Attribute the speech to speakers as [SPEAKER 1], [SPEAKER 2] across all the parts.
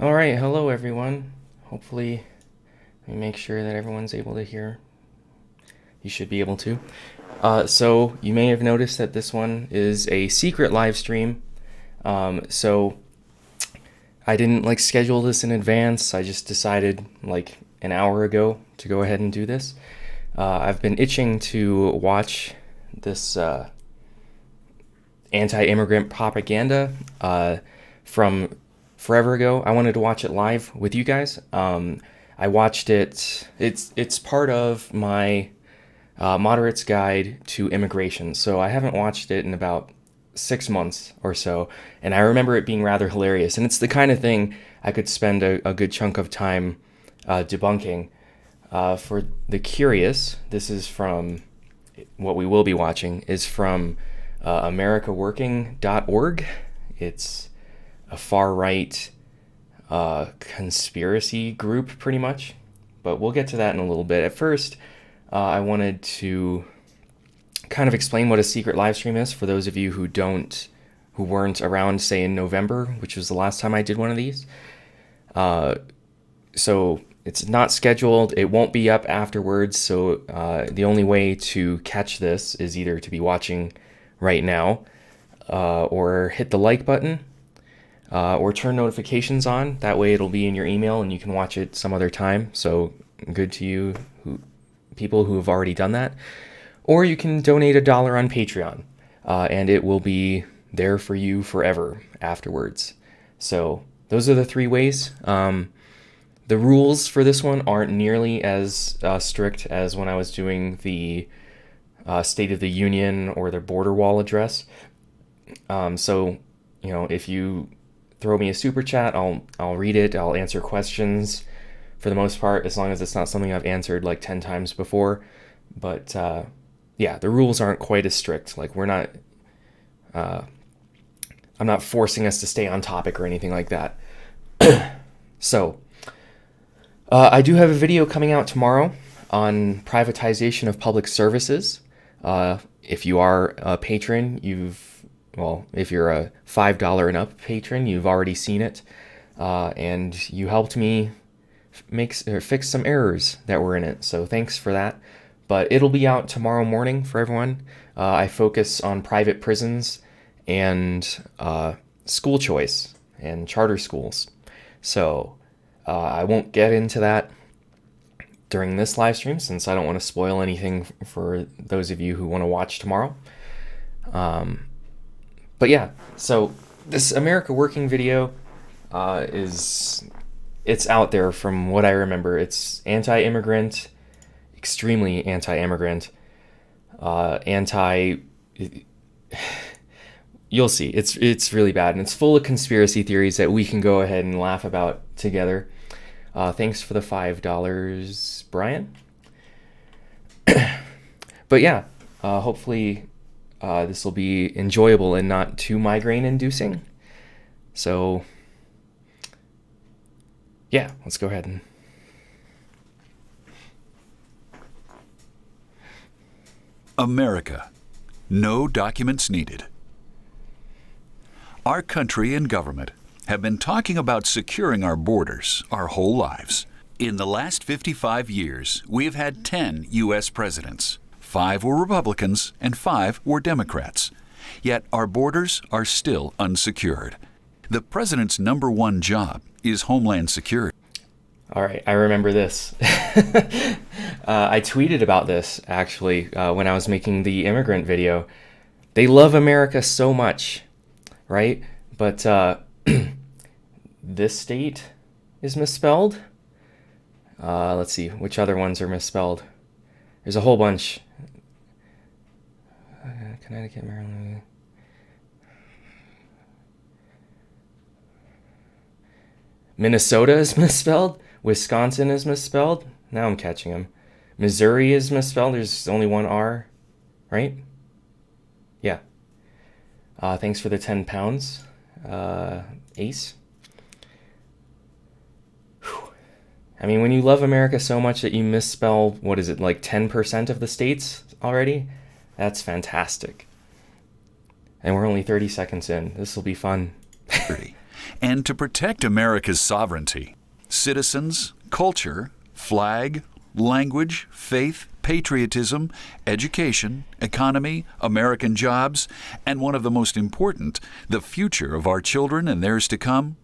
[SPEAKER 1] All right, hello everyone. Hopefully, we make sure that everyone's able to hear. You should be able to. So you may have noticed that this one is a secret live stream. So I didn't schedule this in advance. I just decided an hour ago to go ahead and do this. I've been itching to watch this anti-immigrant propaganda from forever ago. I wanted to watch it live with you guys. I watched it. It's part of my moderate's guide to immigration. So I haven't watched it in about 6 months or so, and I remember it being rather hilarious. And it's the kind of thing I could spend a good chunk of time debunking. For the curious, this is from what we will be watching is from americaworking.org. It's a far right conspiracy group, pretty much. But we'll get to that in a little bit. At first, I wanted to kind of explain what a secret live stream is for those of you who weren't around, say, in November, which was the last time I did one of these. So it's not scheduled. It won't be up afterwards. So the only way to catch this is either to be watching right now, or hit the like button, or turn notifications on. That way it'll be in your email and you can watch it some other time. So good to you, people who have already done that. Or you can donate $1 on Patreon, and it will be there for you forever afterwards. So those are the three ways. The rules for this one aren't nearly as strict as when I was doing the State of the Union or the border wall address. So, if you throw me a super chat, I'll read it. I'll answer questions for the most part, as long as it's not something I've answered 10 times before. But yeah, the rules aren't quite as strict. We're not. I'm not forcing us to stay on topic or anything like that. So, I do have a video coming out tomorrow on privatization of public services. If you are a patron, if you're a $5 and up patron, you've already seen it. And you helped me fix some errors that were in it. So thanks for that. But it'll be out tomorrow morning for everyone. I focus on private prisons and school choice and charter schools. So I won't get into that during this live stream, since I don't want to spoil anything for those of you who want to watch tomorrow. But yeah, so this America Working video it's out there from what I remember. It's anti-immigrant, extremely anti-immigrant, you'll see, it's really bad, and it's full of conspiracy theories that we can go ahead and laugh about together. Thanks for the $5, Brian. But yeah, hopefully this will be enjoyable and not too migraine-inducing. So yeah, let's go ahead and...
[SPEAKER 2] America. No documents needed. Our country and government have been talking about securing our borders our whole lives. In the last 55 years, we have had 10 U.S. presidents. 5 were Republicans and 5 were Democrats. Yet our borders are still unsecured. The president's #1 job is Homeland Security.
[SPEAKER 1] All right, I remember this. I tweeted about this, actually, when I was making the immigrant video. They love America so much, right? But this state is misspelled. Let's see, which other ones are misspelled? There's a whole bunch. Connecticut, Maryland. Minnesota is misspelled. Wisconsin is misspelled. Now I'm catching them. Missouri is misspelled. There's only one R, right? Yeah. Thanks for the 10 pounds, Ace. Whew. I mean, when you love America so much that you misspell, 10% of the states already? That's fantastic. And we're only 30 seconds in. This will be fun.
[SPEAKER 2] and to protect America's sovereignty. Citizens, culture, flag, language, faith, patriotism, education, economy, American jobs, and one of the most important, the future of our children and theirs to come,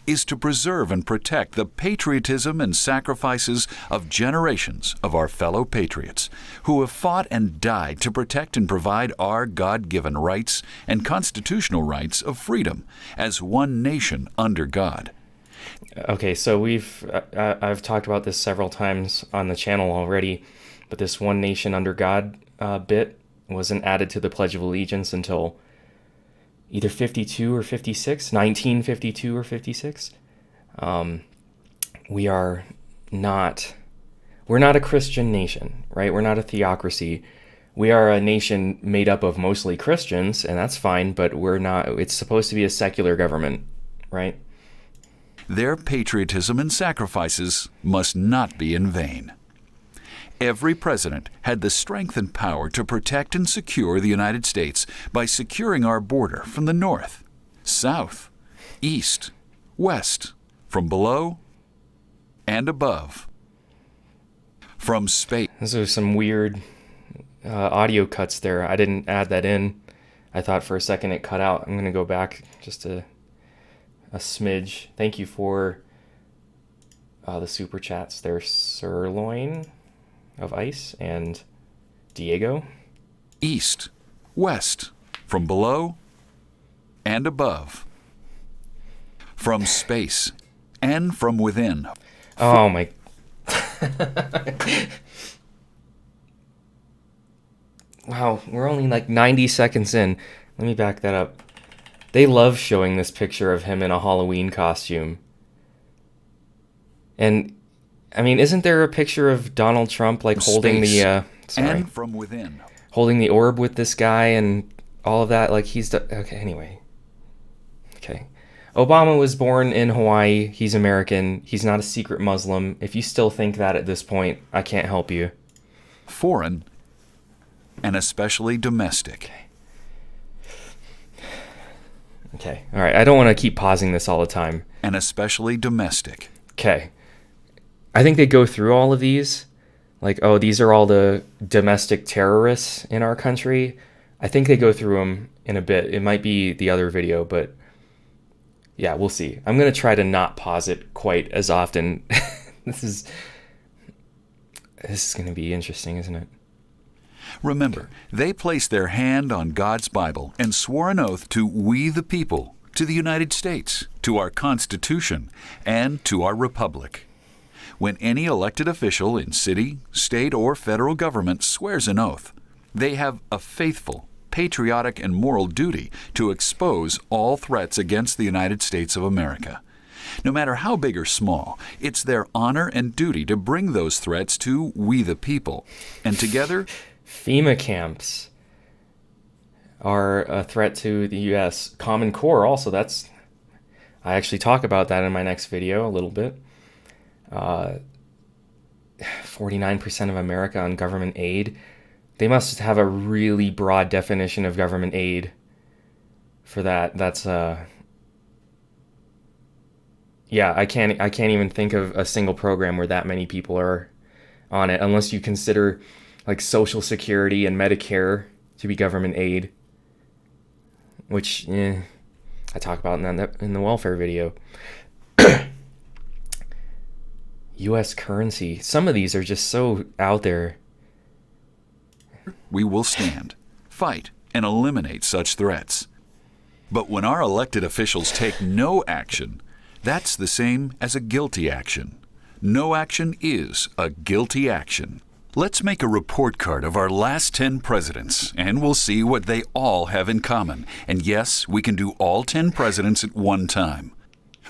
[SPEAKER 2] is to preserve and protect the patriotism and sacrifices of generations of our fellow patriots who have fought and died to protect and provide our God-given rights and constitutional rights of freedom as one nation under God.
[SPEAKER 1] Okay, so I've talked about this several times on the channel already, but this one nation under God bit wasn't added to the Pledge of Allegiance until either 52 or 56, 1952 or 56. We're not a Christian nation, right? We're not a theocracy. We are a nation made up of mostly Christians, and that's fine, but we're not, it's supposed to be a secular government, right?
[SPEAKER 2] Their patriotism and sacrifices must not be in vain. Every president had the strength and power to protect and secure the United States by securing our border from the north, south, east, west, from below and above, from space.
[SPEAKER 1] Those are some weird audio cuts there. I didn't add that in. I thought for a second it cut out. I'm going to go back just a smidge. Thank you for the super chats there, Sirloin of Ice and Diego.
[SPEAKER 2] East, west, from below and above, from space and from within.
[SPEAKER 1] Oh my. Wow, we're only like 90 seconds in. Let me back that up. They love showing this picture of him in a Halloween costume. And I mean, isn't there a picture of Donald Trump like holding the
[SPEAKER 2] and from within,
[SPEAKER 1] holding the orb with this guy and all of that? Like okay, anyway. Okay. Obama was born in Hawaii. He's American. He's not a secret Muslim. If you still think that at this point, I can't help you.
[SPEAKER 2] Foreign and especially domestic.
[SPEAKER 1] Okay. All right. I don't want to keep pausing this all the time.
[SPEAKER 2] And especially domestic.
[SPEAKER 1] Okay. I think they go through all of these. Like, oh, these are all the domestic terrorists in our country. I think they go through them in a bit. It might be the other video, but yeah, we'll see. I'm going to try to not pause it quite as often. This is going to be interesting, isn't it?
[SPEAKER 2] Remember, they placed their hand on God's Bible and swore an oath to we the people, to the United States, to our Constitution, and to our Republic. When any elected official in city, state, or federal government swears an oath, they have a faithful, patriotic, and moral duty to expose all threats against the United States of America. No matter how big or small, it's their honor and duty to bring those threats to we the people, and together
[SPEAKER 1] FEMA camps are a threat to the U.S. Common Core also, I actually talk about that in my next video a little bit. 49% of America on government aid. They must have a really broad definition of government aid for that. That's yeah, I can't even think of a single program where that many people are on it, unless you consider like Social Security and Medicare to be government aid, which I talk about in the welfare video. U.S. currency. Some of these are just so out there.
[SPEAKER 2] We will stand, fight, and eliminate such threats. But when our elected officials take no action, that's the same as a guilty action. No action is a guilty action. Let's make a report card of our last 10 presidents, and we'll see what they all have in common. And yes, we can do all 10 presidents at one time.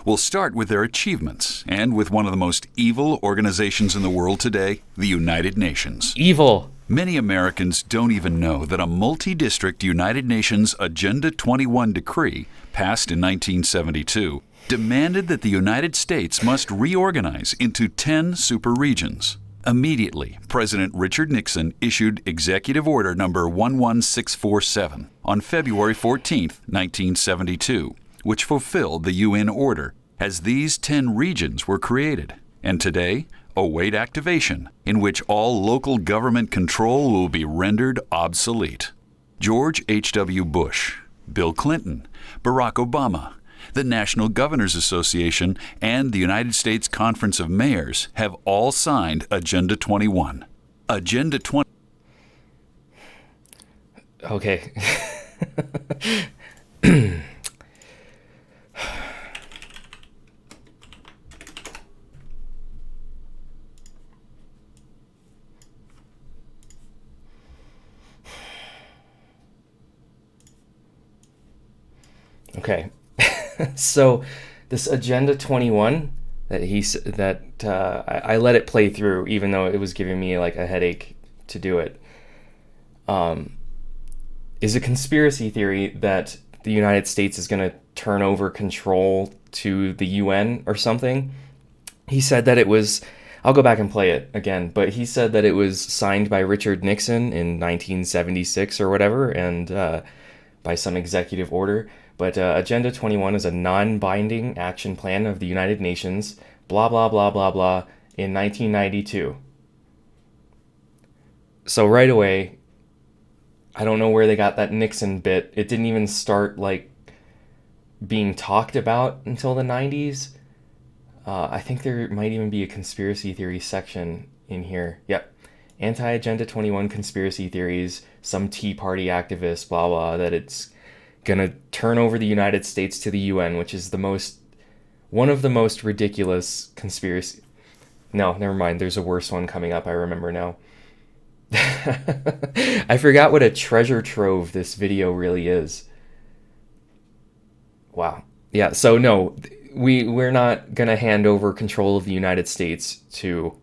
[SPEAKER 2] We'll start with their achievements, and with one of the most evil organizations in the world today, the United Nations.
[SPEAKER 1] Evil.
[SPEAKER 2] Many Americans don't even know that a multi-district United Nations Agenda 21 decree, passed in 1972, demanded that the United States must reorganize into 10 super regions. Immediately, President Richard Nixon issued Executive Order number 11647 on February 14, 1972, which fulfilled the UN order, as these 10 regions were created, and today await activation, in which all local government control will be rendered obsolete. George H.W. Bush, Bill Clinton, Barack Obama, the National Governors Association, and the United States Conference of Mayors have all signed Agenda 21. Agenda 20.
[SPEAKER 1] Okay. Okay. So this Agenda 21 I let it play through, even though it was giving me like a headache to do it, is a conspiracy theory that the United States is going to turn over control to the UN or something. He said that it was, I'll go back and play it again, but he said that it was signed by Richard Nixon in 1976 or whatever, and by some executive order. But Agenda 21 is a non-binding action plan of the United Nations, blah, blah, blah, blah, blah, in 1992. So right away, I don't know where they got that Nixon bit. It didn't even start, like, being talked about until the 90s. I think there might even be a conspiracy theory section in here. Yep. Anti-Agenda 21 conspiracy theories, some Tea Party activists, blah, blah, that it's gonna turn over the United States to the UN, which is one of the most ridiculous conspiracy. No, never mind. There's a worse one coming up. I remember now. I forgot what a treasure trove this video really is. Wow. Yeah, so no, we're not gonna hand over control of the United States to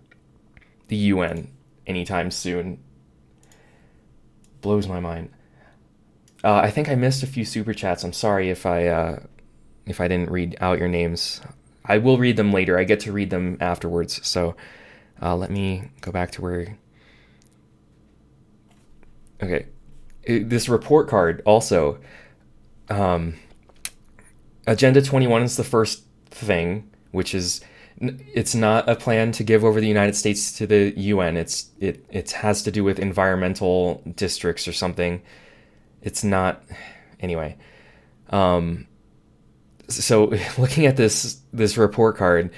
[SPEAKER 1] the UN anytime soon. Blows my mind. I think I missed a few super chats. I'm sorry if I didn't read out your names. I will read them later. I get to read them afterwards. So let me go back to where. Okay, this report card also. Agenda 21 is the first thing, which is it's not a plan to give over the United States to the UN. It has to do with environmental districts or something. It's not, anyway. So looking at this report card,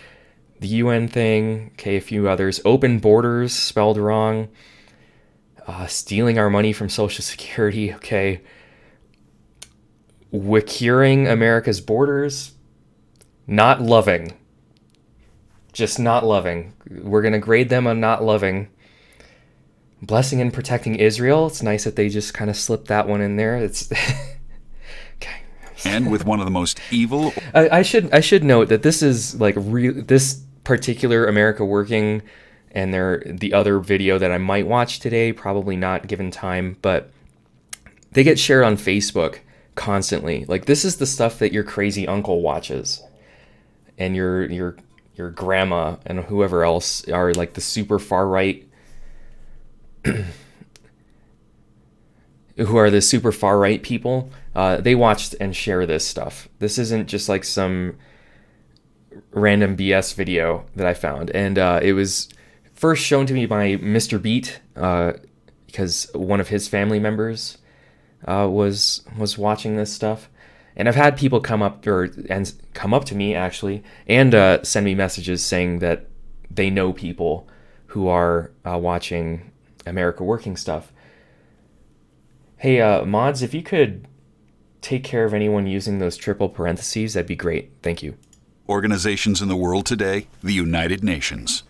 [SPEAKER 1] the UN thing, okay, a few others, open borders spelled wrong, stealing our money from Social Security, okay, securing America's borders, not loving, just not loving. We're gonna grade them on not loving. Blessing and protecting Israel. It's nice that they just kind of slipped that one in there. It's okay.
[SPEAKER 2] And with one of the most evil.
[SPEAKER 1] I should note that this is like this particular America Working, and the other video that I might watch today, probably not given time, but they get shared on Facebook constantly. Like, this is the stuff that your crazy uncle watches, and your grandma and whoever else are like the super far right. Who are the super far right people, they watch and share this stuff. This isn't just like some random BS video that I found. And it was first shown to me by Mr. Beat, because one of his family members was watching this stuff. And I've had people come up to me actually, and send me messages saying that they know people who are watching America Working stuff. Hey, mods, if you could take care of anyone using those triple parentheses, that'd be great. Thank you.
[SPEAKER 2] Organizations in the world today, the United Nations.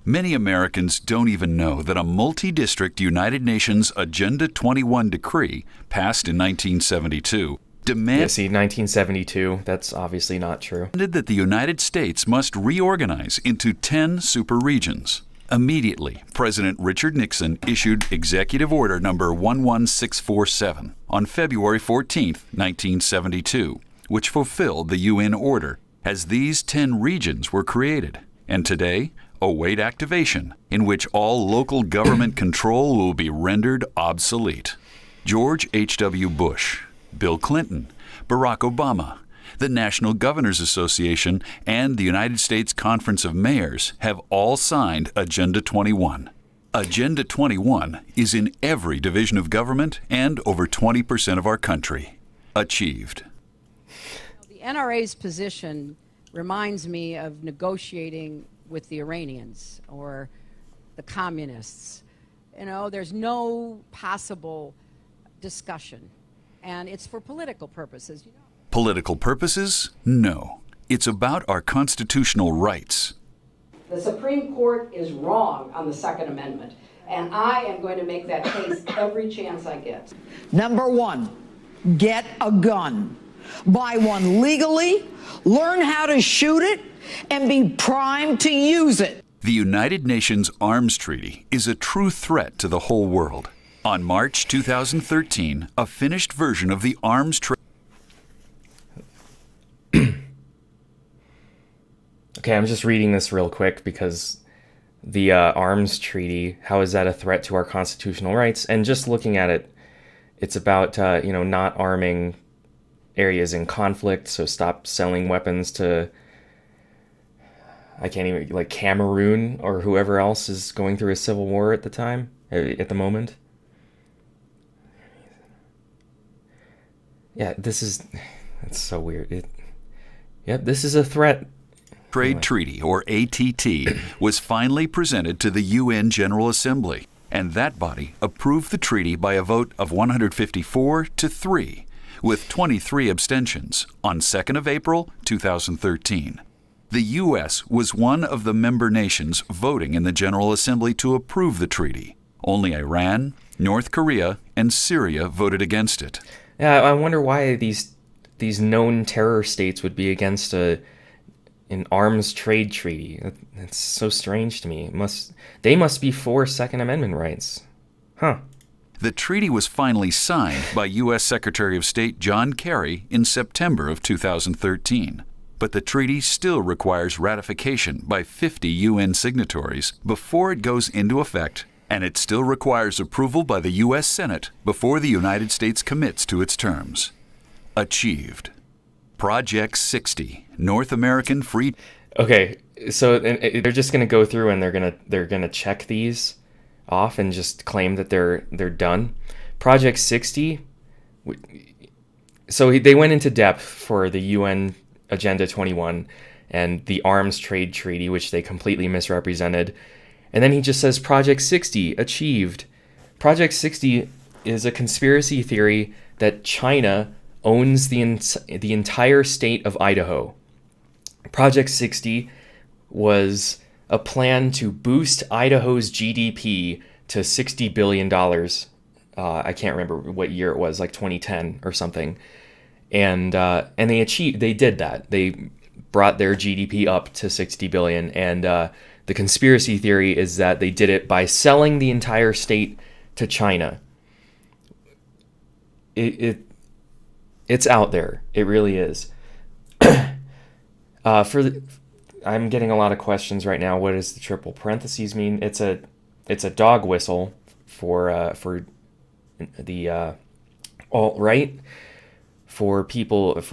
[SPEAKER 2] Many Americans don't even know that a multi-district United Nations Agenda 21 decree passed in 1972 demanded
[SPEAKER 1] 1972, that's obviously not true.
[SPEAKER 2] That the United States must reorganize into 10 super regions. Immediately, President Richard Nixon issued Executive Order Number 11647 on February 14, 1972, which fulfilled the UN order, as these 10 regions were created, and today await activation, in which all local government control will be rendered obsolete. George H.W. Bush, Bill Clinton, Barack Obama, The National Governors Association and the United States Conference of Mayors have all signed Agenda 21. Agenda 21 is in every division of government and over 20% of our country. Achieved.
[SPEAKER 3] The NRA's position reminds me of negotiating with the Iranians or the communists. You know, there's no possible discussion, and it's for political purposes. You know.
[SPEAKER 2] Political purposes? No. It's about our constitutional rights.
[SPEAKER 3] The Supreme Court is wrong on the Second Amendment, and I am going to make that case every chance I get.
[SPEAKER 4] Number one, get a gun. Buy one legally, learn how to shoot it, and be primed to use it.
[SPEAKER 2] The United Nations Arms Treaty is a true threat to the whole world. On March 2013, a finished version of the Arms Treaty.
[SPEAKER 1] Okay, I'm just reading this real quick because the arms treaty, how is that a threat to our constitutional rights? And just looking at it, it's about, not arming areas in conflict, so stop selling weapons to, I can't even, like Cameroon or whoever else is going through a civil war at the moment. Yeah, it's so weird. This is a threat.
[SPEAKER 2] Trade Treaty, or ATT, was finally presented to the UN General Assembly, and that body approved the treaty by a vote of 154 to 3, with 23 abstentions, on 2nd of April, 2013. The U.S. was one of the member nations voting in the General Assembly to approve the treaty. Only Iran, North Korea, and Syria voted against it.
[SPEAKER 1] Yeah, I wonder why these known terror states would be against an arms trade treaty. That's so strange to me. They must be for Second Amendment rights. Huh.
[SPEAKER 2] The treaty was finally signed by U.S. Secretary of State John Kerry in September of 2013. But the treaty still requires ratification by 50 UN signatories before it goes into effect, and it still requires approval by the U.S. Senate before the United States commits to its terms. Achieved. Project 60, North American Free.
[SPEAKER 1] Okay, so they're just going to go through and they're gonna check these off and just claim that they're done. Project 60. So they went into depth for the UN Agenda 21 and the Arms Trade Treaty, which they completely misrepresented. And then he just says Project 60 achieved. Project 60 is a conspiracy theory that China owns the entire state of Idaho. Project 60 was a plan to boost Idaho's GDP to $60 billion. I can't remember what year it was, like 2010 or something. And they did that. They brought their GDP up to 60 billion. And the conspiracy theory is that they did it by selling the entire state to China. It's out there. It really is. I'm getting a lot of questions right now. What does the triple parentheses mean? It's a dog whistle for the alt-right, for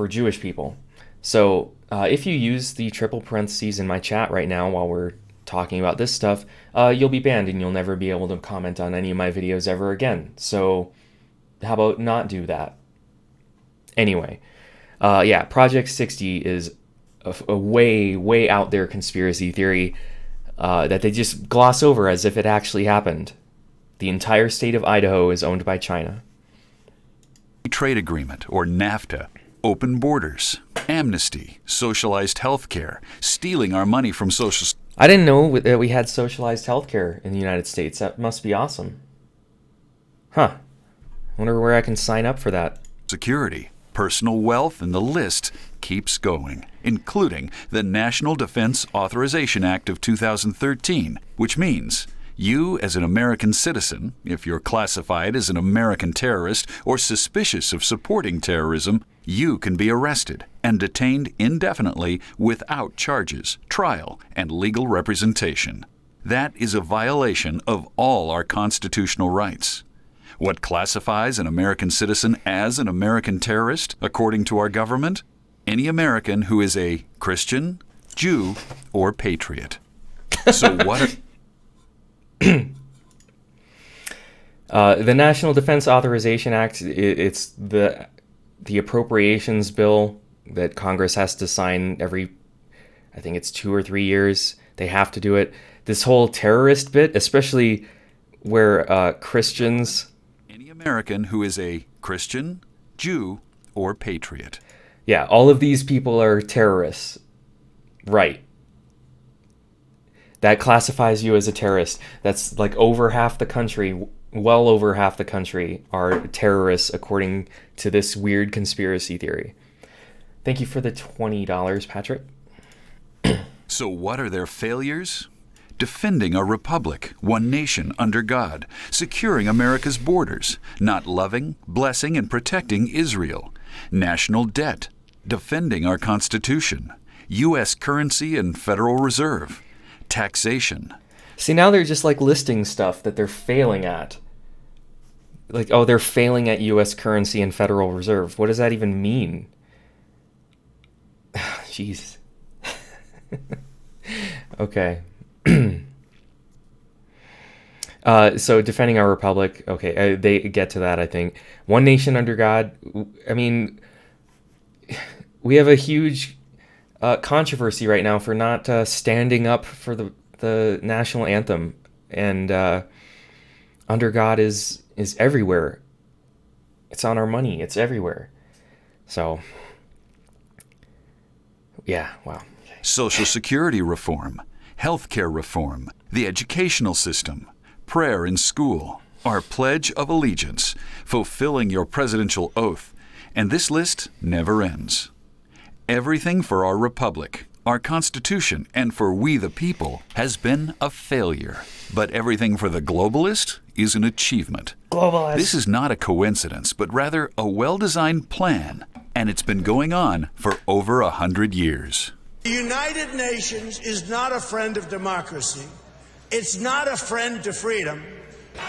[SPEAKER 1] Jewish people. So if you use the triple parentheses in my chat right now while we're talking about this stuff, you'll be banned and you'll never be able to comment on any of my videos ever again. So how about not do that? Anyway, Project 60 is a way out there conspiracy theory that they just gloss over as if it actually happened. The entire state of Idaho is owned by China.
[SPEAKER 2] Trade agreement, or NAFTA, open borders, amnesty, socialized health care, stealing our money from social...
[SPEAKER 1] I didn't know that we had socialized health care in the United States. That must be awesome. Huh. Wonder where I can sign up for that.
[SPEAKER 2] Security, personal wealth, and the list keeps going, including the National Defense Authorization Act of 2013, which means you, as an American citizen, if you're classified as an American terrorist or suspicious of supporting terrorism, you can be arrested and detained indefinitely without charges, trial, and legal representation. That is a violation of all our constitutional rights. What classifies an American citizen as an American terrorist, according to our government? Any American who is a Christian, Jew, or patriot. So what are...
[SPEAKER 1] The National Defense Authorization Act, it's the appropriations bill that Congress has to sign every, I think it's 2 or 3 years. They have to do it. This whole terrorist bit, especially where Christians...
[SPEAKER 2] Any American who is a Christian, Jew, or patriot.
[SPEAKER 1] Yeah, all of these people are terrorists. Right. That classifies you as a terrorist. That's like over half the country, well over half the country are terrorists according to this weird conspiracy theory. Thank you for the $20, Patrick.
[SPEAKER 2] So what are their failures? Defending our republic, one nation under God, securing America's borders, not loving, blessing, and protecting Israel, national debt, defending our Constitution, U.S. currency and Federal Reserve, taxation.
[SPEAKER 1] See, now they're just like listing stuff that they're failing at. Like, oh, they're failing at U.S. currency and Federal Reserve. What does that even mean? Jeez. Okay. So defending our republic. Okay, they get to that, I think. One nation under God. I mean, we have a huge controversy right now for not standing up for the national anthem. And under God is everywhere. It's on our money. It's everywhere. So, yeah, wow.
[SPEAKER 2] Social Security reform, healthcare reform, the educational system, prayer in school, our Pledge of Allegiance, fulfilling your presidential oath, and this list never ends. Everything for our republic, our Constitution, and for we the people has been a failure. But everything for the globalist is an achievement.
[SPEAKER 1] Globalist.
[SPEAKER 2] This is not a coincidence, but rather a well-designed plan, and it's been going on for over 100 years.
[SPEAKER 5] The United Nations is not a friend of democracy. It's not a friend to freedom.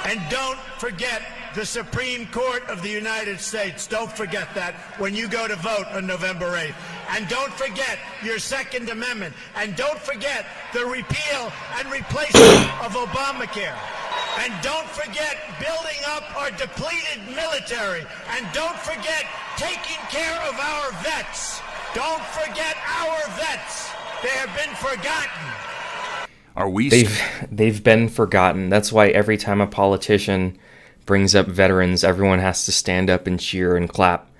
[SPEAKER 6] And don't forget the Supreme Court of the United States. Don't forget that when you go to vote on November 8th. And don't forget your Second Amendment. And don't forget the repeal and replacement of Obamacare. And don't forget building up our depleted military. And don't forget taking care of our vets. Don't forget our vets. They have been forgotten.
[SPEAKER 2] Are we?
[SPEAKER 1] They've been forgotten. That's why every time a politician brings up veterans, everyone has to stand up and cheer and clap.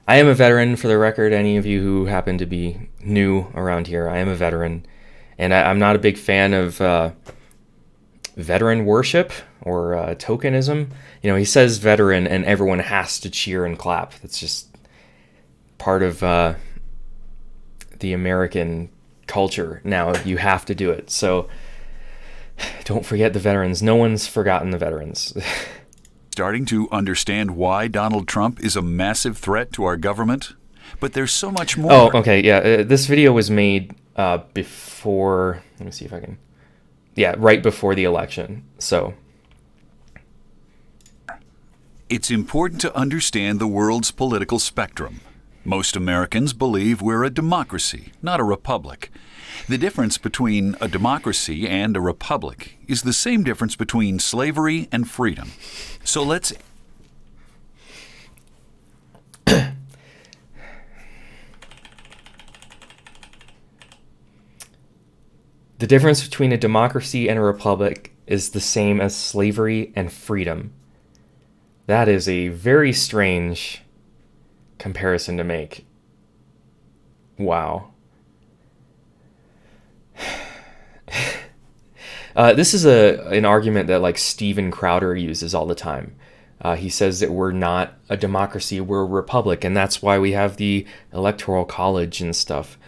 [SPEAKER 1] I am a veteran, for the record. Any of you who happen to be new around here, I am a veteran, and I'm not a big fan of veteran worship or tokenism. You know, he says veteran, and everyone has to cheer and clap. That's just part of the American culture now. You have to do it. So don't forget the veterans. No one's forgotten the veterans.
[SPEAKER 2] Starting to understand why Donald Trump is a massive threat to our government? But there's so much more.
[SPEAKER 1] Oh, okay, yeah. This video was made before, let me see if I can, yeah, right before the election. So
[SPEAKER 2] it's important to understand the world's political spectrum. Most Americans believe we're a democracy, not a republic. The difference between a democracy and a republic is the same difference between slavery and freedom. So let's...
[SPEAKER 1] The difference between a democracy and a republic is the same as slavery and freedom. That is a very strange comparison to make. Wow. This is an argument that like Steven Crowder uses all the time. He says that we're not a democracy, we're a republic, and that's why we have the Electoral College and stuff,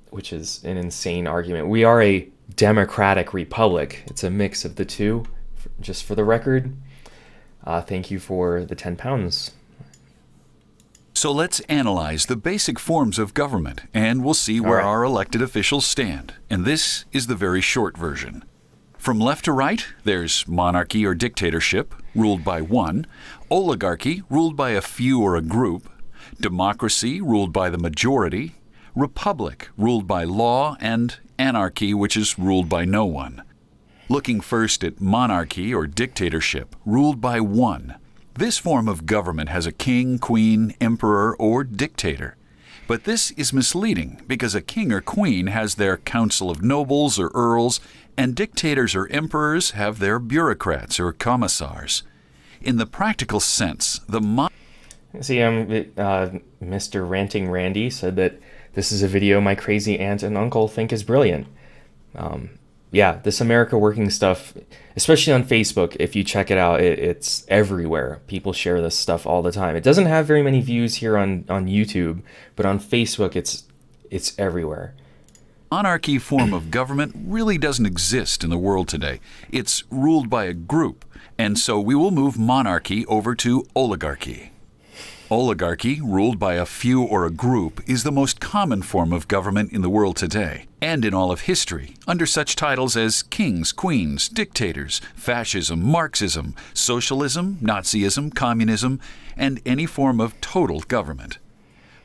[SPEAKER 1] which is an insane argument. We are a democratic republic. It's a mix of the two, just for the record. Thank you for the 10 pounds.
[SPEAKER 2] So let's analyze the basic forms of government, and we'll see where our elected officials stand. And this is the very short version. From left to right, there's monarchy or dictatorship, ruled by one, oligarchy, ruled by a few or a group, democracy ruled by the majority, republic ruled by law, and anarchy, which is ruled by no one. Looking first at monarchy or dictatorship, ruled by one. This form of government has a king, queen, emperor, or dictator. But this is misleading because a king or queen has their council of nobles or earls, and dictators or emperors have their bureaucrats or commissars. In the practical sense,
[SPEAKER 1] See, Mr. Ranting Randy said that this is a video my crazy aunt and uncle think is brilliant. Yeah, this America Working stuff, especially on Facebook, if you check it out, it's everywhere. People share this stuff all the time. It doesn't have very many views here on YouTube, but on Facebook, it's everywhere.
[SPEAKER 2] monarchy form of government really doesn't exist in the world today. It's ruled by a group, and so we will move monarchy over to oligarchy. Oligarchy, ruled by a few or a group, is the most common form of government in the world today, and in all of history, under such titles as kings, queens, dictators, fascism, Marxism, socialism, Nazism, communism, and any form of total government.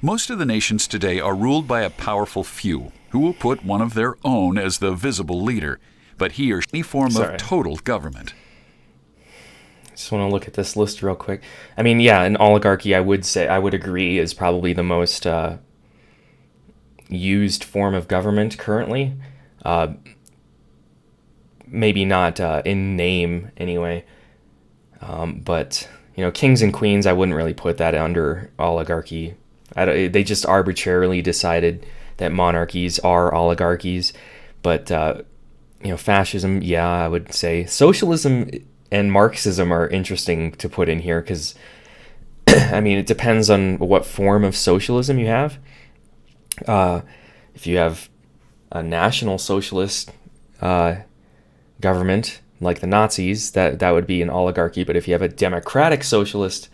[SPEAKER 2] Most of the nations today are ruled by a powerful few, who will put one of their own as the visible leader, but he or she any form of total government.
[SPEAKER 1] Just want to look at this list real quick. I mean, yeah, an oligarchy, I would agree, is probably the most used form of government currently. Maybe not in name, anyway. But, kings and queens, I wouldn't really put that under oligarchy. They just arbitrarily decided that monarchies are oligarchies. But, fascism, yeah, I would say. Socialism and Marxism are interesting to put in here because, it depends on what form of socialism you have. If you have a national socialist government, like the Nazis, that would be an oligarchy. But if you have a democratic socialist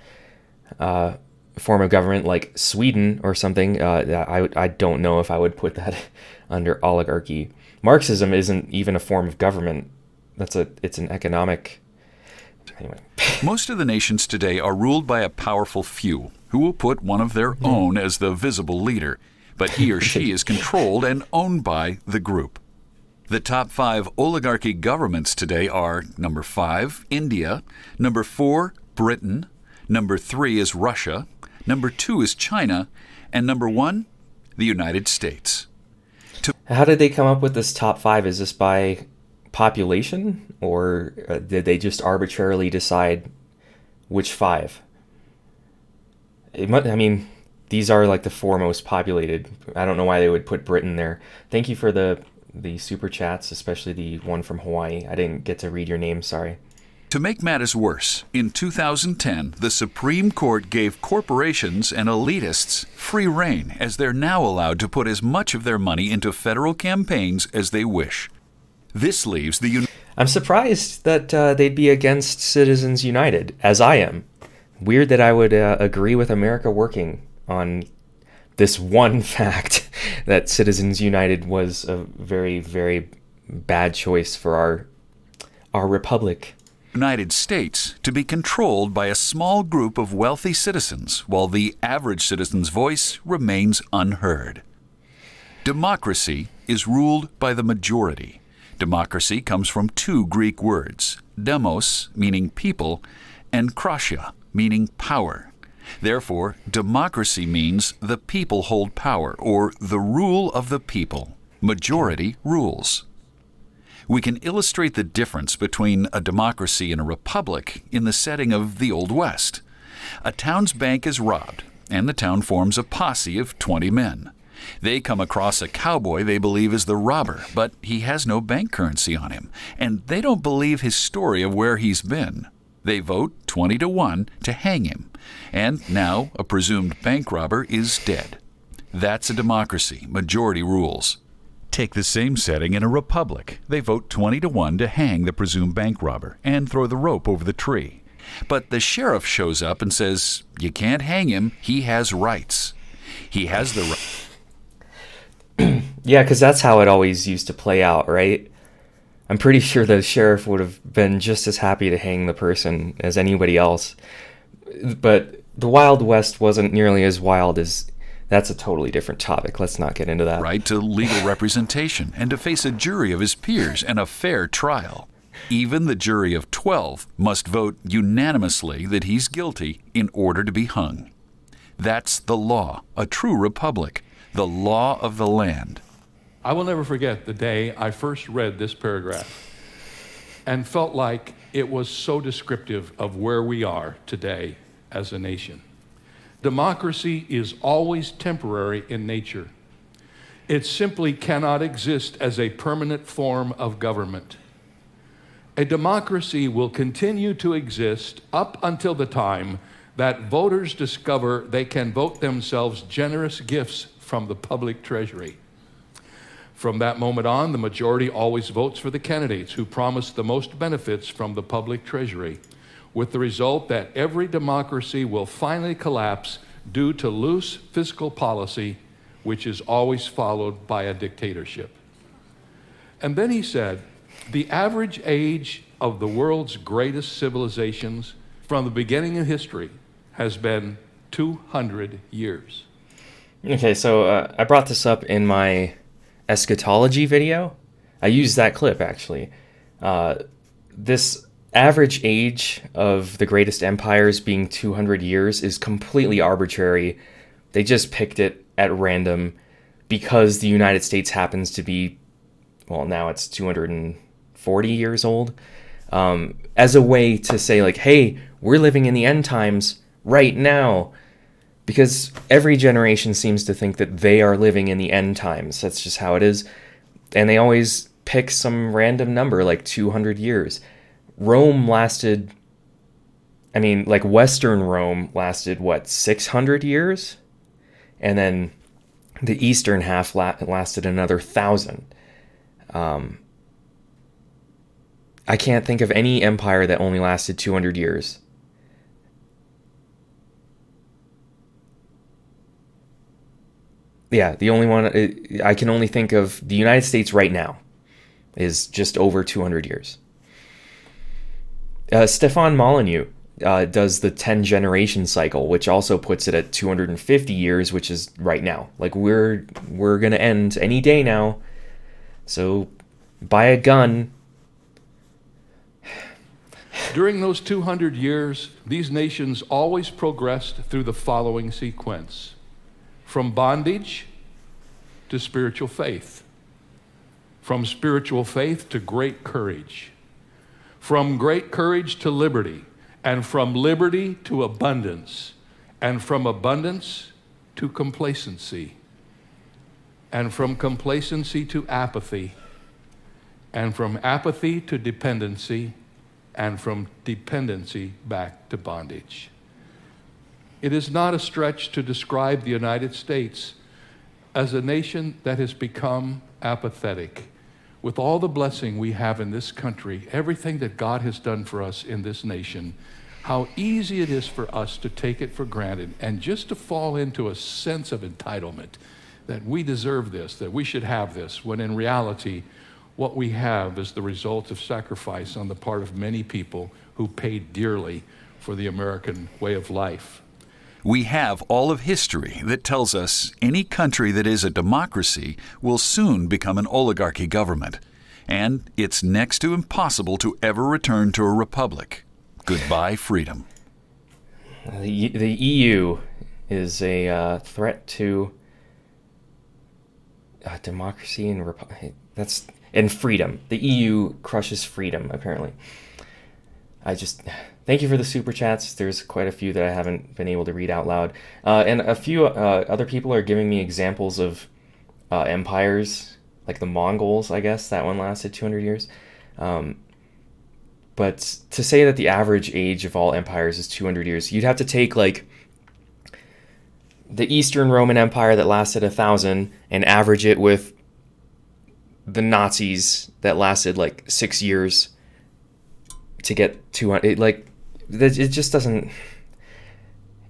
[SPEAKER 1] form of government, like Sweden or something, I don't know if I would put that under oligarchy. Marxism isn't even a form of government. It's an economic... Anyway.
[SPEAKER 2] Most of the nations today are ruled by a powerful few, who will put one of their own as the visible leader, but he or she is controlled and owned by the group. The top 5 oligarchy governments today are number 5, India, number 4, Britain, number 3 is Russia, number 2 is China, and number 1, the United States.
[SPEAKER 1] How did they come up with this top 5? Is this by population, or did they just arbitrarily decide which 5? These are like the 4 most populated. I don't know why they would put Britain there. Thank you for the super chats, especially the one from Hawaii. I didn't get to read your name, sorry.
[SPEAKER 2] To make matters worse, in 2010, the Supreme Court gave corporations and elitists free rein, as they're now allowed to put as much of their money into federal campaigns as they wish. This leaves
[SPEAKER 1] I'm surprised that they'd be against Citizens United, as I am. Weird that I would agree with America Working on this one fact that Citizens United was a very, very bad choice for our republic.
[SPEAKER 2] United States to be controlled by a small group of wealthy citizens, while the average citizen's voice remains unheard. Democracy is ruled by the majority. Democracy comes from 2 Greek words, demos, meaning people, and kratia, meaning power. Therefore, democracy means the people hold power, or the rule of the people. Majority rules. We can illustrate the difference between a democracy and a republic in the setting of the Old West. A town's bank is robbed, and the town forms a posse of 20 men. They come across a cowboy they believe is the robber, but he has no bank currency on him, and they don't believe his story of where he's been. They vote 20-1 to hang him, and now a presumed bank robber is dead. That's a democracy. Majority rules. Take the same setting in a republic. They vote 20-1 to hang the presumed bank robber and throw the rope over the tree. But the sheriff shows up and says, "You can't hang him. He has rights. He has the right."
[SPEAKER 1] Yeah, because that's how it always used to play out, right? I'm pretty sure the sheriff would have been just as happy to hang the person as anybody else. But the Wild West wasn't nearly as wild as... That's a totally different topic. Let's not get into that.
[SPEAKER 2] Right to legal representation and to face a jury of his peers and a fair trial. Even the jury of 12 must vote unanimously that he's guilty in order to be hung. That's the law, a true republic, the law of the land.
[SPEAKER 7] I will never forget the day I first read this paragraph and felt like it was so descriptive of where we are today as a nation. Democracy is always temporary in nature. It simply cannot exist as a permanent form of government. A democracy will continue to exist up until the time that voters discover they can vote themselves generous gifts from the public treasury. From that moment on, the majority always votes for the candidates who promise the most benefits from the public treasury, with the result that every democracy will finally collapse due to loose fiscal policy, which is always followed by a dictatorship. And then he said, the average age of the world's greatest civilizations from the beginning of history has been 200 years.
[SPEAKER 1] Okay, so I brought this up in my eschatology video. I used that clip, actually. This average age of the greatest empires being 200 years is completely arbitrary. They just picked it at random because the United States happens to be, well, now it's 240 years old, as a way to say, like, hey, we're living in the end times right now. Because every generation seems to think that they are living in the end times. That's just how it is. And they always pick some random number, like 200 years. Rome lasted, I mean, like Western Rome lasted, what, 600 years? And then the Eastern half lasted another 1,000. I can't think of any empire that only lasted 200 years. Yeah, the only one I can only think of, the United States right now, is just over 200 years. Stefan Molyneux does the 10 generation cycle, which also puts it at 250 years, which is right now. Like, we're going to end any day now. So buy a gun.
[SPEAKER 7] During those 200 years, these nations always progressed through the following sequence: from bondage to spiritual faith, from spiritual faith to great courage, from great courage to liberty, and from liberty to abundance, and from abundance to complacency, and from complacency to apathy, and from apathy to dependency, and from dependency back to bondage. It is not a stretch to describe the United States as a nation that has become apathetic. With all the blessing we have in this country, everything that God has done for us in this nation, how easy it is for us to take it for granted and just to fall into a sense of entitlement that we deserve this, that we should have this, when in reality, what we have is the result of sacrifice on the part of many people who paid dearly for the American way of life.
[SPEAKER 2] We have all of history that tells us any country that is a democracy will soon become an oligarchy government, and it's next to impossible to ever return to a republic. Goodbye, freedom.
[SPEAKER 1] The EU is a threat to democracy and and freedom. The EU crushes freedom, apparently. Thank you for the super chats. There's quite a few that I haven't been able to read out loud. And a few other people are giving me examples of empires, like the Mongols, I guess. That one lasted 200 years. But to say that the average age of all empires is 200 years, you'd have to take, like, the Eastern Roman Empire that lasted 1,000 and average it with the Nazis that lasted, like, 6 years to get 200. It just doesn't...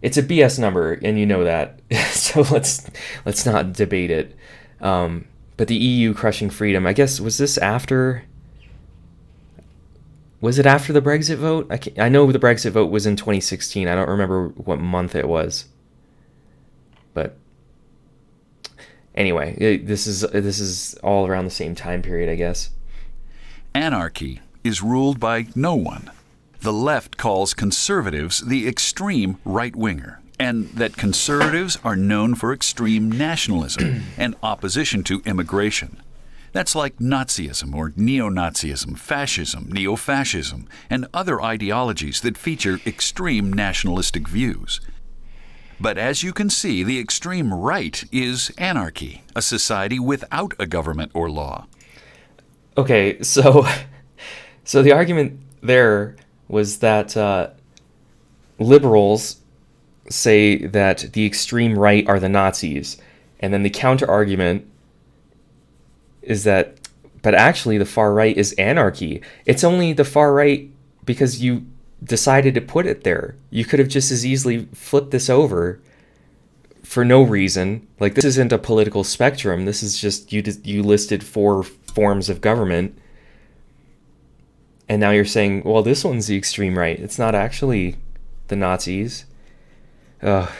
[SPEAKER 1] It's a BS number, and you know that. So let's not debate it. But the EU crushing freedom, I guess, was this after... Was it after the Brexit vote? I know the Brexit vote was in 2016. I don't remember what month it was. But anyway, this is all around the same time period, I guess.
[SPEAKER 2] Anarchy is ruled by no one. The left calls conservatives the extreme right-winger, and that conservatives are known for extreme nationalism and opposition to immigration. That's like Nazism or neo-Nazism, fascism, neo-fascism, and other ideologies that feature extreme nationalistic views. But as you can see, the extreme right is anarchy, a society without a government or law.
[SPEAKER 1] Okay, so the argument there was that liberals say that the extreme right are the Nazis, and then the counter argument is that, but actually the far right is anarchy. It's only the far right because you decided to put it there. You could have just as easily flipped this over for no reason. Like, this isn't a political spectrum. This is just you listed 4 forms of government, and now you're saying, well, this one's the extreme right. It's not actually the Nazis. If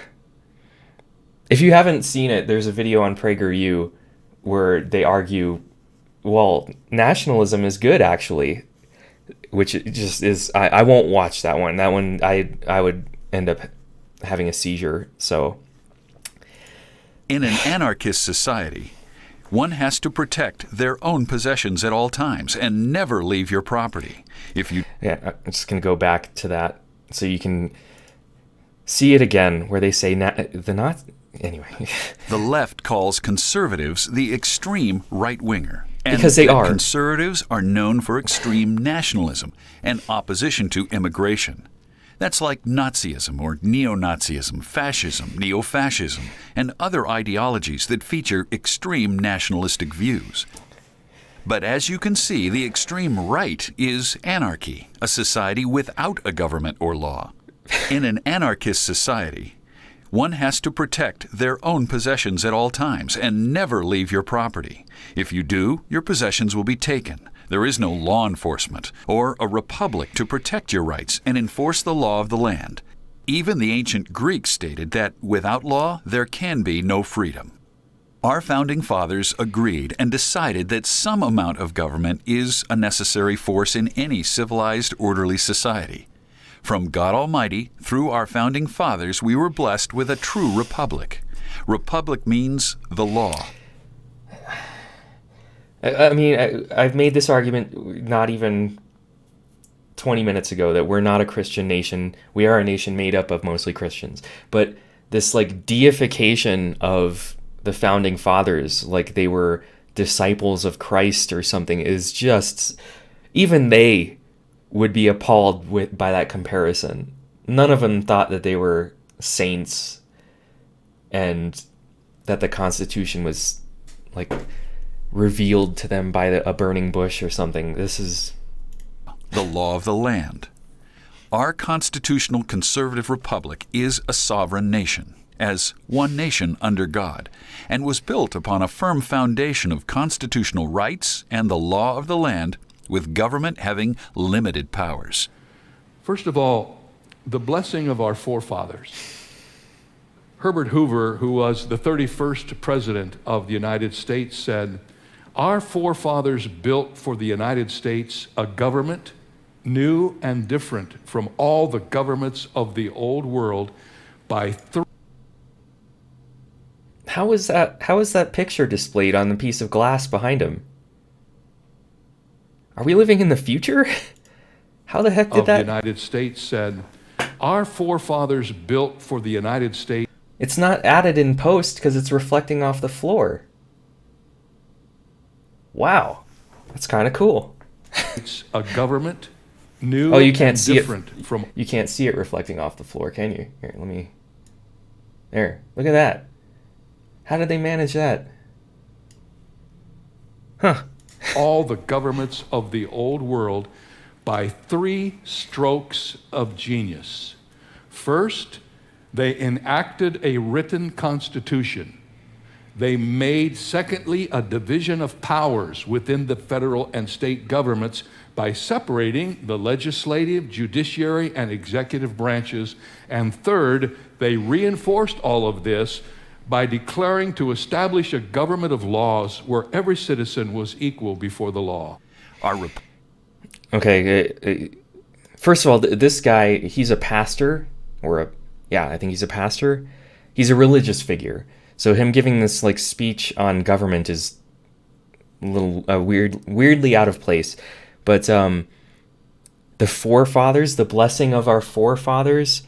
[SPEAKER 1] you haven't seen it, there's a video on PragerU where they argue, well, nationalism is good, actually, which it just is. I won't watch that one. That one, I would end up having a seizure. So,
[SPEAKER 2] in an anarchist society, one has to protect their own possessions at all times and never leave your property.
[SPEAKER 1] Yeah, I'm just going to go back to that so you can see it again, where they say anyway.
[SPEAKER 2] The left calls conservatives the extreme right-winger.
[SPEAKER 1] Because they are.
[SPEAKER 2] Conservatives are known for extreme nationalism and opposition to immigration. That's like Nazism or neo-Nazism, fascism, neo-fascism, and other ideologies that feature extreme nationalistic views. But as you can see, the extreme right is anarchy, a society without a government or law. In an anarchist society, one has to protect their own possessions at all times and never leave your property. If you do, your possessions will be taken. There is no law enforcement or a republic to protect your rights and enforce the law of the land. Even the ancient Greeks stated that without law, there can be no freedom. Our founding fathers agreed and decided that some amount of government is a necessary force in any civilized, orderly society. From God Almighty, through our founding fathers, we were blessed with a true republic. Republic means the law.
[SPEAKER 1] I mean, I've made this argument not even 20 minutes ago that we're not a Christian nation. We are a nation made up of mostly Christians. But this, like, deification of the founding fathers, like they were disciples of Christ or something, is just, even they would be appalled by that comparison. None of them thought that they were saints and that the Constitution was, like, revealed to them by a burning bush or something. This is
[SPEAKER 2] the law of the land. Our constitutional conservative republic is a sovereign nation, as one nation under God, and was built upon a firm foundation of constitutional rights and the law of the land, with government having limited powers.
[SPEAKER 7] First of all, the blessing of our forefathers. Herbert Hoover, who was the 31st president of the United States, said, "Our forefathers built for the United States a government new and different from all the governments of the old world by
[SPEAKER 1] How is that picture displayed on the piece of glass behind him? Are we living in the future? How the heck did that?
[SPEAKER 7] The United States said, our forefathers built for the United States.
[SPEAKER 1] It's not added in post because it's reflecting off the floor. Wow, that's kind of cool.
[SPEAKER 7] It's a government new.
[SPEAKER 1] Oh, you can't see
[SPEAKER 7] different
[SPEAKER 1] it
[SPEAKER 7] from.
[SPEAKER 1] You can't see it reflecting off the floor, can you? Here, let me. There, look at that. How did they manage that? Huh.
[SPEAKER 7] All the governments of the old world by 3 strokes of genius. First, they enacted a written constitution. They made, secondly, a division of powers within the federal and state governments by separating the legislative, judiciary, and executive branches. And third, they reinforced all of this by declaring to establish a government of laws where every citizen was equal before the law.
[SPEAKER 1] Okay, first of all, this guy, he's a pastor, I think he's a pastor. He's a religious figure. So him giving this like speech on government is a little weirdly out of place. But the forefathers, the blessing of our forefathers,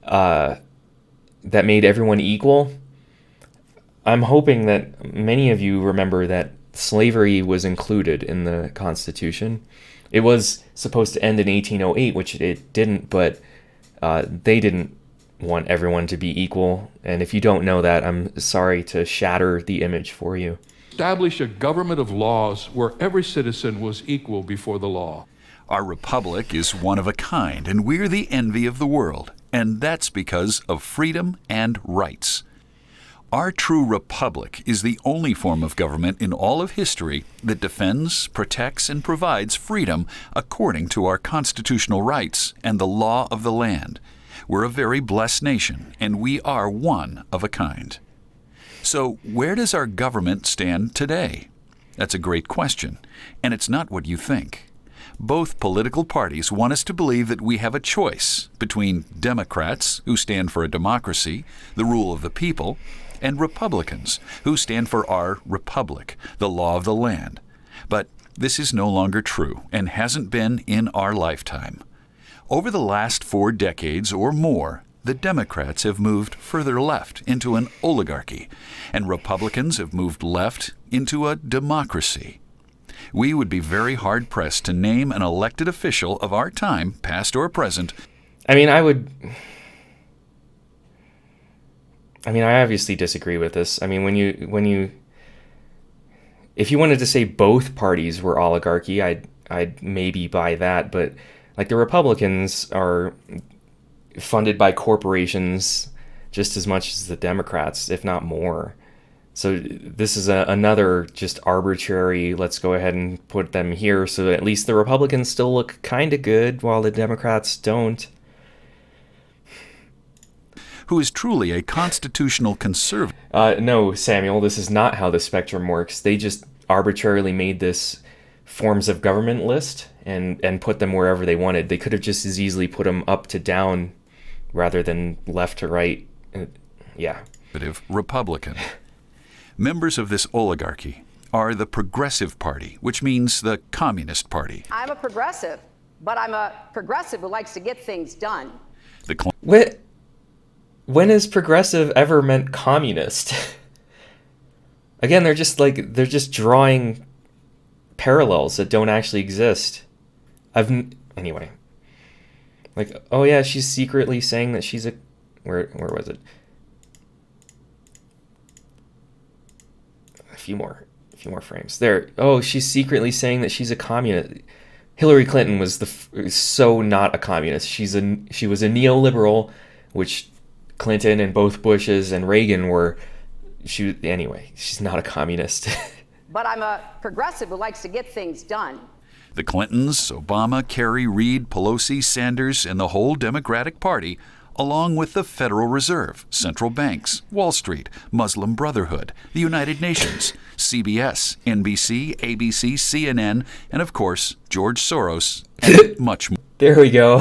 [SPEAKER 1] that made everyone equal. I'm hoping that many of you remember that slavery was included in the Constitution. It was supposed to end in 1808, which it didn't, but they didn't want everyone to be equal. And if you don't know that, I'm sorry to shatter the image for you.
[SPEAKER 7] Establish a government of laws where every citizen was equal before the law.
[SPEAKER 2] Our republic is one of a kind, and we're the envy of the world. And that's because of freedom and rights. Our true republic is the only form of government in all of history that defends, protects, and provides freedom according to our constitutional rights and the law of the land. We're a very blessed nation, and we are one of a kind. So where does our government stand today? That's a great question, and it's not what you think. Both political parties want us to believe that we have a choice between Democrats, who stand for a democracy, the rule of the people, and Republicans, who stand for our republic, the law of the land. But this is no longer true and hasn't been in our lifetime. Over the last 4 decades or more, the Democrats have moved further left into an oligarchy, and Republicans have moved left into a democracy. We would be very hard-pressed to name an elected official of our time, past or present.
[SPEAKER 1] I obviously disagree with this. If you wanted to say both parties were oligarchy, I'd maybe buy that, but like the Republicans are funded by corporations just as much as the Democrats, if not more. So this is another just arbitrary, let's go ahead and put them here so that at least the Republicans still look kind of good while the Democrats don't.
[SPEAKER 2] Who is truly a constitutional conservative.
[SPEAKER 1] No, Samuel, this is not how the spectrum works. They just arbitrarily made this forms of government list and put them wherever they wanted. They could have just as easily put them up to down rather than left to right. Yeah.
[SPEAKER 2] Republican. Members of this oligarchy are the Progressive Party, which means the Communist Party.
[SPEAKER 8] I'm a progressive, but I'm a progressive who likes to get things done.
[SPEAKER 1] When has progressive ever meant communist? Again, they're just drawing parallels that don't actually exist. Anyway. Like, oh yeah, she's secretly saying that she's a... Where was it? A few more frames. There. Oh, she's secretly saying that she's a communist. Hillary Clinton was so not a communist. She was a neoliberal, which Clinton and both Bushes and Reagan were. Anyway, she's not a communist.
[SPEAKER 8] But I'm a progressive who likes to get things done.
[SPEAKER 2] The Clintons, Obama, Kerry, Reid, Pelosi, Sanders, and the whole Democratic Party, along with the Federal Reserve, central banks, Wall Street, Muslim Brotherhood, the United Nations, CBS, NBC, ABC, CNN, and of course, George Soros, and much more.
[SPEAKER 1] There we go.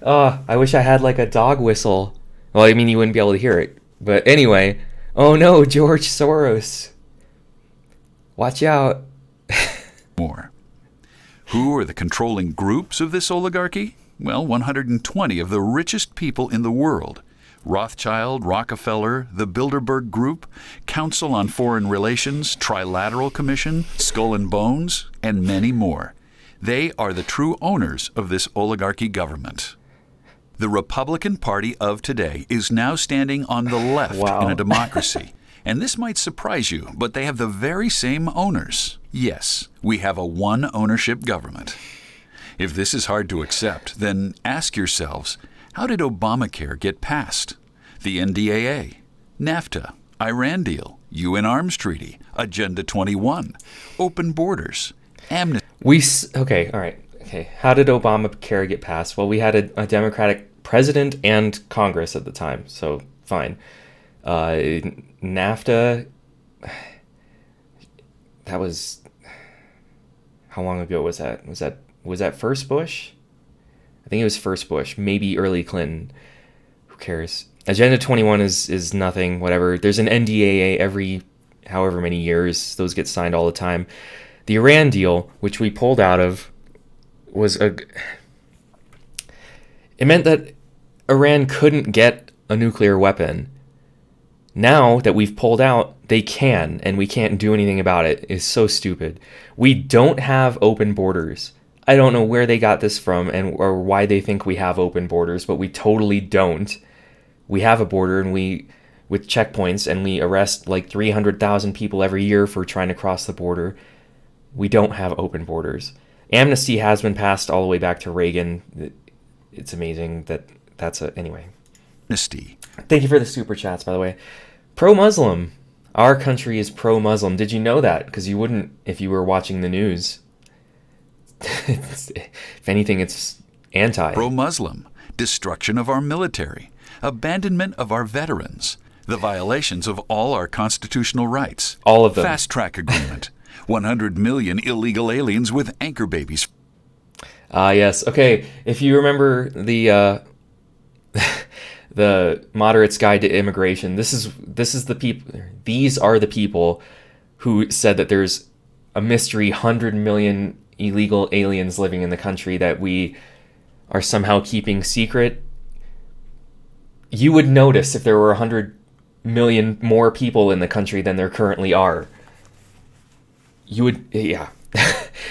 [SPEAKER 1] Oh, I wish I had like a dog whistle. Well, I mean, you wouldn't be able to hear it. But anyway, oh no, George Soros. Watch out.
[SPEAKER 2] More. Who are the controlling groups of this oligarchy? Well, 120 of the richest people in the world. Rothschild, Rockefeller, the Bilderberg Group, Council on Foreign Relations, Trilateral Commission, Skull and Bones, and many more. They are the true owners of this oligarchy government. The Republican Party of today is now standing on the left in a democracy. And this might surprise you, but they have the very same owners. Yes, we have a one-ownership government. If this is hard to accept, then ask yourselves, how did Obamacare get passed? The NDAA, NAFTA, Iran deal, UN Arms Treaty, Agenda 21, open borders. amnesty.
[SPEAKER 1] Okay, all right. Okay, how did Obamacare get passed? Well, we had a Democratic president and Congress at the time, so fine. NAFTA, that was, how long ago was that? Was that first Bush? I think it was first Bush, maybe early Clinton. Who cares? Agenda 21 is nothing, whatever. There's an NDAA every however many years. Those get signed all the time. The Iran deal, which we pulled out of, it meant that Iran couldn't get a nuclear weapon. Now that we've pulled out, they can, and we can't do anything about it. It's so stupid. We don't have open borders. I don't know where they got this from or why they think we have open borders, but we totally don't. We have a border with checkpoints, and we arrest like 300,000 people every year for trying to cross the border. We don't have open borders. Amnesty has been passed all the way back to Reagan. It's amazing anyway.
[SPEAKER 2] Amnesty.
[SPEAKER 1] Thank you for the super chats, by the way. Pro-Muslim. Our country is pro-Muslim. Did you know that? Because you wouldn't if you were watching the news. If anything, it's anti.
[SPEAKER 2] Pro-Muslim. Destruction of our military. Abandonment of our veterans. The violations of all our constitutional rights.
[SPEAKER 1] All of them.
[SPEAKER 2] Fast-track agreement. 100 million illegal aliens with anchor babies.
[SPEAKER 1] Yes. Okay. If you remember the the Moderate's Guide to Immigration, this is the people. These are the people who said that there's a mystery 100 million illegal aliens living in the country that we are somehow keeping secret. You would notice if there were 100 million more people in the country than there currently are. You would, yeah.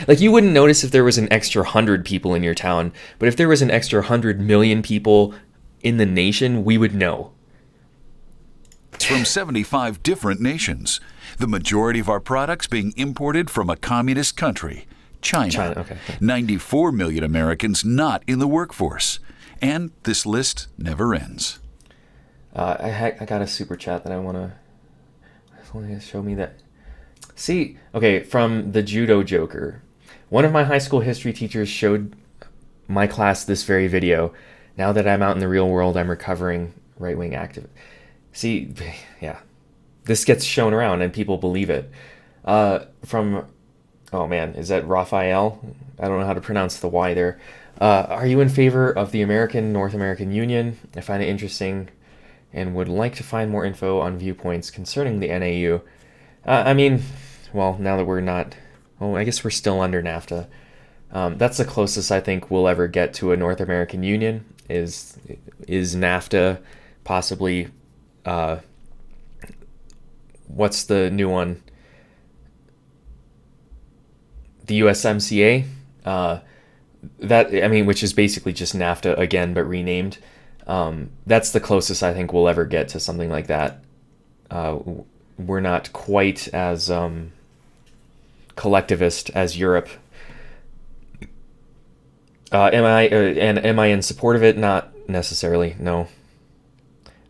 [SPEAKER 1] Like, you wouldn't notice if there was an extra 100 people in your town, but if there was an extra 100 million people in the nation, we would know.
[SPEAKER 2] It's from 75 different nations. The majority of our products being imported from a communist country, China.
[SPEAKER 1] Okay.
[SPEAKER 2] 94 million Americans not in the workforce. And this list never ends.
[SPEAKER 1] I got a super chat that I want to show me that. See, okay, from the Judo Joker. One of my high school history teachers showed my class this very video. Now that I'm out in the real world, I'm recovering right-wing activist. See, yeah, this gets shown around and people believe it. Oh man, is that Raphael? I don't know how to pronounce the Y there. Are you in favor of the North American Union? I find it interesting and would like to find more info on viewpoints concerning the NAU. I mean, well, now that we're not, I guess we're still under NAFTA. That's the closest I think we'll ever get to a North American Union is NAFTA, possibly, what's the new one? The USMCA, which is basically just NAFTA again, but renamed. That's the closest I think we'll ever get to something like that. We're not quite as collectivist as Europe. Am I in support of it? Not necessarily. No.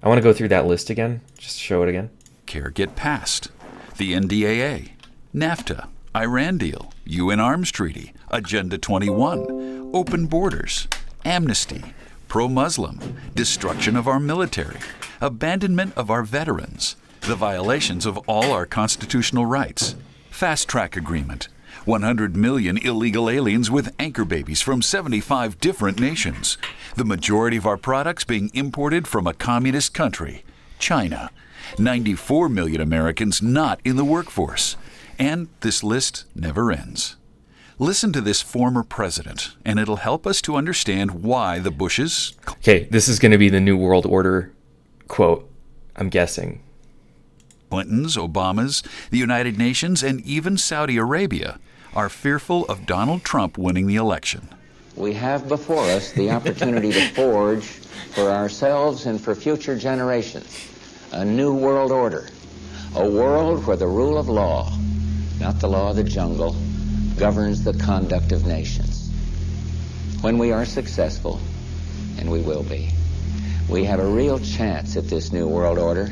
[SPEAKER 1] I want to go through that list again. Just show it again.
[SPEAKER 2] Care get passed. The NDAA, NAFTA, Iran deal, UN Arms Treaty, Agenda 21, open borders, amnesty, pro-Muslim, destruction of our military, abandonment of our veterans, the violations of all our constitutional rights, fast-track agreement, 100 million illegal aliens with anchor babies from 75 different nations, the majority of our products being imported from a communist country, China, 94 million Americans not in the workforce, and this list never ends. Listen to this former president, and it'll help us to understand why the Bushes...
[SPEAKER 1] Okay, this is going to be the New World Order quote, I'm guessing.
[SPEAKER 2] Clintons, Obamas, the United Nations, and even Saudi Arabia are fearful of Donald Trump winning the election.
[SPEAKER 9] We have before us the opportunity to forge for ourselves and for future generations a new world order, a world where the rule of law, not the law of the jungle, governs the conduct of nations. When we are successful, and we will be, we have a real chance at this new world order,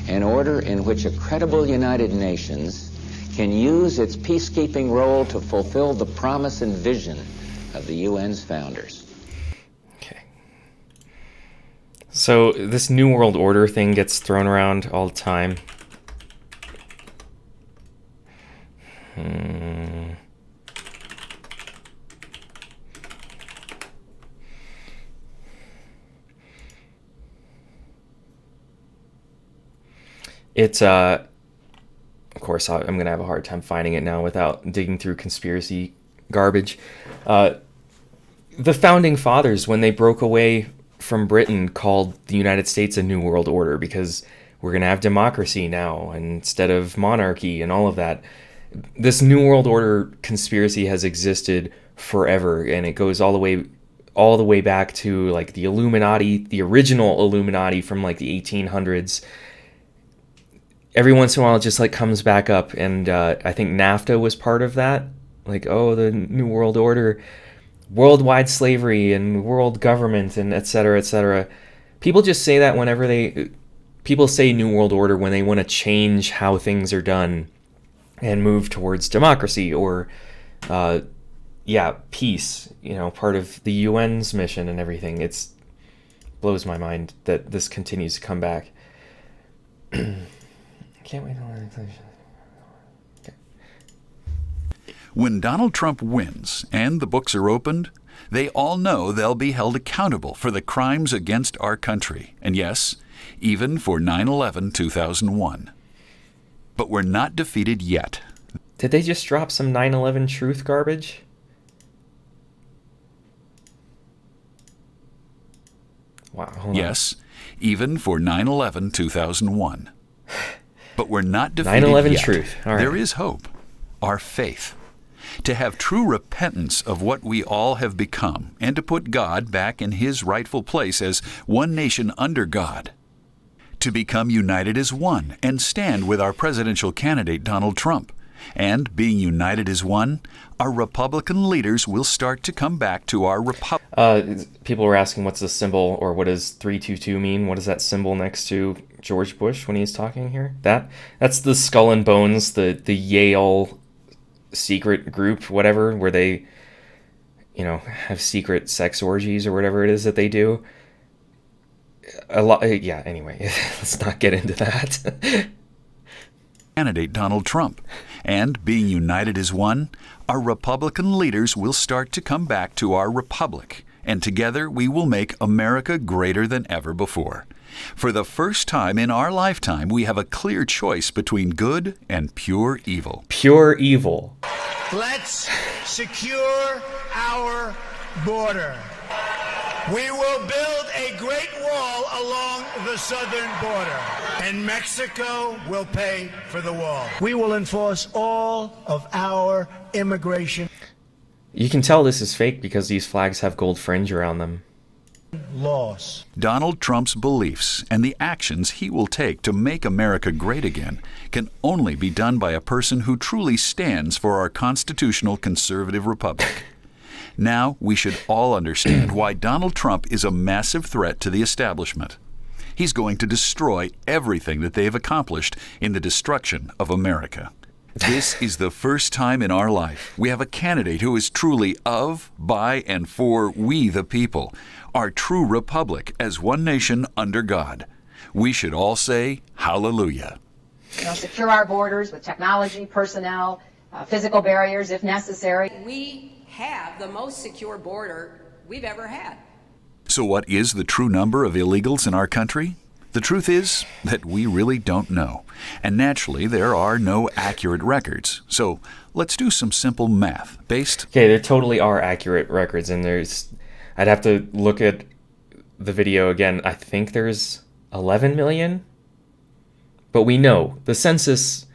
[SPEAKER 9] an order in which a credible United Nations can use its peacekeeping role to fulfill the promise and vision of the UN's founders.
[SPEAKER 1] Okay. So this New World Order thing gets thrown around all the time. It's of course I'm gonna have a hard time finding it now without digging through conspiracy garbage. The founding fathers, when they broke away from Britain, called the United States a New World Order because we're gonna have democracy now instead of monarchy and all of that. This New World Order conspiracy has existed forever, and it goes all the way back to like the Illuminati, the original Illuminati from like the 1800s. Every once in a while it just like comes back up, and I think NAFTA was part of that. Like, oh, the New World Order, worldwide slavery and world government and et cetera, et cetera. People just say that whenever people say New World Order when they want to change how things are done and move towards democracy or peace, part of the UN's mission and everything. It blows my mind that this continues to come back. Can't wait till okay.
[SPEAKER 2] When Donald Trump wins and the books are opened, they all know they'll be held accountable for the crimes against our country, and yes, even for 9/11/2001. But we're not defeated yet.
[SPEAKER 1] Did they just drop some 9/11 truth garbage? Wow. Hold
[SPEAKER 2] yes, even for 9/11/2001. But we're not defeated
[SPEAKER 1] 9/11
[SPEAKER 2] yet.
[SPEAKER 1] truth. All right.
[SPEAKER 2] There is hope, our faith, to have true repentance of what we all have become, and to put God back in his rightful place as one nation under God. To become united as one and stand with our presidential candidate Donald Trump. And being united as one, our Republican leaders will start to come back to our
[SPEAKER 1] people were asking what's the symbol, or what does 322 mean? What is that symbol next to George Bush when he's talking here? That's the Skull and Bones, the Yale secret group, whatever, where they, have secret sex orgies or whatever it is that they do. Anyway, let's not get into that.
[SPEAKER 2] Candidate Donald Trump. And being united as one, our Republican leaders will start to come back to our republic, and together we will make America greater than ever before. For the first time in our lifetime, we have a clear choice between good and pure evil.
[SPEAKER 1] Pure evil.
[SPEAKER 6] Let's secure our border. We will build a great wall along the southern border, and Mexico will pay for the wall. We will enforce all of our immigration
[SPEAKER 1] You can tell this is fake because these flags have gold fringe around them.
[SPEAKER 6] laws.
[SPEAKER 2] Donald Trump's beliefs and the actions he will take to make America great again can only be done by a person who truly stands for our constitutional conservative republic. Now we should all understand why Donald Trump is a massive threat to the establishment. He's going to destroy everything that they've accomplished in the destruction of America. This is the first time in our life we have a candidate who is truly of, by, and for we the people, our true republic as one nation under God. We should all say hallelujah.
[SPEAKER 8] Secure our borders with technology, personnel, physical barriers if necessary.
[SPEAKER 3] We have the most secure border we've ever had.
[SPEAKER 2] So what is the true number of illegals in our country? The truth is that we really don't know. And naturally, there are no accurate records. So let's do some simple math based...
[SPEAKER 1] Okay, there totally are accurate records, and I'd have to look at the video again. I think there's 11 million. But we know the census,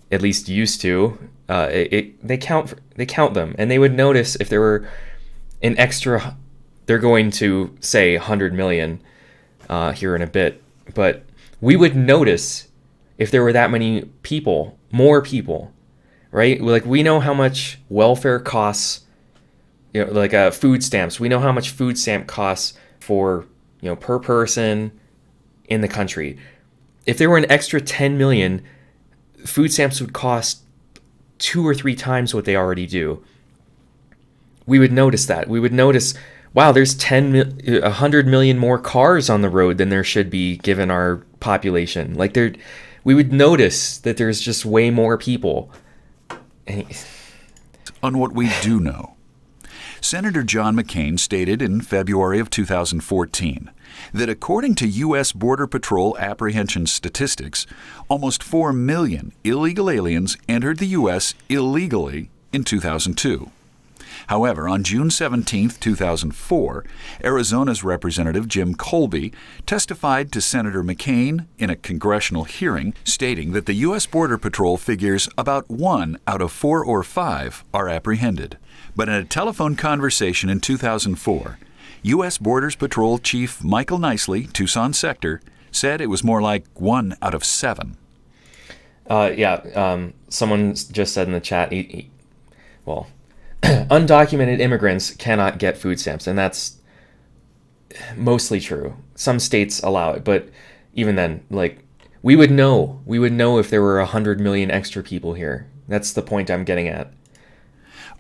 [SPEAKER 1] at least used to, they count them, and they would notice if there were an extra. They're going to say 100 million here in a bit, but we would notice if there were that many people, more people, right? Like, we know how much welfare costs, like food stamps. We know how much food stamp costs for, per person in the country. If there were an extra 10 million, food stamps would cost 2 or 3 times what they already do, we would notice that. We would notice, wow, there's 100 million more cars on the road than there should be given our population. Like, we would notice that there's just way more people.
[SPEAKER 2] On what we do know. Senator John McCain stated in February of 2014 that according to U.S. Border Patrol apprehension statistics, almost 4 million illegal aliens entered the U.S. illegally in 2002. However, on June 17, 2004, Arizona's Representative Jim Colby testified to Senator McCain in a congressional hearing, stating that the U.S. Border Patrol figures about 1 out of 4 or 5 are apprehended. But in a telephone conversation in 2004, U.S. Border Patrol Chief Michael Nicely, Tucson Sector, said it was more like 1 out of 7.
[SPEAKER 1] Someone just said in the chat, undocumented immigrants cannot get food stamps, and that's mostly true. Some states allow it, but even then, like, we would know if there were 100 million extra people here. That's the point I'm getting at.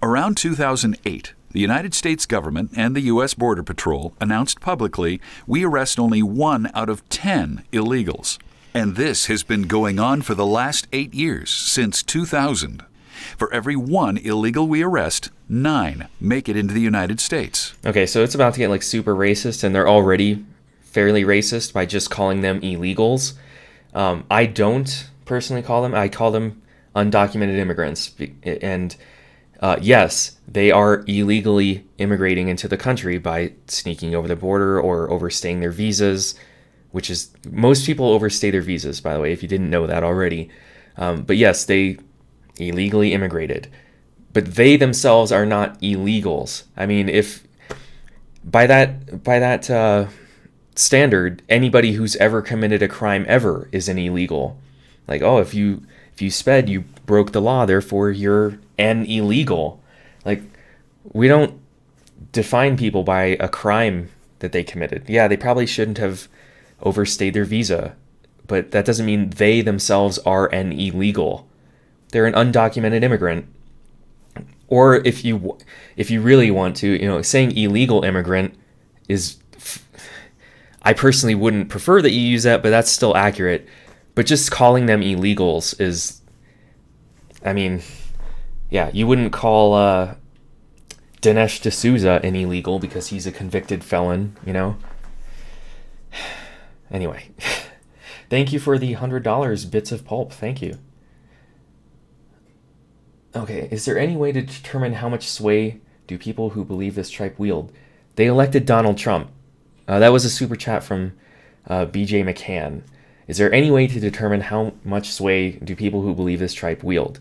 [SPEAKER 2] Around 2008, the United States government and the U.S. Border Patrol announced publicly we arrest only 1 out of 10 illegals. And this has been going on for the last 8 years, since 2000. For every 1 illegal we arrest, 9 make it into the United States.
[SPEAKER 1] Okay, so it's about to get like super racist, and they're already fairly racist by just calling them illegals. I don't personally call them. I call them undocumented immigrants. And yes, they are illegally immigrating into the country by sneaking over the border or overstaying their visas, which is, most people overstay their visas, by the way, if you didn't know that already. But yes, they illegally immigrated, but they themselves are not illegals. I mean, if by that standard, anybody who's ever committed a crime ever is an illegal. Like, oh, if you sped, you broke the law, therefore you're an illegal. Like, we don't define people by a crime that they committed. Yeah, they probably shouldn't have overstayed their visa, but that doesn't mean they themselves are an illegal. They're an undocumented immigrant. Or if you really want to, saying illegal immigrant is, I personally wouldn't prefer that you use that, but that's still accurate. But just calling them illegals is, I mean, yeah, you wouldn't call Dinesh D'Souza an illegal because he's a convicted felon, Anyway, thank you for the $100 bits of pulp. Thank you. Okay, is there any way to determine how much sway do people who believe this tribe wield? They elected Donald Trump. That was a super chat from BJ McCann. Is there any way to determine how much sway do people who believe this tribe wield?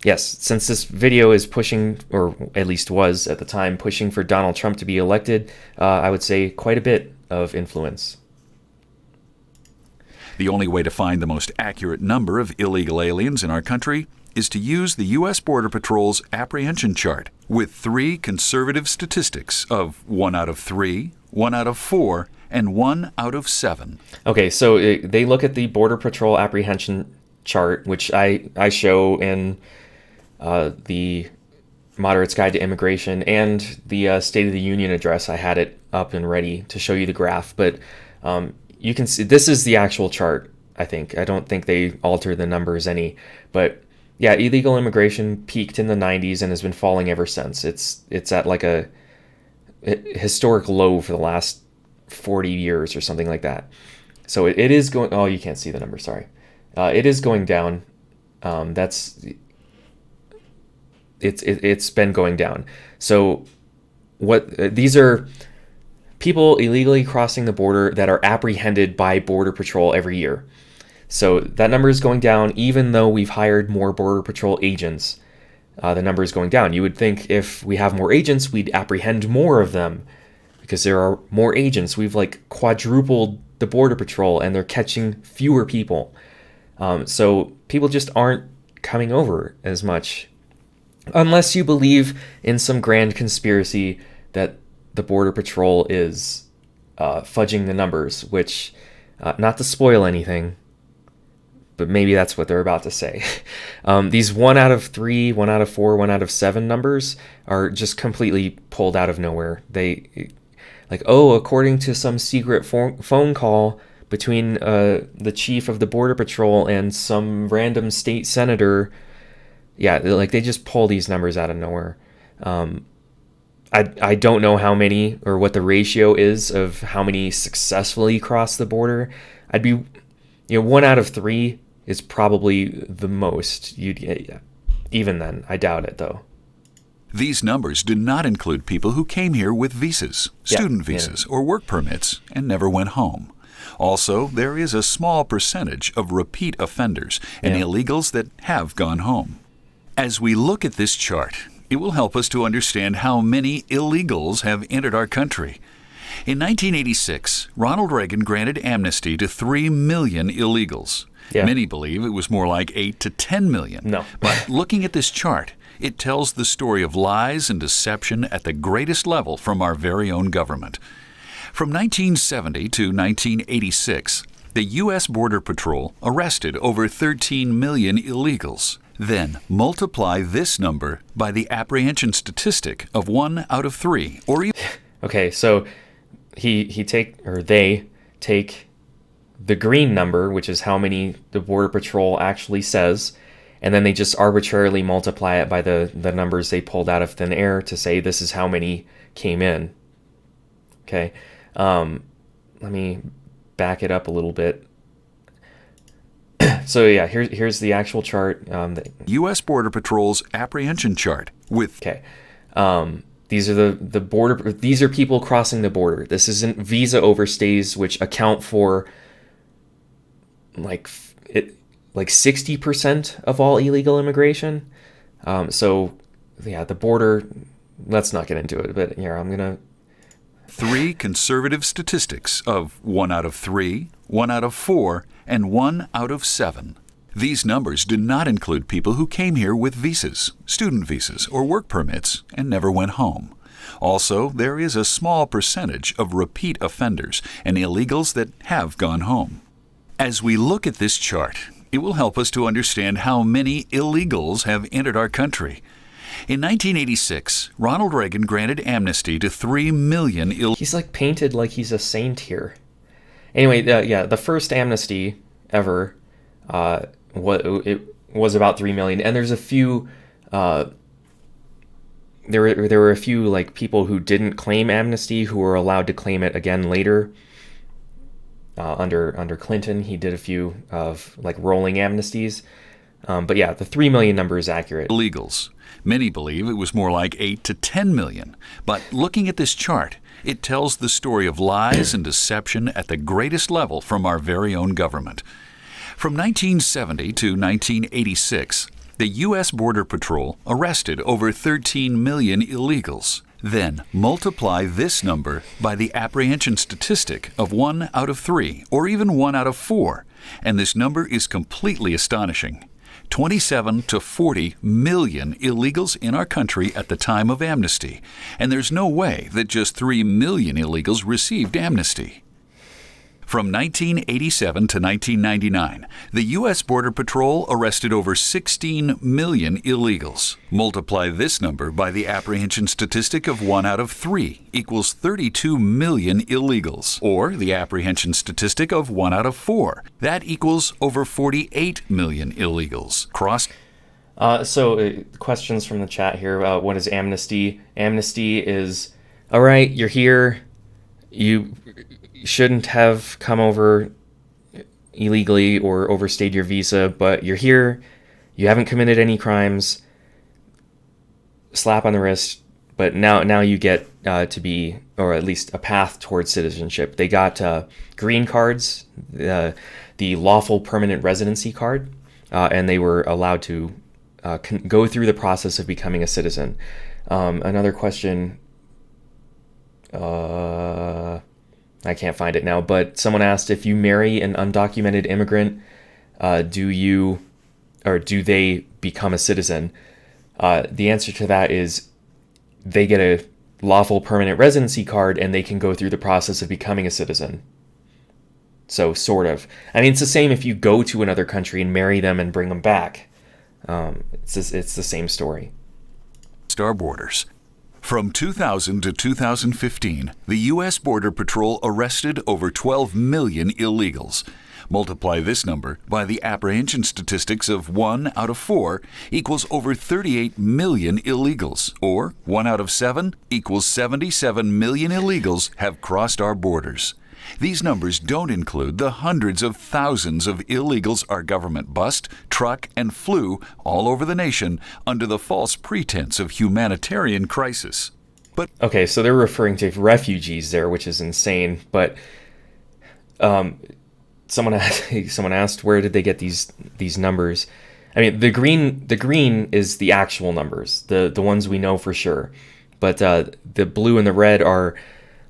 [SPEAKER 1] Yes, since this video is pushing, or at least was at the time, pushing for Donald Trump to be elected, I would say quite a bit of influence.
[SPEAKER 2] The only way to find the most accurate number of illegal aliens in our country is to use the U.S. Border Patrol's apprehension chart with 3 conservative statistics of 1 out of 3, 1 out of 4, and 1 out of 7.
[SPEAKER 1] Okay, so they look at the Border Patrol apprehension chart, which I show in the Moderate's Guide to Immigration and the State of the Union address. I had it up and ready to show you the graph, but you can see this is the actual chart, I think. I don't think they alter the numbers any, but yeah, illegal immigration peaked in the 90s and has been falling ever since. It's at like a historic low for the last 40 years or something like that. So it is going, oh, you can't see the number, sorry. It is going down. It's been going down. So these are people illegally crossing the border that are apprehended by Border Patrol every year. So that number is going down, even though we've hired more Border Patrol agents. The number is going down. You would think if we have more agents, we'd apprehend more of them because there are more agents. We've like quadrupled the Border Patrol and they're catching fewer people. So people just aren't coming over as much. Unless you believe in some grand conspiracy that the Border Patrol is fudging the numbers, which, not to spoil anything, but maybe that's what they're about to say. These 1 out of 3, 1 out of 4, 1 out of 7 numbers are just completely pulled out of nowhere. They, like, oh, according to some secret phone call between the chief of the Border Patrol and some random state senator. Yeah, like, they just pull these numbers out of nowhere. I don't know how many or what the ratio is of how many successfully cross the border. I'd be, 1 out of 3 is probably the most you'd get. Even then, I doubt it, though.
[SPEAKER 2] These numbers do not include people who came here with visas, student visas, or work permits and never went home. Also, there is a small percentage of repeat offenders and illegals that have gone home. As we look at this chart, it will help us to understand how many illegals have entered our country. In 1986, Ronald Reagan granted amnesty to 3 million illegals. Many believe it was more like 8 to 10 million.
[SPEAKER 1] No.
[SPEAKER 2] But looking at this chart, it tells the story of lies and deception at the greatest level from our very own government. From 1970 to 1986, the U.S. Border Patrol arrested over 13 million illegals. Then multiply this number by the apprehension statistic of 1 out of 3, or even...
[SPEAKER 1] Okay, so they take the green number, which is how many the Border Patrol actually says, and then they just arbitrarily multiply it by the numbers they pulled out of thin air to say this is how many came in. Okay, let me back it up a little bit. So yeah, here's the actual chart. The
[SPEAKER 2] U.S. Border Patrol's apprehension chart with...
[SPEAKER 1] Okay. These are the border. These are people crossing the border. This isn't visa overstays, which account for like 60% of all illegal immigration. So yeah, the border. Let's not get into it. But here, I'm gonna...
[SPEAKER 2] 3 conservative statistics of 1 out of 3, 1 out of 4, and 1 out of 7. These numbers do not include people who came here with visas, student visas, or work permits and never went home. Also, there is a small percentage of repeat offenders and illegals that have gone home. As we look at this chart, it will help us to understand how many illegals have entered our country. In 1986, Ronald Reagan granted amnesty to 3 million illegals.
[SPEAKER 1] He's like painted like he's a saint here. Anyway, the first amnesty ever, it was about 3 million, and there's a few. There were a few like people who didn't claim amnesty who were allowed to claim it again later. Under Clinton, he did a few of like rolling amnesties. But yeah, the 3 million number is accurate.
[SPEAKER 2] Illegals. Many believe it was more like 8 to 10 million. But looking at this chart, it tells the story of lies and deception at the greatest level from our very own government. From 1970 to 1986, the U.S. Border Patrol arrested over 13 million illegals. Then multiply this number by the apprehension statistic of 1 out of 3, or even 1 out of 4, and this number is completely astonishing. 27 to 40 million illegals in our country at the time of amnesty, and there's no way that just 3 million illegals received amnesty. From 1987 to 1999, the U.S. Border Patrol arrested over 16 million illegals. Multiply this number by the apprehension statistic of 1 out of 3 equals 32 million illegals, or the apprehension statistic of 1 out of 4. That equals over 48 million illegals.
[SPEAKER 1] Questions from the chat here. What is amnesty? Amnesty is, all right, you're here. You shouldn't have come over illegally or overstayed your visa, but you're here, you haven't committed any crimes, slap on the wrist, but now you get to be, or at least a path towards citizenship. They got green cards, the lawful permanent residency card, and they were allowed to go through the process of becoming a citizen. Another question, I can't find it now, but someone asked, if you marry an undocumented immigrant, do they become a citizen? The answer to that is they get a lawful permanent residency card and they can go through the process of becoming a citizen. So sort of. I mean, it's the same if you go to another country and marry them and bring them back. It's the same story.
[SPEAKER 2] Our borders. From 2000 to 2015, the U.S. Border Patrol arrested over 12 million illegals. Multiply this number by the apprehension statistics of 1 out of 4 equals over 38 million illegals, or 1 out of 7 equals 77 million illegals have crossed our borders. These numbers don't include the hundreds of thousands of illegals our government bussed, trucked, and flew all over the nation under the false pretense of humanitarian crisis. But
[SPEAKER 1] okay, so they're referring to refugees there, which is insane. But someone asked where did they get these numbers? I mean, the green is the actual numbers, the ones we know for sure. But the blue and the red are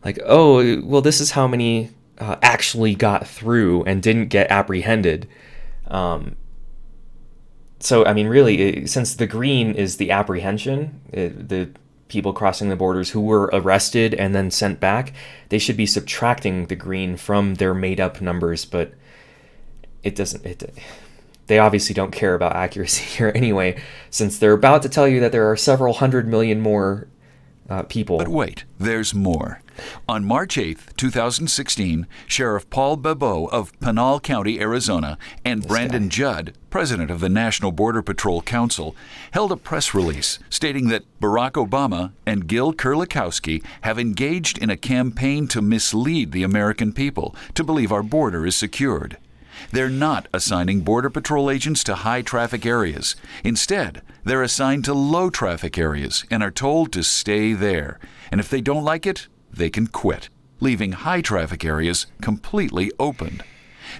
[SPEAKER 1] like, oh, well, this is how many actually got through and didn't get apprehended. So, I mean, really, since the green is the apprehension, the people crossing the borders who were arrested and then sent back, they should be subtracting the green from their made-up numbers, but it doesn't. They obviously don't care about accuracy here anyway, since they're about to tell you that there are several 100 million more people.
[SPEAKER 2] But wait, there's more. On March 8, 2016, Sheriff Paul Bebeau of Pinal County, Arizona, and Brandon Judd, president of the National Border Patrol Council, held a press release stating that Barack Obama and Gil Kurlikowski have engaged in a campaign to mislead the American people to believe our border is secured. They're not assigning Border Patrol agents to high-traffic areas. Instead, they're assigned to low-traffic areas and are told to stay there. And if they don't like it, they can quit, leaving high-traffic areas completely open.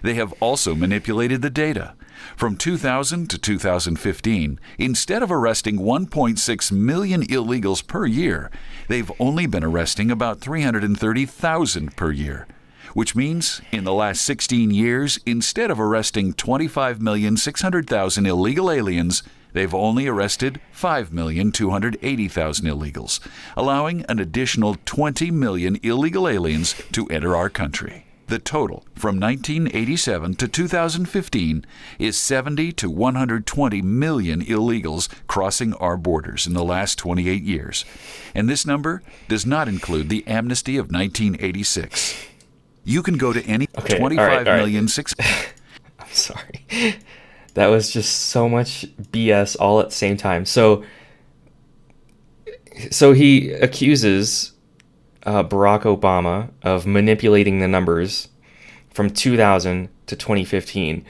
[SPEAKER 2] They have also manipulated the data. From 2000 to 2015, instead of arresting 1.6 million illegals per year, they've only been arresting about 330,000 per year. Which means, in the last 16 years, instead of arresting 25,600,000 illegal aliens, they've only arrested 5,280,000 illegals, allowing an additional 20 million illegal aliens to enter our country. The total from 1987 to 2015 is 70 to 120 million illegals crossing our borders in the last 28 years. And this number does not include the amnesty of 1986. You can go to any 25,000,006.
[SPEAKER 1] I'm sorry. That was just so much BS all at the same time. So he accuses Barack Obama of manipulating the numbers from 2000 to 2015.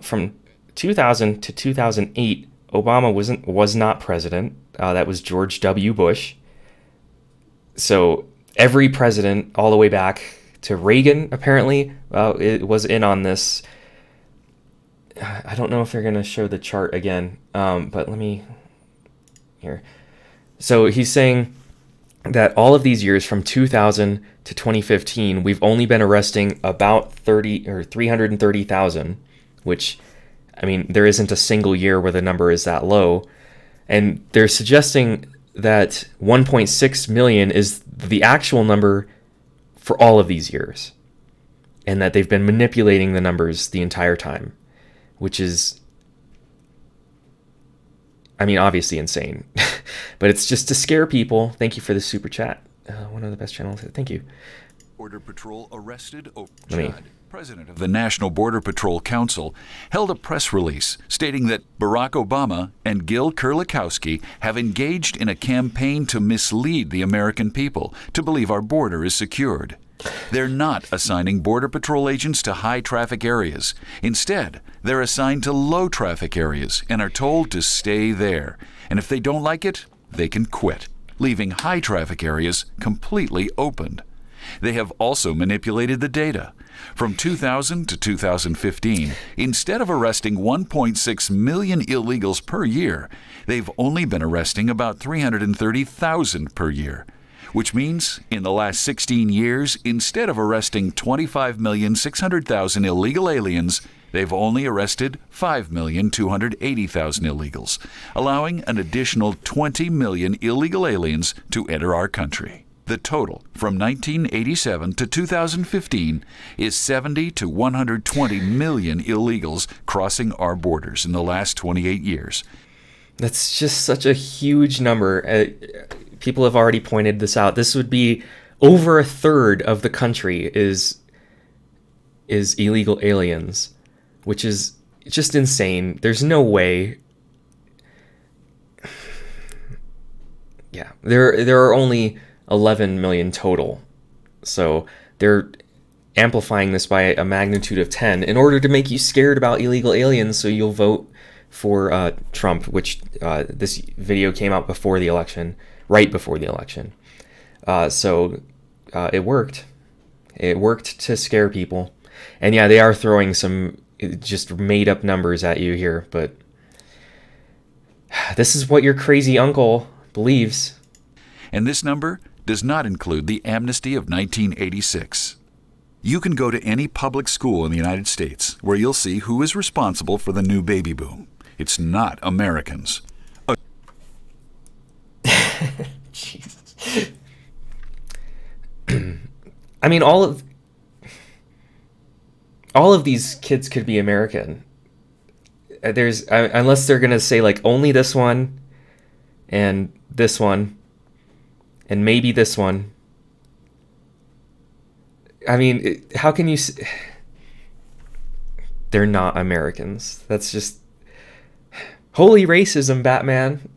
[SPEAKER 1] From 2000 to 2008, Obama was not president. That was George W. Bush. So every president all the way back to Reagan, apparently, it was in on this. I don't know if they're going to show the chart again, but let me... Here. So he's saying that all of these years, from 2000 to 2015, we've only been arresting about 330,000, which, I mean, there isn't a single year where the number is that low. And they're suggesting that 1.6 million is the actual number for all of these years, and that they've been manipulating the numbers the entire time, which is, I mean, obviously insane, but it's just to scare people. Thank you for the super chat. One of the best channels. Thank you.
[SPEAKER 2] Border Patrol arrested Judd, president of the National Border Patrol Council, held a press release stating that Barack Obama and Gil Kurlikowski have engaged in a campaign to mislead the American people to believe our border is secured. They're not assigning Border Patrol agents to high-traffic areas. Instead, they're assigned to low-traffic areas and are told to stay there. And if they don't like it, they can quit, leaving high-traffic areas completely opened. They have also manipulated the data. From 2000 to 2015, instead of arresting 1.6 million illegals per year, they've only been arresting about 330,000 per year. Which means, in the last 16 years, instead of arresting 25,600,000 illegal aliens, they've only arrested 5,280,000 illegals, allowing an additional 20 million illegal aliens to enter our country. The total from 1987 to 2015 is 70 to 120 million illegals crossing our borders in the last 28 years.
[SPEAKER 1] That's just such a huge number. People have already pointed this out. This would be over a third of the country is illegal aliens, which is just insane. There's no way. Yeah, there are only 11 million total. So they're amplifying this by a magnitude of 10 in order to make you scared about illegal aliens so you'll vote for Trump, which this video came out before the election, right before the election. So it worked. It worked to scare people. And yeah, they are throwing some just made up numbers at you here, but this is what your crazy uncle believes.
[SPEAKER 2] And this number does not include the amnesty of 1986. You can go to any public school in the United States where you'll see who is responsible for the new baby boom. It's not Americans.
[SPEAKER 1] Jesus. I mean, all of these kids could be American. There's unless they're gonna say like only this one, and this one, and maybe this one. I mean, how can you? They're not Americans. That's just holy racism, Batman.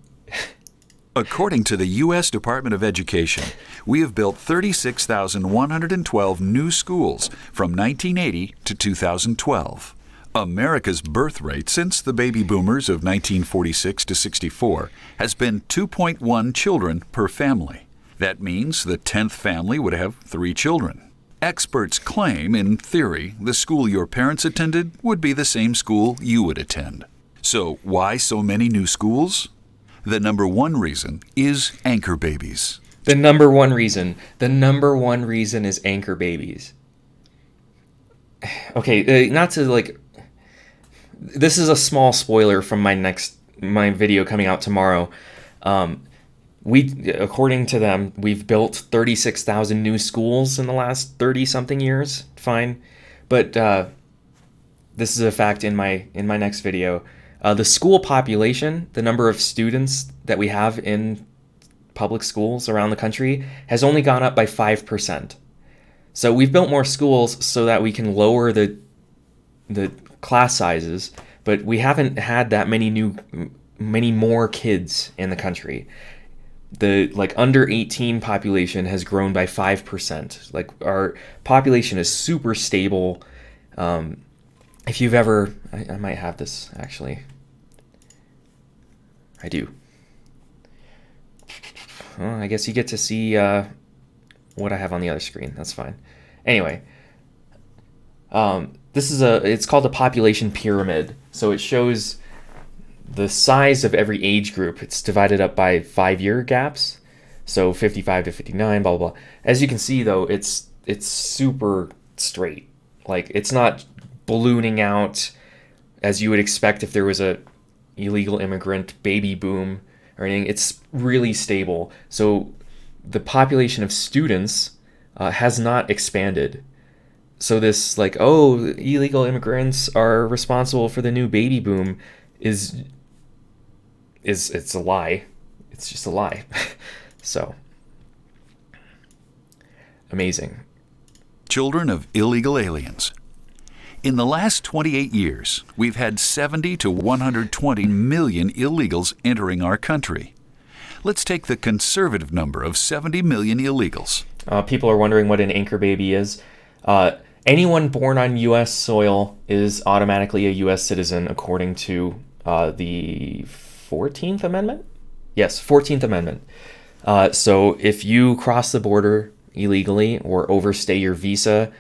[SPEAKER 2] According to the U.S. Department of Education, we have built 36,112 new schools from 1980 to 2012. America's birth rate since the baby boomers of 1946 to 64 has been 2.1 children per family. That means the 10th family would have 3 children. Experts claim, in theory, the school your parents attended would be the same school you would attend. So why so many new schools? The number one reason is anchor babies.
[SPEAKER 1] The number one reason is anchor babies. Okay, not to like... This is a small spoiler from my video coming out tomorrow. According to them, we've built 36,000 new schools in the last 30-something years. Fine. But this is a fact in my next video. The school population, the number of students that we have in public schools around the country, has only gone up by 5%. So we've built more schools so that we can lower the class sizes, but we haven't had that many more kids in the country. The under 18 population has grown by 5%. Like, our population is super stable. If you've ever, I might have this actually. I do. Well, I guess you get to see what I have on the other screen. That's fine. Anyway, it's called a population pyramid. So it shows the size of every age group. It's divided up by 5-year gaps. So 55 to 59, blah, blah, blah. As you can see, though, it's super straight. Like, it's not ballooning out as you would expect if there was a illegal immigrant baby boom or anything. It's really stable. So the population of students has not expanded. So this illegal immigrants are responsible for the new baby boom is a lie. It's just a lie. So amazing.
[SPEAKER 2] Children of illegal aliens. In the last 28 years, we've had 70 to 120 million illegals entering our country. Let's take the conservative number of 70 million illegals.
[SPEAKER 1] People are wondering what an anchor baby is. Anyone born on U.S. soil is automatically a U.S. citizen according to the 14th Amendment? Yes, 14th Amendment. So if you cross the border illegally or overstay your visa,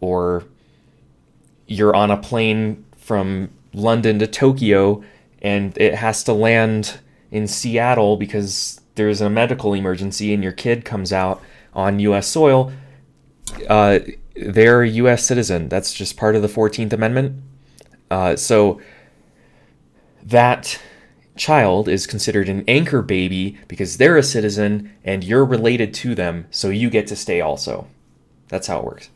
[SPEAKER 1] or you're on a plane from London to Tokyo and it has to land in Seattle because there's a medical emergency and your kid comes out on U.S. soil, they're a U.S. citizen. That's just part of the 14th Amendment. So that child is considered an anchor baby because they're a citizen and you're related to them, so you get to stay also. That's how it works.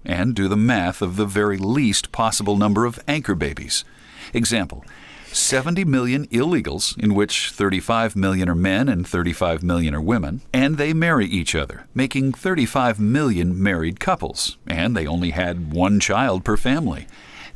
[SPEAKER 2] And do the math of the very least possible number of anchor babies. Example, 70 million illegals, in which 35 million are men and 35 million are women, and they marry each other, making 35 million married couples, and they only had one child per family.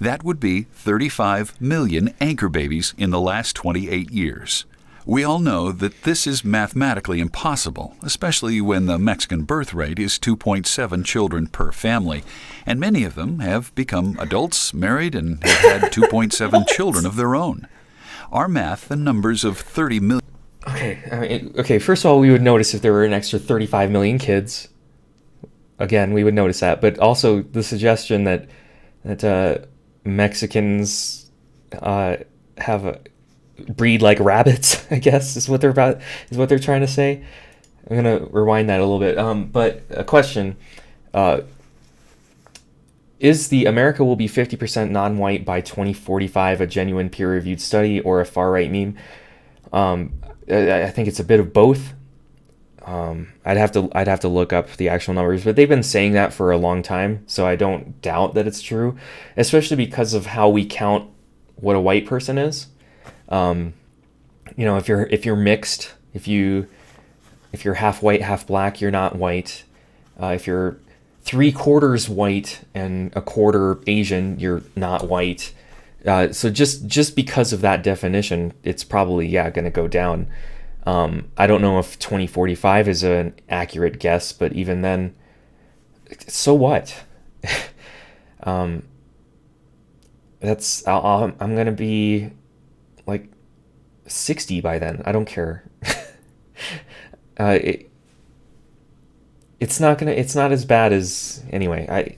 [SPEAKER 2] That would be 35 million anchor babies in the last 28 years. We all know that this is mathematically impossible, especially when the Mexican birth rate is 2.7 children per family, and many of them have become adults, married, and have had 2.7 children of their own. Our math, the numbers of 30 million...
[SPEAKER 1] Okay, first of all, we would notice if there were an extra 35 million kids. Again, we would notice that. But also the suggestion that Mexicans breed like rabbits, I guess, is what they're trying to say. I'm gonna rewind that a little bit. But a question: is the America will be 50% non-white by 2045 a genuine peer-reviewed study or a far-right meme? I think it's a bit of both. I'd have to look up the actual numbers, but they've been saying that for a long time, so I don't doubt that it's true, especially because of how we count what a white person is. If you're mixed, if you're half white, half black, you're not white. If you're 3/4 white and a quarter Asian, you're not white. So just because of that definition, it's probably going to go down. I don't know if 2045 is an accurate guess, but even then, so what? I'm gonna be like 60 by then. I don't care. It's not as bad as, anyway.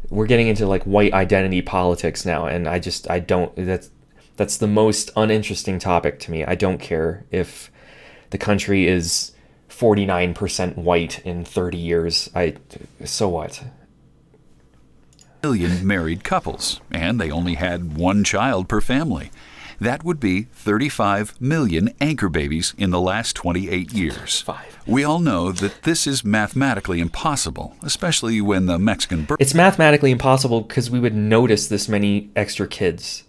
[SPEAKER 1] We're getting into like white identity politics now, and that's the most uninteresting topic to me. I don't care if the country is 49% white in 30 years. So what?
[SPEAKER 2] Million married couples, and they only had one child per family. That would be 35 million anchor babies in the last 28 years. We all know that this is mathematically impossible, especially when the Mexican birth...
[SPEAKER 1] It's mathematically impossible because we would notice this many extra kids.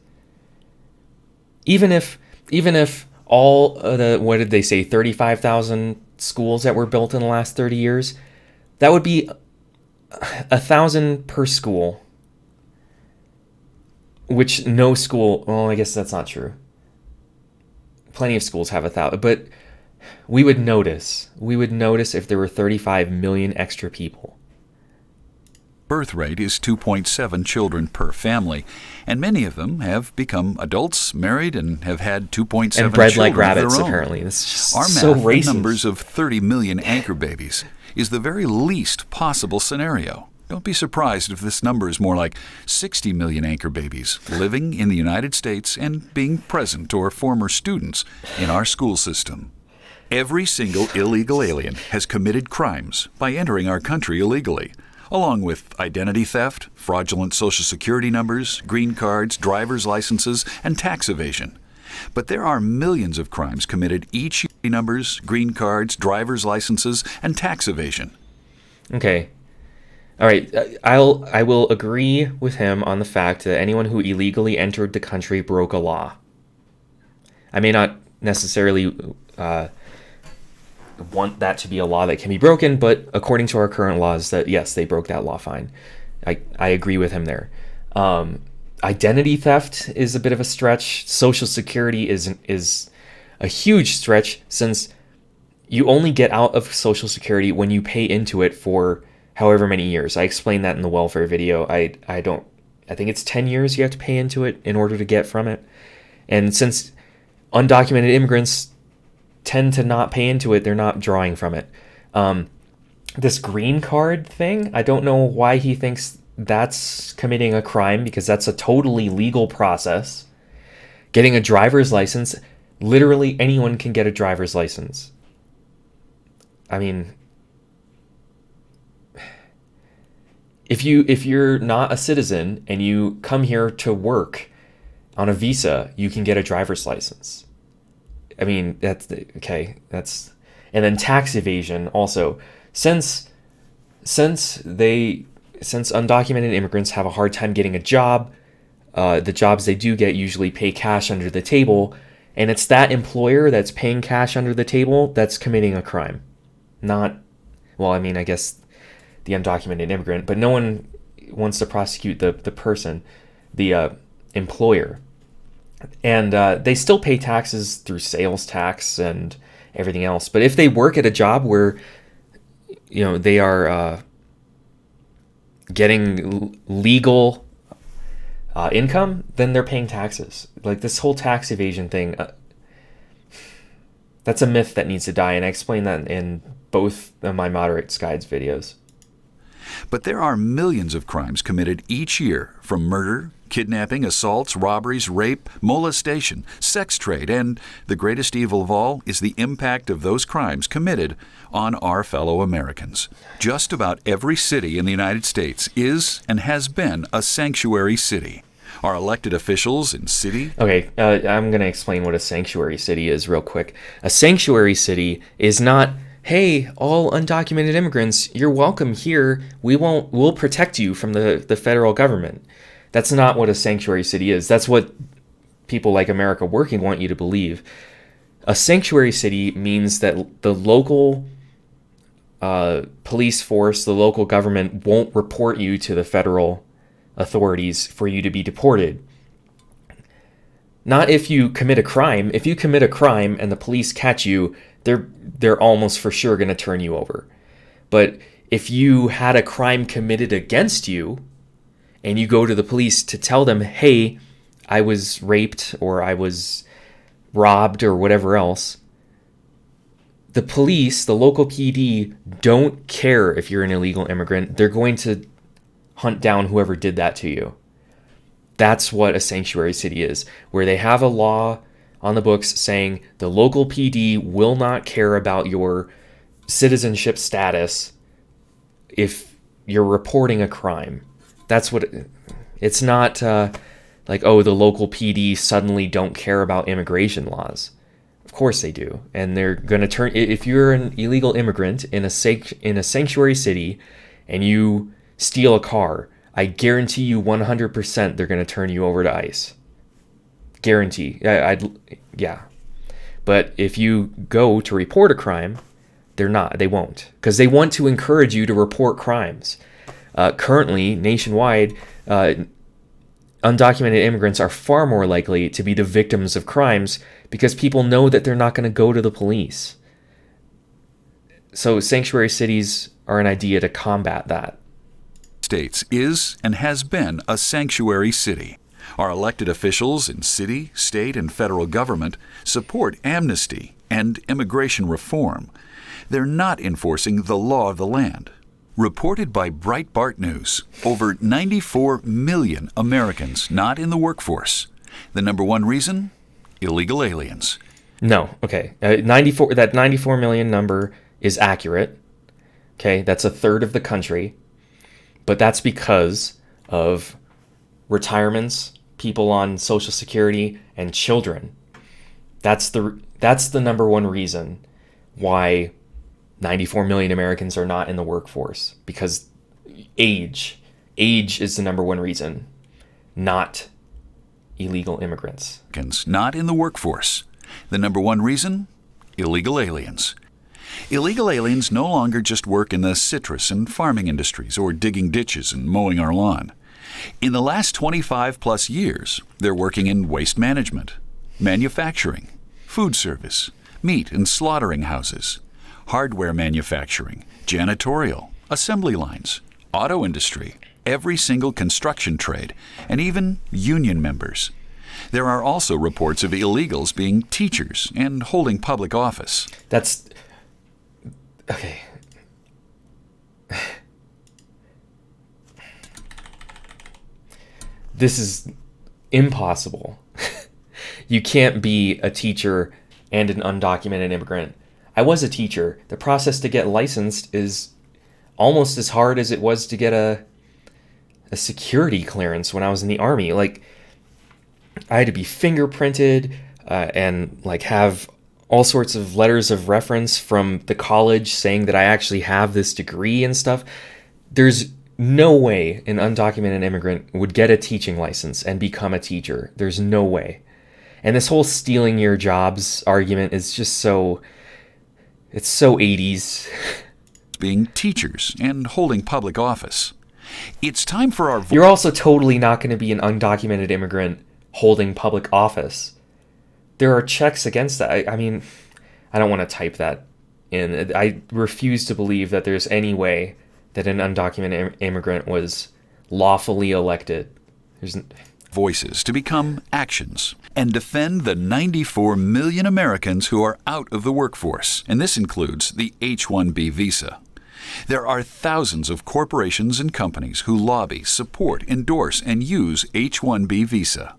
[SPEAKER 1] Even if all the, what did they say, 35,000 schools that were built in the last 30 years, that would be 1,000 per school. Which no school, well, I guess that's not true. Plenty of schools have 1,000, but we would notice if there were 35 million extra people.
[SPEAKER 2] Birth rate is 2.7 children per family, and many of them have become adults, married, and have had 2.7
[SPEAKER 1] and bred
[SPEAKER 2] children
[SPEAKER 1] like rabbits,
[SPEAKER 2] of their own.
[SPEAKER 1] apparently. It's just
[SPEAKER 2] Our
[SPEAKER 1] so
[SPEAKER 2] math,
[SPEAKER 1] racist.
[SPEAKER 2] the numbers of 30 million anchor babies, is the very least possible scenario. Don't be surprised if this number is more like 60 million anchor babies living in the United States and being present or former students in our school system. Every single illegal alien has committed crimes by entering our country illegally, along with identity theft, fraudulent Social Security numbers, green cards, driver's licenses, and tax evasion. But there are millions of crimes committed each year: numbers, green cards, driver's licenses, and tax evasion.
[SPEAKER 1] Okay. All right, I will agree with him on the fact that anyone who illegally entered the country broke a law. I may not necessarily want that to be a law that can be broken, but according to our current laws, that yes, they broke that law fine. I agree with him there. Identity theft is a bit of a stretch. Social Security is a huge stretch, since you only get out of Social Security when you pay into it for however many years. I explained that in the welfare video. I think it's 10 years you have to pay into it in order to get from it. And since undocumented immigrants tend to not pay into it, they're not drawing from it. This green card thing, I don't know why he thinks that's committing a crime, because that's a totally legal process. Getting a driver's license, literally anyone can get a driver's license. I mean, if you're not a citizen and you come here to work, on a visa, you can get a driver's license. I mean, that's okay. That's, and then tax evasion also. Since undocumented immigrants have a hard time getting a job, the jobs they do get usually pay cash under the table, and it's that employer that's paying cash under the table that's committing a crime. Not, well, I mean, I guess the undocumented immigrant, but no one wants to prosecute the person, the employer. And they still pay taxes through sales tax and everything else. But if they work at a job where, you know, they are getting legal income, then they're paying taxes. Like this whole tax evasion thing, that's a myth that needs to die. And I explain that in both of my Moderates Guides videos.
[SPEAKER 2] But there are millions of crimes committed each year, from murder, kidnapping, assaults, robberies, rape, molestation, sex trade, and the greatest evil of all is the impact of those crimes committed on our fellow Americans. Just about every city in the United States is and has been a sanctuary city. Our elected officials in city...
[SPEAKER 1] Okay, I'm going to explain what a sanctuary city is real quick. A sanctuary city is not, hey, all undocumented immigrants, you're welcome here. We'll protect you from the federal government. That's not what a sanctuary city is. That's what people like America Working want you to believe. A sanctuary city means that the local police force, the local government won't report you to the federal authorities for you to be deported. Not if you commit a crime. If you commit a crime and the police catch you, they're almost for sure going to turn you over. But if you had a crime committed against you and you go to the police to tell them, hey, I was raped or I was robbed or whatever else, the police, the local PD, don't care if you're an illegal immigrant. They're going to hunt down whoever did that to you. That's what a sanctuary city is, where they have a law on the books saying the local PD will not care about your citizenship status if you're reporting a crime. That's what it's not like, oh, the local PD suddenly don't care about immigration laws. Of course they do. And they're going to turn, if you're an illegal immigrant in a sanctuary city and you steal a car, I guarantee you 100% they're going to turn you over to ICE. Guarantee. Yeah. But if you go to report a crime, they won't. Because they want to encourage you to report crimes. Currently, nationwide, undocumented immigrants are far more likely to be the victims of crimes because people know that they're not going to go to the police. So sanctuary cities are an idea to combat that.
[SPEAKER 2] States is and has been a sanctuary city. Our elected officials in city, state, and federal government support amnesty and immigration reform. They're not enforcing the law of the land. Reported by Breitbart News, over 94 million Americans not in the workforce. The number one reason? Illegal aliens.
[SPEAKER 1] No, okay. 94 million number is accurate. Okay, that's a third of the country. But that's because of retirements, people on Social Security, and children. That's the number one reason why 94 million Americans are not in the workforce. Because age is the number one reason, not illegal immigrants.
[SPEAKER 2] Not in the workforce. The number one reason? Illegal aliens. Illegal aliens no longer just work in the citrus and farming industries or digging ditches and mowing our lawn. In the last 25 plus years, they're working in waste management, manufacturing, food service, meat and slaughtering houses, hardware manufacturing, janitorial, assembly lines, auto industry, every single construction trade, and even union members. There are also reports of illegals being teachers and holding public office.
[SPEAKER 1] That's... Okay. This is impossible. You can't be a teacher and an undocumented immigrant. I was a teacher. The process to get licensed is almost as hard as it was to get a security clearance when I was in the Army. Like, I had to be fingerprinted and like have all sorts of letters of reference from the college saying that I actually have this degree and stuff. There's no way an undocumented immigrant would get a teaching license and become a teacher. There's no way. And this whole stealing your jobs argument is just it's so 80s.
[SPEAKER 2] Being teachers and holding public office. It's time for our...
[SPEAKER 1] You're also totally not going to be an undocumented immigrant holding public office. There are checks against that. I mean, I don't want to type that in. I refuse to believe that there's any way that an undocumented immigrant was lawfully elected.
[SPEAKER 2] Voices to become actions and defend the 94 million Americans who are out of the workforce, and this includes the H-1B visa. There are thousands of corporations and companies who lobby, support, endorse, and use H-1B visa.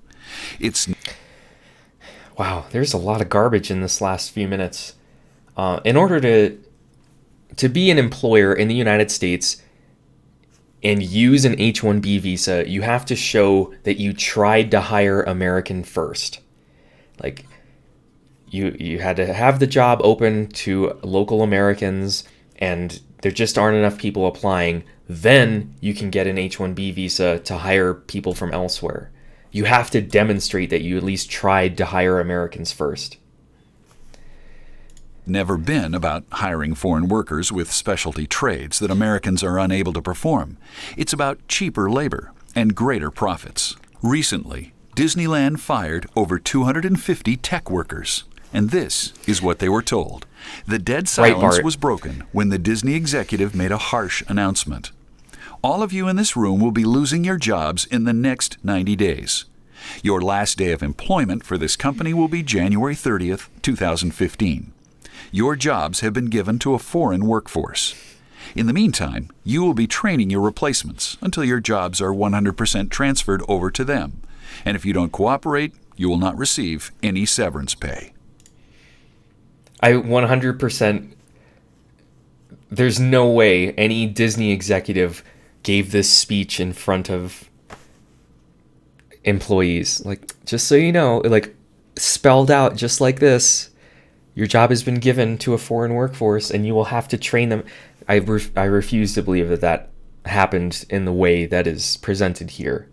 [SPEAKER 1] Wow, there's a lot of garbage in this last few minutes. In order to be an employer in the United States and use an H-1B visa, you have to show that you tried to hire American first. Like, you had to have the job open to local Americans, and there just aren't enough people applying. Then you can get an H-1B visa to hire people from elsewhere. You have to demonstrate that you at least tried to hire Americans first.
[SPEAKER 2] Never been about hiring foreign workers with specialty trades that Americans are unable to perform. It's about cheaper labor and greater profits. Recently, Disneyland fired over 250 tech workers, and this is what they were told. The dead silence was broken when the Disney executive made a harsh announcement. All of you in this room will be losing your jobs in the next 90 days. Your last day of employment for this company will be January 30th, 2015. Your jobs have been given to a foreign workforce. In the meantime, you will be training your replacements until your jobs are 100% transferred over to them. And if you don't cooperate, you will not receive any severance pay.
[SPEAKER 1] I 100%... There's no way any Disney executive gave this speech in front of employees. Like, just so you know, like, spelled out just like this. Your job has been given to a foreign workforce, and you will have to train them. I refuse to believe that happened in the way that is presented here.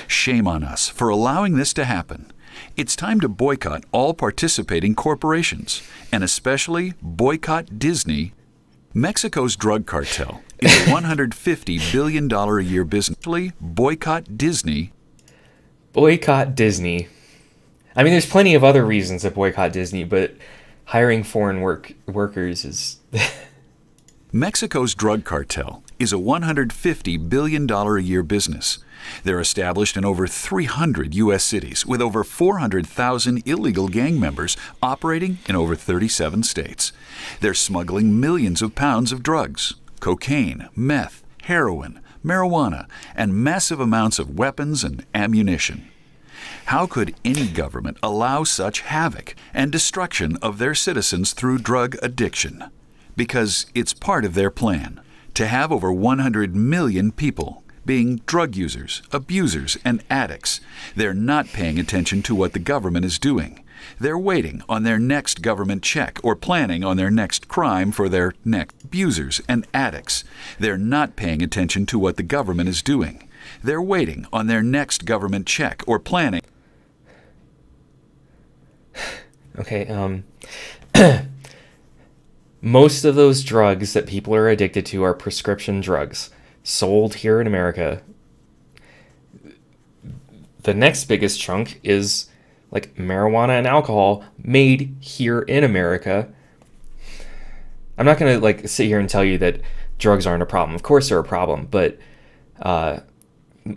[SPEAKER 2] Shame on us for allowing this to happen. It's time to boycott all participating corporations, and especially boycott Disney. Mexico's drug cartel is a $150 billion a year business. Boycott Disney.
[SPEAKER 1] Boycott Disney. I mean, there's plenty of other reasons to boycott Disney, but hiring foreign workers is...
[SPEAKER 2] Mexico's drug cartel is a $150 billion a year business. They're established in over 300 U.S. cities with over 400,000 illegal gang members operating in over 37 states. They're smuggling millions of pounds of drugs, cocaine, meth, heroin, marijuana, and massive amounts of weapons and ammunition. How could any government allow such havoc and destruction of their citizens through drug addiction? Because it's part of their plan to have over 100 million people being drug users, abusers, and addicts. They're not paying attention to what the government is doing. They're waiting on their next government check or planning on their next crime for their next abusers and addicts. They're not paying attention to what the government is doing. They're waiting on their next government check or planning.
[SPEAKER 1] Okay, most of those drugs that people are addicted to are prescription drugs sold here in America. The next biggest chunk is like marijuana and alcohol made here in America. I'm not going to like sit here and tell you that drugs aren't a problem. Of course they're a problem, but a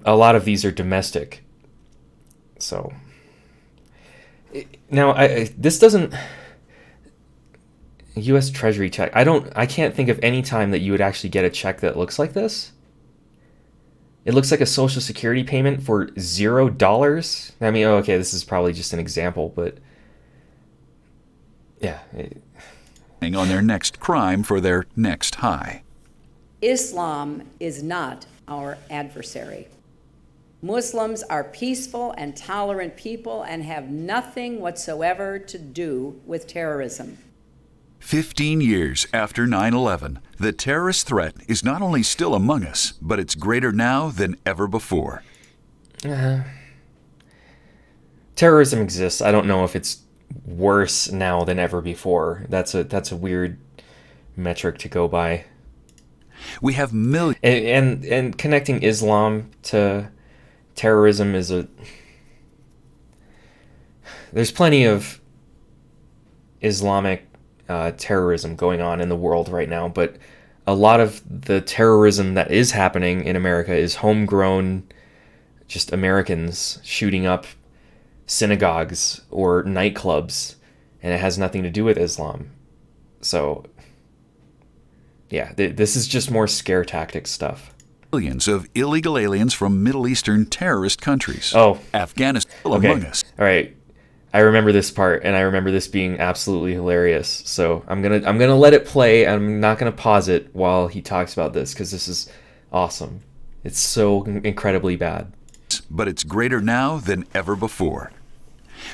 [SPEAKER 1] lot of these are domestic. So now this doesn't... U.S. Treasury check. I can't think of any time that you would actually get a check that looks like this. It looks like a Social Security payment for $0. I mean, okay, this is probably just an example, but yeah.
[SPEAKER 2] On their next crime for their next high.
[SPEAKER 10] Islam is not our adversary.
[SPEAKER 3] Muslims are peaceful and tolerant people and have nothing whatsoever to do with terrorism.
[SPEAKER 2] 15 years after 9/11, the terrorist threat is not only still among us, but it's greater now than ever before.
[SPEAKER 1] Terrorism exists. I don't know if it's worse now than ever before. That's a weird metric to go by.
[SPEAKER 2] We have millions.
[SPEAKER 1] And connecting Islam to terrorism is there's plenty of Islamic terrorism going on in the world right now, but a lot of the terrorism that is happening in America is homegrown, just Americans shooting up synagogues or nightclubs, and it has nothing to do with Islam. So yeah, this is just more scare tactic stuff.
[SPEAKER 2] Millions of illegal aliens from Middle Eastern terrorist countries.
[SPEAKER 1] Oh,
[SPEAKER 2] Afghanistan
[SPEAKER 1] okay.
[SPEAKER 2] Among us.
[SPEAKER 1] All right, I remember this part, and I remember this being absolutely hilarious. So I'm gonna let it play. I'm not gonna pause it while he talks about this because this is awesome. It's so incredibly bad.
[SPEAKER 2] But it's greater now than ever before.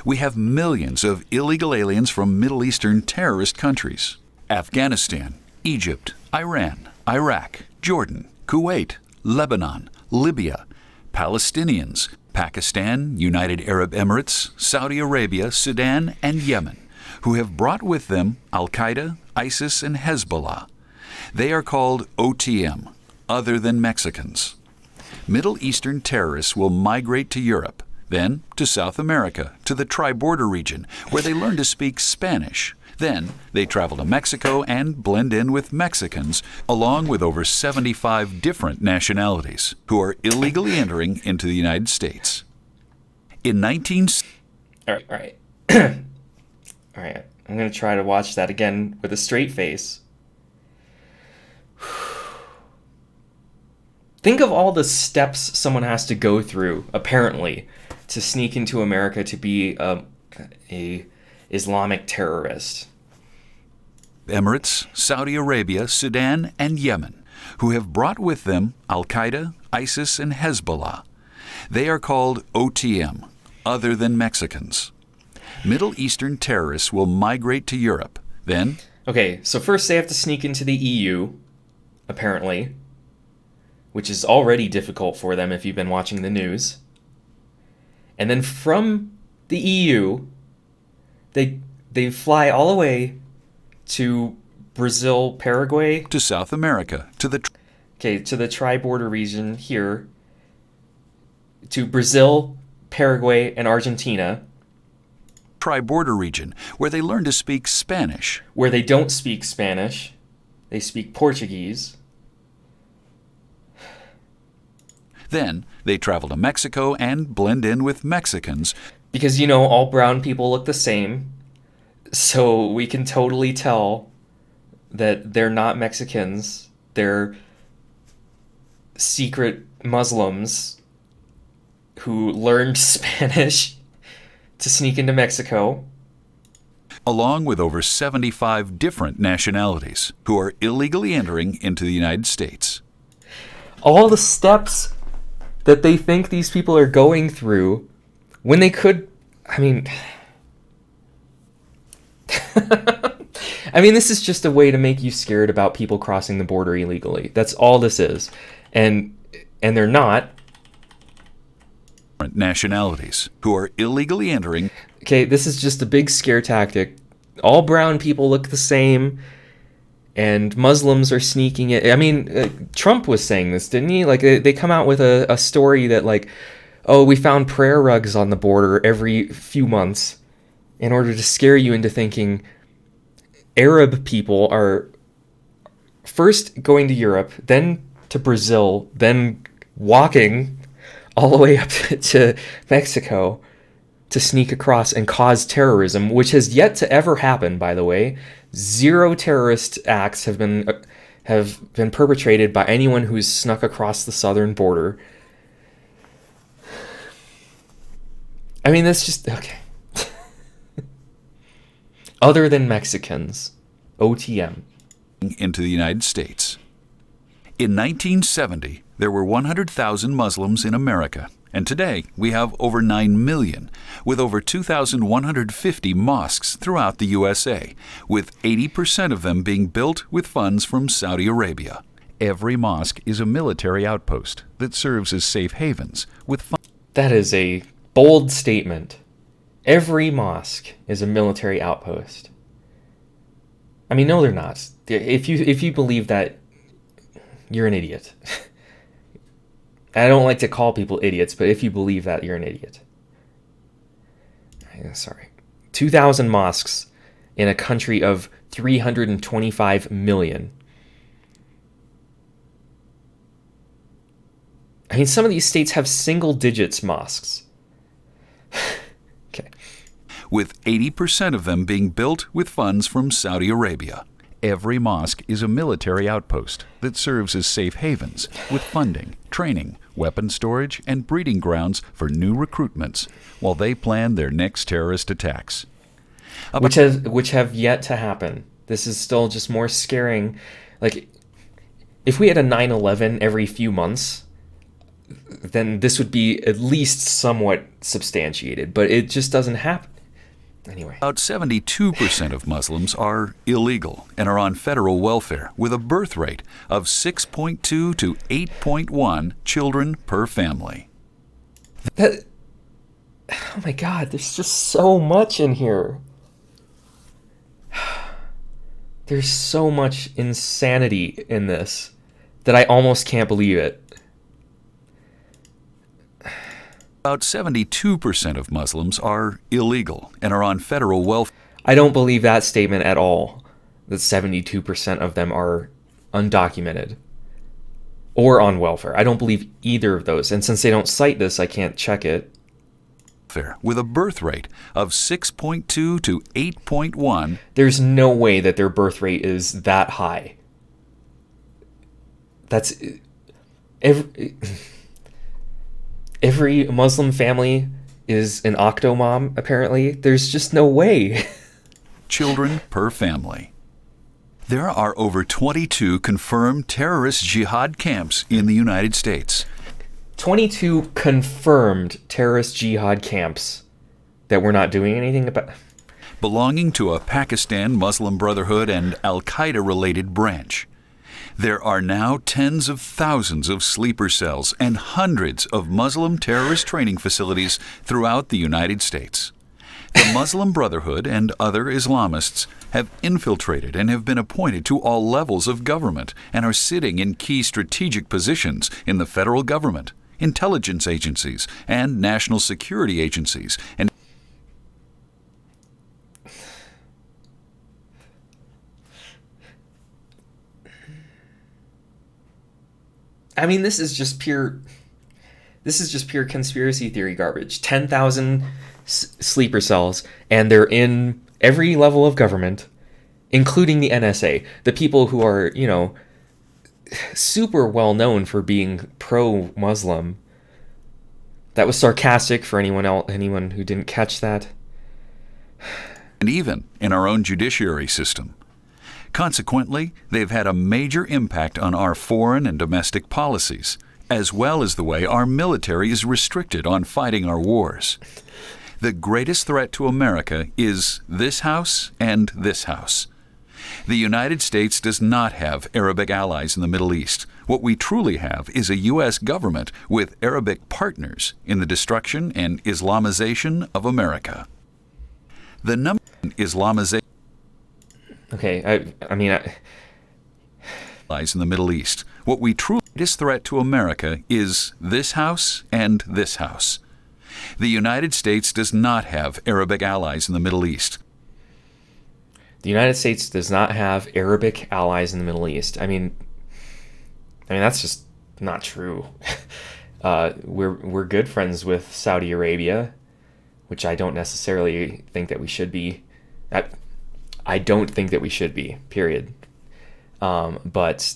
[SPEAKER 2] We have millions of illegal aliens from Middle Eastern terrorist countries. Afghanistan, Egypt, Iran, Iraq, Jordan, Kuwait, Lebanon, Libya, Palestinians, Pakistan, United Arab Emirates, Saudi Arabia, Sudan, and Yemen, who have brought with them Al-Qaeda, ISIS, and Hezbollah. They are called OTM, other than Mexicans. Middle Eastern terrorists will migrate to Europe, then to South America, to the tri-border region, where they learn to speak Spanish. Then they travel to Mexico and blend in with Mexicans, along with over 75 different nationalities, who are illegally entering into the United States. In 19...
[SPEAKER 1] All right. All right. I'm going to try to watch that again with a straight face. Think of all the steps someone has to go through, apparently, to sneak into America to be a Islamic terrorist.
[SPEAKER 2] Emirates, Saudi Arabia, Sudan, and Yemen, who have brought with them Al-Qaeda, ISIS, and Hezbollah. They are called OTM, other than Mexicans. Middle Eastern terrorists will migrate to Europe, then...
[SPEAKER 1] Okay, so first they have to sneak into the EU, apparently, which is already difficult for them if you've been watching the news. And then from the EU, they fly all the way to Brazil, Paraguay,
[SPEAKER 2] to South America, to the
[SPEAKER 1] tri-border region here, to Brazil, Paraguay, and Argentina.
[SPEAKER 2] Tri-border region, where they learn to speak Spanish.
[SPEAKER 1] Where they don't speak Spanish, they speak Portuguese.
[SPEAKER 2] Then they travel to Mexico and blend in with Mexicans.
[SPEAKER 1] Because, all brown people look the same. So we can totally tell that they're not Mexicans. They're secret Muslims who learned Spanish to sneak into Mexico.
[SPEAKER 2] Along with over 75 different nationalities who are illegally entering into the United States.
[SPEAKER 1] All the steps that they think these people are going through when they could, this is just a way to make you scared about people crossing the border illegally. That's all this is. And they're not.
[SPEAKER 2] Nationalities who are illegally entering.
[SPEAKER 1] Okay, this is just a big scare tactic. All brown people look the same, and Muslims are sneaking in. Trump was saying this, didn't he? Like, they come out with a story that, like, oh, we found prayer rugs on the border every few months in order to scare you into thinking Arab people are first going to Europe, then to Brazil, then walking all the way up to Mexico to sneak across and cause terrorism, which has yet to ever happen, by the way. 0 terrorist acts have been perpetrated by anyone who's snuck across the southern border. That's just... okay. Other than Mexicans. OTM.
[SPEAKER 2] Into the United States. In 1970, there were 100,000 Muslims in America, And today, we have over 9 million, with over 2,150 mosques throughout the USA, with 80% of them being built with funds from Saudi Arabia. Every mosque is a military outpost that serves as safe havens with funds.
[SPEAKER 1] That is a bold statement. Every mosque is a military outpost. I mean, no, they're not. If you believe that, you're an idiot. I don't like to call people idiots, but if you believe that, you're an idiot. Sorry. 2,000 mosques in a country of 325 million. I mean, some of these states have single digits mosques. Okay.
[SPEAKER 2] With 80% of them being built with funds from Saudi Arabia. Every mosque is a military outpost that serves as safe havens with funding, training, weapon storage, and breeding grounds for new recruitments while they plan their next terrorist attacks.
[SPEAKER 1] Which have yet to happen. This is still just more scaring. Like, if we had a 9/11 every few months, then this would be at least somewhat substantiated, but it just doesn't happen. Anyway.
[SPEAKER 2] About 72% of Muslims are illegal and are on federal welfare with a birth rate of 6.2 to 8.1 children per family.
[SPEAKER 1] Oh my God, there's just so much in here. There's so much insanity in this that I almost can't believe it.
[SPEAKER 2] About 72% of Muslims are illegal and are on federal welfare.
[SPEAKER 1] I don't believe that statement at all, that 72% of them are undocumented or on welfare. I don't believe either of those. And since they don't cite this, I can't check it.
[SPEAKER 2] With a birth rate of 6.2 to 8.1.
[SPEAKER 1] There's no way that their birth rate is that high. That's... Every Muslim family is an octomom, apparently. There's just no way.
[SPEAKER 2] Children per family. There are over 22 confirmed terrorist jihad camps in the United States.
[SPEAKER 1] 22 confirmed terrorist jihad camps that we're not doing anything about.
[SPEAKER 2] Belonging to a Pakistan Muslim Brotherhood and Al-Qaeda related branch. There are now tens of thousands of sleeper cells and hundreds of Muslim terrorist training facilities throughout the United States. The Muslim Brotherhood and other Islamists have infiltrated and have been appointed to all levels of government and are sitting in key strategic positions in the federal government, intelligence agencies, and national security agencies. And
[SPEAKER 1] I mean, this is just pure conspiracy theory garbage. 10,000 sleeper cells, and they're in every level of government, including the NSA. The people who are, super well known for being pro-Muslim. That was sarcastic for anyone who didn't catch that.
[SPEAKER 2] And even in our own judiciary system. Consequently, they've had a major impact on our foreign and domestic policies, as well as the way our military is restricted on fighting our wars. The greatest threat to America is this House and this House. The United States does not have Arabic allies in the Middle East. What we truly have is a U.S. government with Arabic partners in the destruction and Islamization of America. The number one Islamization
[SPEAKER 1] Okay, I mean...
[SPEAKER 2] lies in the Middle East. What we truly greatest threat to America is this House and this House. The United States does not have Arabic allies in the Middle East.
[SPEAKER 1] The United States does not have Arabic allies in the Middle East. I mean that's just not true. We're good friends with Saudi Arabia, which I don't necessarily think that we should be. I don't think that we should be, period. But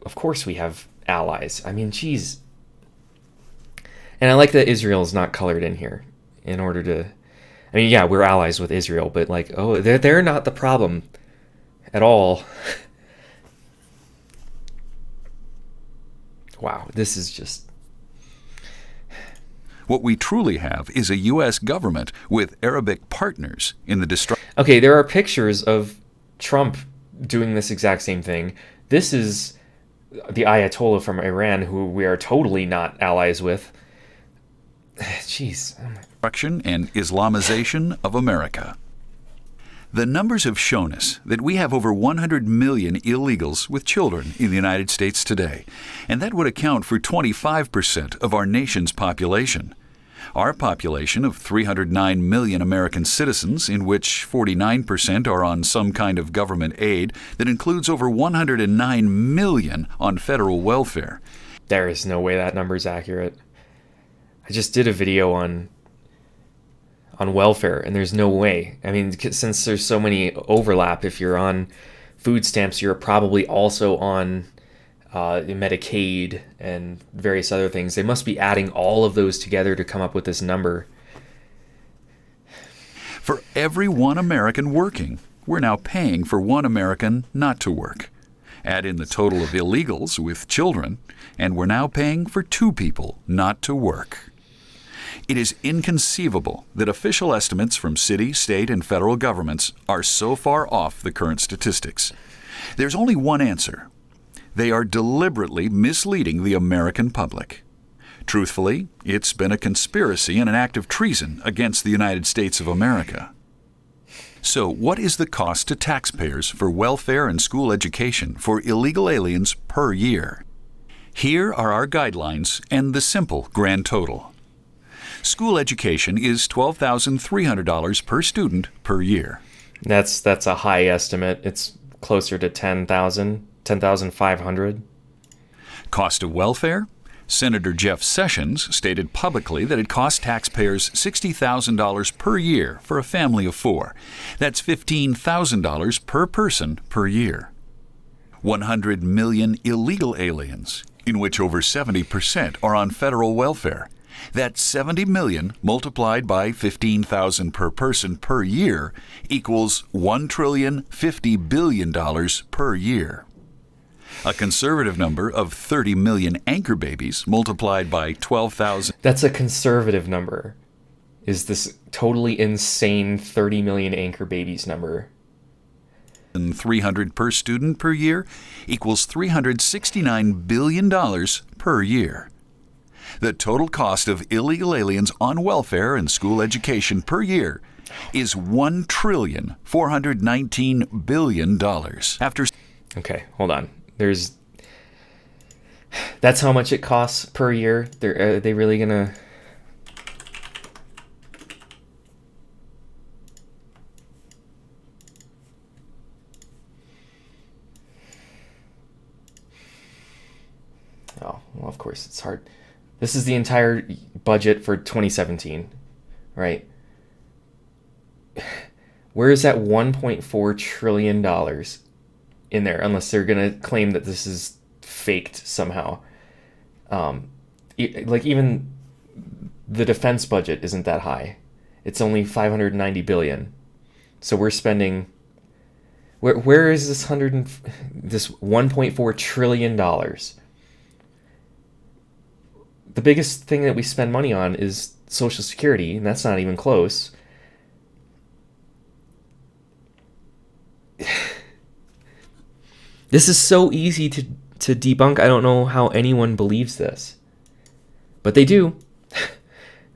[SPEAKER 1] of course we have allies. I mean, geez. And I like that Israel is not colored in here in order to... I mean, yeah, we're allies with Israel, but they're not the problem at all. Wow, this is just...
[SPEAKER 2] What we truly have is a U.S. government with Arabic partners in the destruction.
[SPEAKER 1] Okay, there are pictures of Trump doing this exact same thing. This is the Ayatollah from Iran, who we are totally not allies with. Jeez.
[SPEAKER 2] And Islamization of America. The numbers have shown us that we have over 100 million illegals with children in the United States today, and that would account for 25% of our nation's population. Our population of 309 million American citizens, in which 49% are on some kind of government aid, that includes over 109 million on federal welfare.
[SPEAKER 1] There is no way that number is accurate. I just did a video on welfare, and there's no way. I mean, since there's so many overlap, if you're on food stamps, you're probably also on Medicaid and various other things. They must be adding all of those together to come up with this number.
[SPEAKER 2] For every one American working, we're now paying for one American not to work. Add in the total of illegals with children, and we're now paying for two people not to work. It is inconceivable that official estimates from city, state, and federal governments are so far off the current statistics. There's only one answer. They are deliberately misleading the American public. Truthfully, it's been a conspiracy and an act of treason against the United States of America. So, what is the cost to taxpayers for welfare and school education for illegal aliens per year? Here are our guidelines and the simple grand total. School education is $12,300 per student per year.
[SPEAKER 1] That's a high estimate. It's closer to 10,500.
[SPEAKER 2] Cost of welfare? Senator Jeff Sessions stated publicly that it costs taxpayers $60,000 per year for a family of four. That's $15,000 per person per year. 100 million illegal aliens, in which over 70% are on federal welfare. That's 70 million multiplied by 15,000 per person per year equals $1,050 billion per year. A conservative number of 30 million anchor babies multiplied by 12,000.
[SPEAKER 1] That's a conservative number. Is this totally insane 30 million anchor babies number?
[SPEAKER 2] 300 per student per year equals $369 billion per year. The total cost of illegal aliens on welfare and school education per year is $1,419 billion.
[SPEAKER 1] Okay, hold on. That's how much it costs per year. Are they really gonna? Oh, well, of course it's hard. This is the entire budget for 2017, right? Where is that $1.4 trillion in there? Unless they're going to claim that this is faked somehow. Like even the defense budget isn't that high. It's only $590 billion. So we're spending... Where is this $1.4 trillion? The biggest thing that we spend money on is Social Security, and that's not even close. This is so easy to debunk. I don't know how anyone believes this. But they do.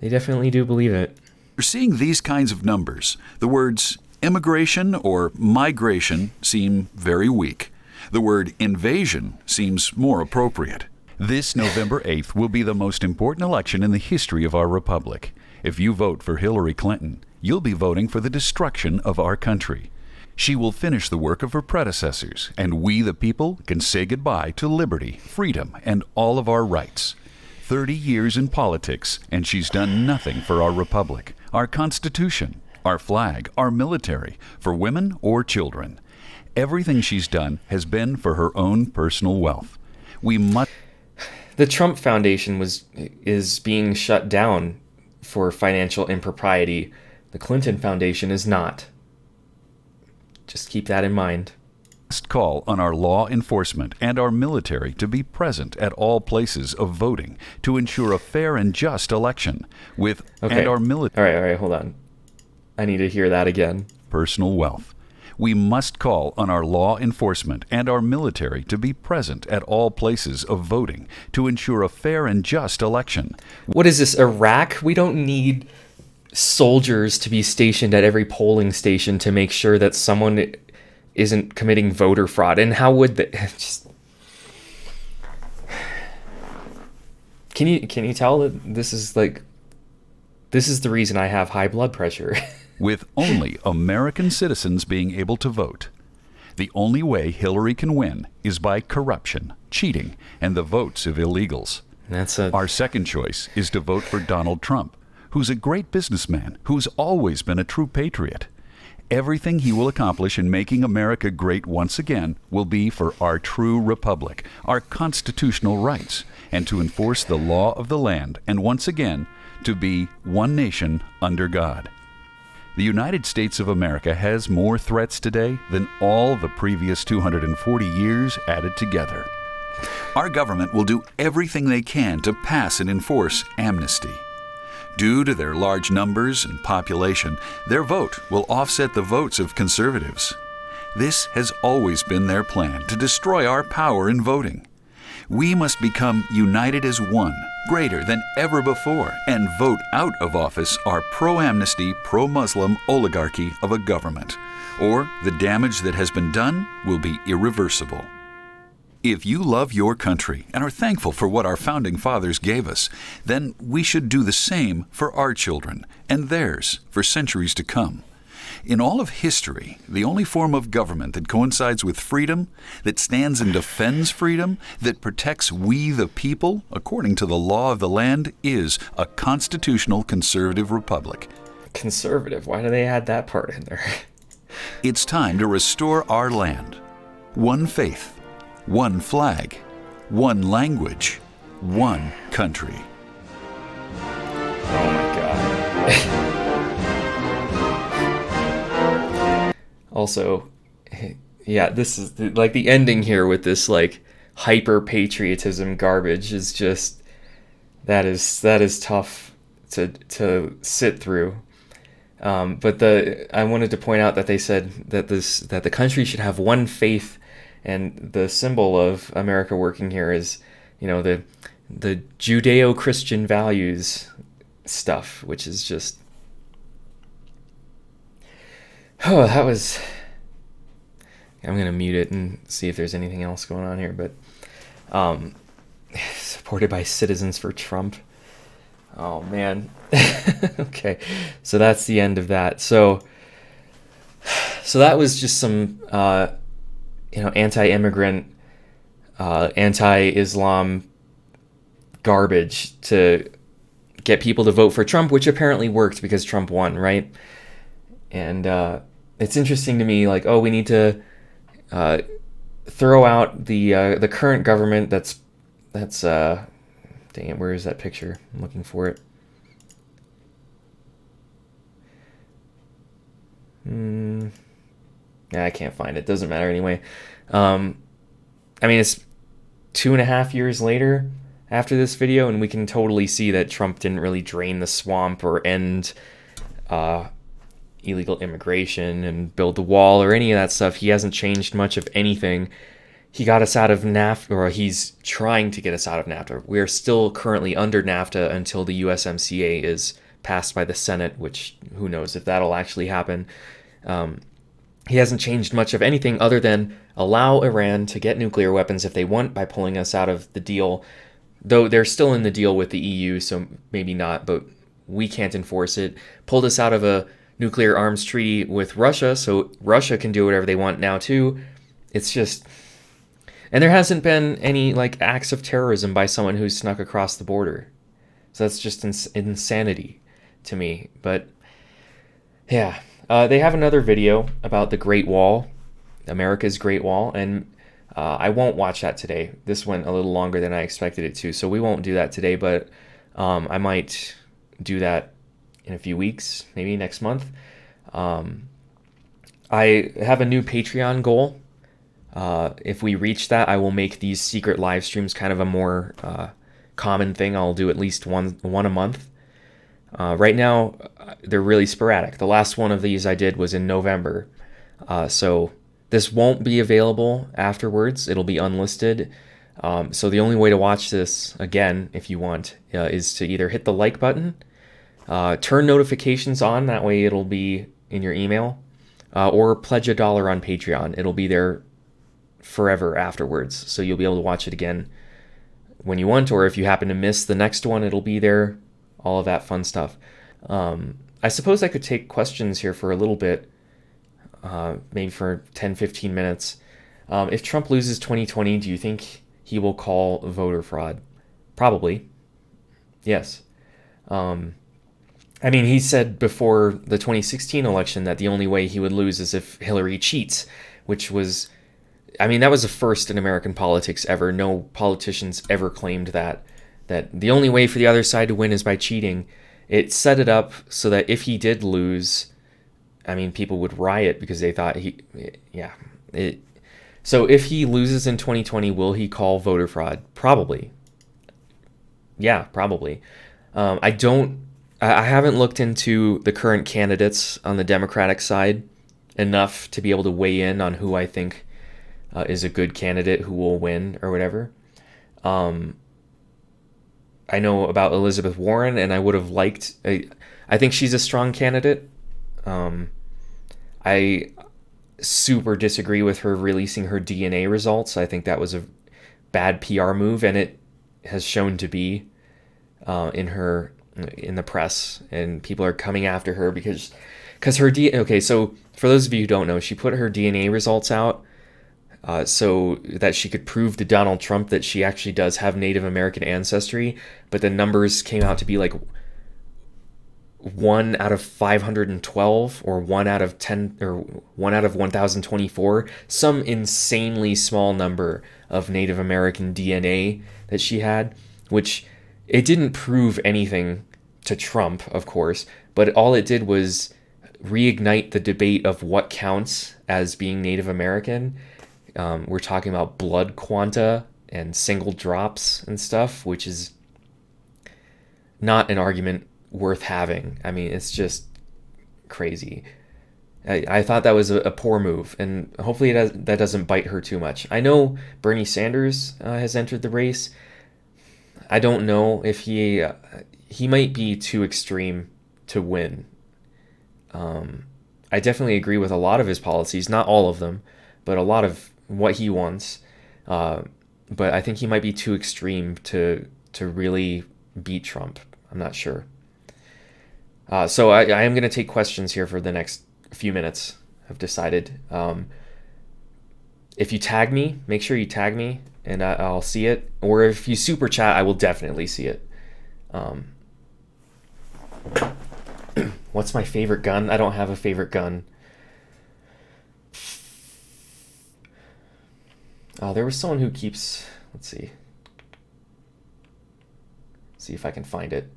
[SPEAKER 1] They definitely do believe it.
[SPEAKER 2] We're seeing these kinds of numbers. The words immigration or migration seem very weak. The word invasion seems more appropriate. This November 8th will be the most important election in the history of our republic. If you vote for Hillary Clinton, you'll be voting for the destruction of our country. She will finish the work of her predecessors, and we, the people, can say goodbye to liberty, freedom, and all of our rights. 30 years in politics, and she's done nothing for our republic, our Constitution, our flag, our military, for women or children. Everything she's done has been for her own personal wealth. We must...
[SPEAKER 1] The Trump Foundation is being shut down for financial impropriety. The Clinton Foundation is not. Just keep that in mind.
[SPEAKER 2] must call on our law enforcement and our military to be present at all places of voting to ensure a fair and just election with
[SPEAKER 1] Okay.
[SPEAKER 2] and our military.
[SPEAKER 1] All right, hold on. I need to hear that again.
[SPEAKER 2] Personal wealth. We must call on our law enforcement and our military to be present at all places of voting to ensure a fair and just election.
[SPEAKER 1] What is this, Iraq? We don't need soldiers to be stationed at every polling station to make sure that someone isn't committing voter fraud. And how would that just... Can you tell that this is the reason I have high blood pressure?
[SPEAKER 2] With only American citizens being able to vote. The only way Hillary can win is by corruption, cheating, and the votes of illegals. Our second choice is to vote for Donald Trump, who's a great businessman, who's always been a true patriot. Everything he will accomplish in making America great once again will be for our true republic, our constitutional rights, and to enforce the law of the land, and once again, to be one nation under God. The United States of America has more threats today than all the previous 240 years added together. Our government will do everything they can to pass and enforce amnesty. Due to their large numbers and population, their vote will offset the votes of conservatives. This has always been their plan, to destroy our power in voting. We must become united as one, greater than ever before, and vote out of office our pro-amnesty, pro-Muslim oligarchy of a government, or the damage that has been done will be irreversible. If you love your country and are thankful for what our founding fathers gave us, then we should do the same for our children and theirs for centuries to come. In all of history, the only form of government that coincides with freedom, that stands and defends freedom, that protects we the people, according to the law of the land, is a constitutional conservative republic.
[SPEAKER 1] Conservative? Why do they add that part in there?
[SPEAKER 2] It's time to restore our land. One faith, one flag, one language, one country.
[SPEAKER 1] Oh my God. Also, yeah, this is like the ending here with this like hyper patriotism garbage is just that is tough to sit through. But I wanted to point out that they said that the country should have one faith, and the symbol of America working here is, the Judeo-Christian values stuff, which is just, that was. I'm gonna mute it and see if there's anything else going on here, but supported by Citizens for Trump. Oh man. Okay, so that's the end of that. So that was just some anti-immigrant, anti-Islam garbage to get people to vote for Trump, which apparently worked because Trump won, right? And it's interesting to me, like, oh, we need to throw out the current government. That's dang it, where is that picture? I'm looking for it. Yeah, I can't find it. Doesn't matter anyway. I mean, it's 2.5 years later after this video, and we can totally see that Trump didn't really drain the swamp or end illegal immigration and build the wall or any of that stuff. He hasn't changed much of anything. He got us out of NAFTA, or he's trying to get us out of NAFTA. We are still currently under NAFTA until the USMCA is passed by the Senate, which who knows if that'll actually happen. He hasn't changed much of anything other than allow Iran to get nuclear weapons if they want by pulling us out of the deal, though they're still in the deal with the EU, so maybe not, but we can't enforce it. Pulled us out of a nuclear arms treaty with Russia, so Russia can do whatever they want now too. It's just... And there hasn't been any like acts of terrorism by someone who's snuck across the border. So that's just insanity to me. But yeah, they have another video about the Great Wall, America's Great Wall, and I won't watch that today. This went a little longer than I expected it to, so we won't do that today, but I might do that in a few weeks, maybe next month. I have a new Patreon goal. If we reach that, I will make these secret live streams kind of a more common thing. I'll do at least one a month. Right now, they're really sporadic. The last one of these I did was in November. So this won't be available afterwards. It'll be unlisted. So the only way to watch this, again, if you want, is to either hit the like button, turn notifications on, that way it'll be in your email, or pledge $1 on Patreon. It'll be there forever afterwards, so you'll be able to watch it again when you want, or if you happen to miss the next one, it'll be there, all of that fun stuff. I suppose I could take questions here for a little bit, maybe for 10-15 minutes. If Trump loses 2020, do you think he will call voter fraud? Probably. Yes. I mean, he said before the 2016 election that the only way he would lose is if Hillary cheats, which was, I mean, that was a first in American politics ever. No politicians ever claimed that the only way for the other side to win is by cheating. It set it up so that if he did lose, I mean, people would riot because they thought so if he loses in 2020, will he call voter fraud? Probably. Yeah, probably. I haven't looked into the current candidates on the Democratic side enough to be able to weigh in on who I think is a good candidate who will win or whatever. I know about Elizabeth Warren, and I would have liked. I think she's a strong candidate. I super disagree with her releasing her DNA results. I think that was a bad PR move, and it has shown to be in the press, and people are coming after her because her DNA. Okay, so for those of you who don't know, she put her DNA results out so that she could prove to Donald Trump that she actually does have Native American ancestry, but the numbers came out to be like 1 out of 512 or 1 out of 10 or 1 out of 1024, some insanely small number of Native American DNA that she had, which it didn't prove anything to Trump, of course, but all it did was reignite the debate of what counts as being Native American. We're talking about blood quanta and single drops and stuff, which is not an argument worth having. I mean, it's just crazy. I thought that was a poor move, and hopefully that doesn't bite her too much. I know Bernie Sanders has entered the race. I don't know if he might be too extreme to win. I definitely agree with a lot of his policies, not all of them, but a lot of what he wants. But I think he might be too extreme to really beat Trump. I'm not sure. So I am going to take questions here for the next few minutes. I've decided. If you tag me, make sure you tag me, and I'll see it. Or if you super chat, I will definitely see it. What's my favorite gun? I don't have a favorite gun. There was someone who keeps... Let's see. See if I can find it.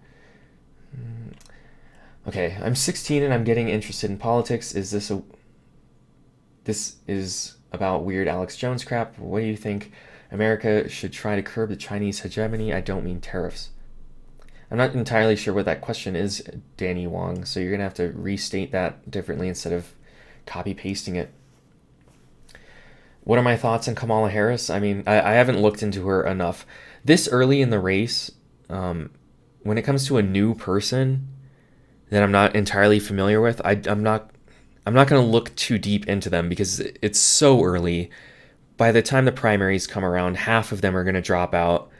[SPEAKER 1] Okay, I'm 16 and I'm getting interested in politics. This is about weird Alex Jones crap. What do you think? America should try to curb the Chinese hegemony. I don't mean tariffs. I'm not entirely sure what that question is, Danny Wong, so you're going to have to restate that differently instead of copy-pasting it. What are my thoughts on Kamala Harris? I mean, I haven't looked into her enough. This early in the race, when it comes to a new person that I'm not entirely familiar with, I'm not going to look too deep into them because it's so early. By the time the primaries come around, half of them are going to drop out.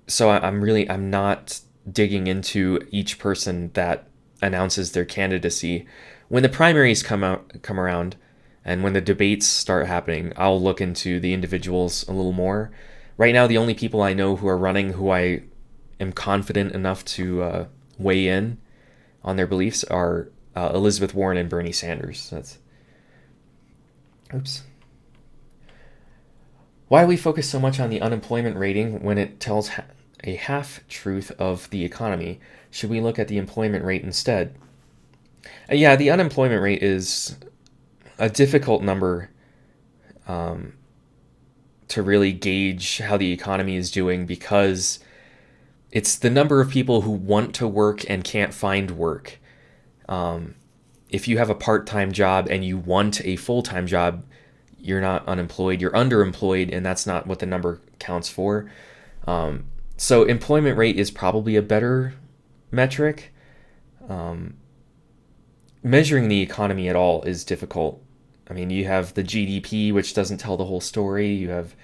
[SPEAKER 1] So I'm not digging into each person that announces their candidacy. When the primaries come around, and when the debates start happening, I'll look into the individuals a little more. Right now, the only people I know who are running who I am confident enough to weigh in on their beliefs are Elizabeth Warren and Bernie Sanders. Oops. Why do we focus so much on the unemployment rating when it tells a half-truth of the economy? Should we look at the employment rate instead? Yeah, the unemployment rate is a difficult number to really gauge how the economy is doing, because it's the number of people who want to work and can't find work. If you have a part-time job and you want a full-time job, you're not unemployed, you're underemployed, and that's not what the number counts for. So employment rate is probably a better metric. Measuring the economy at all is difficult. I mean, you have the GDP, which doesn't tell the whole story. You have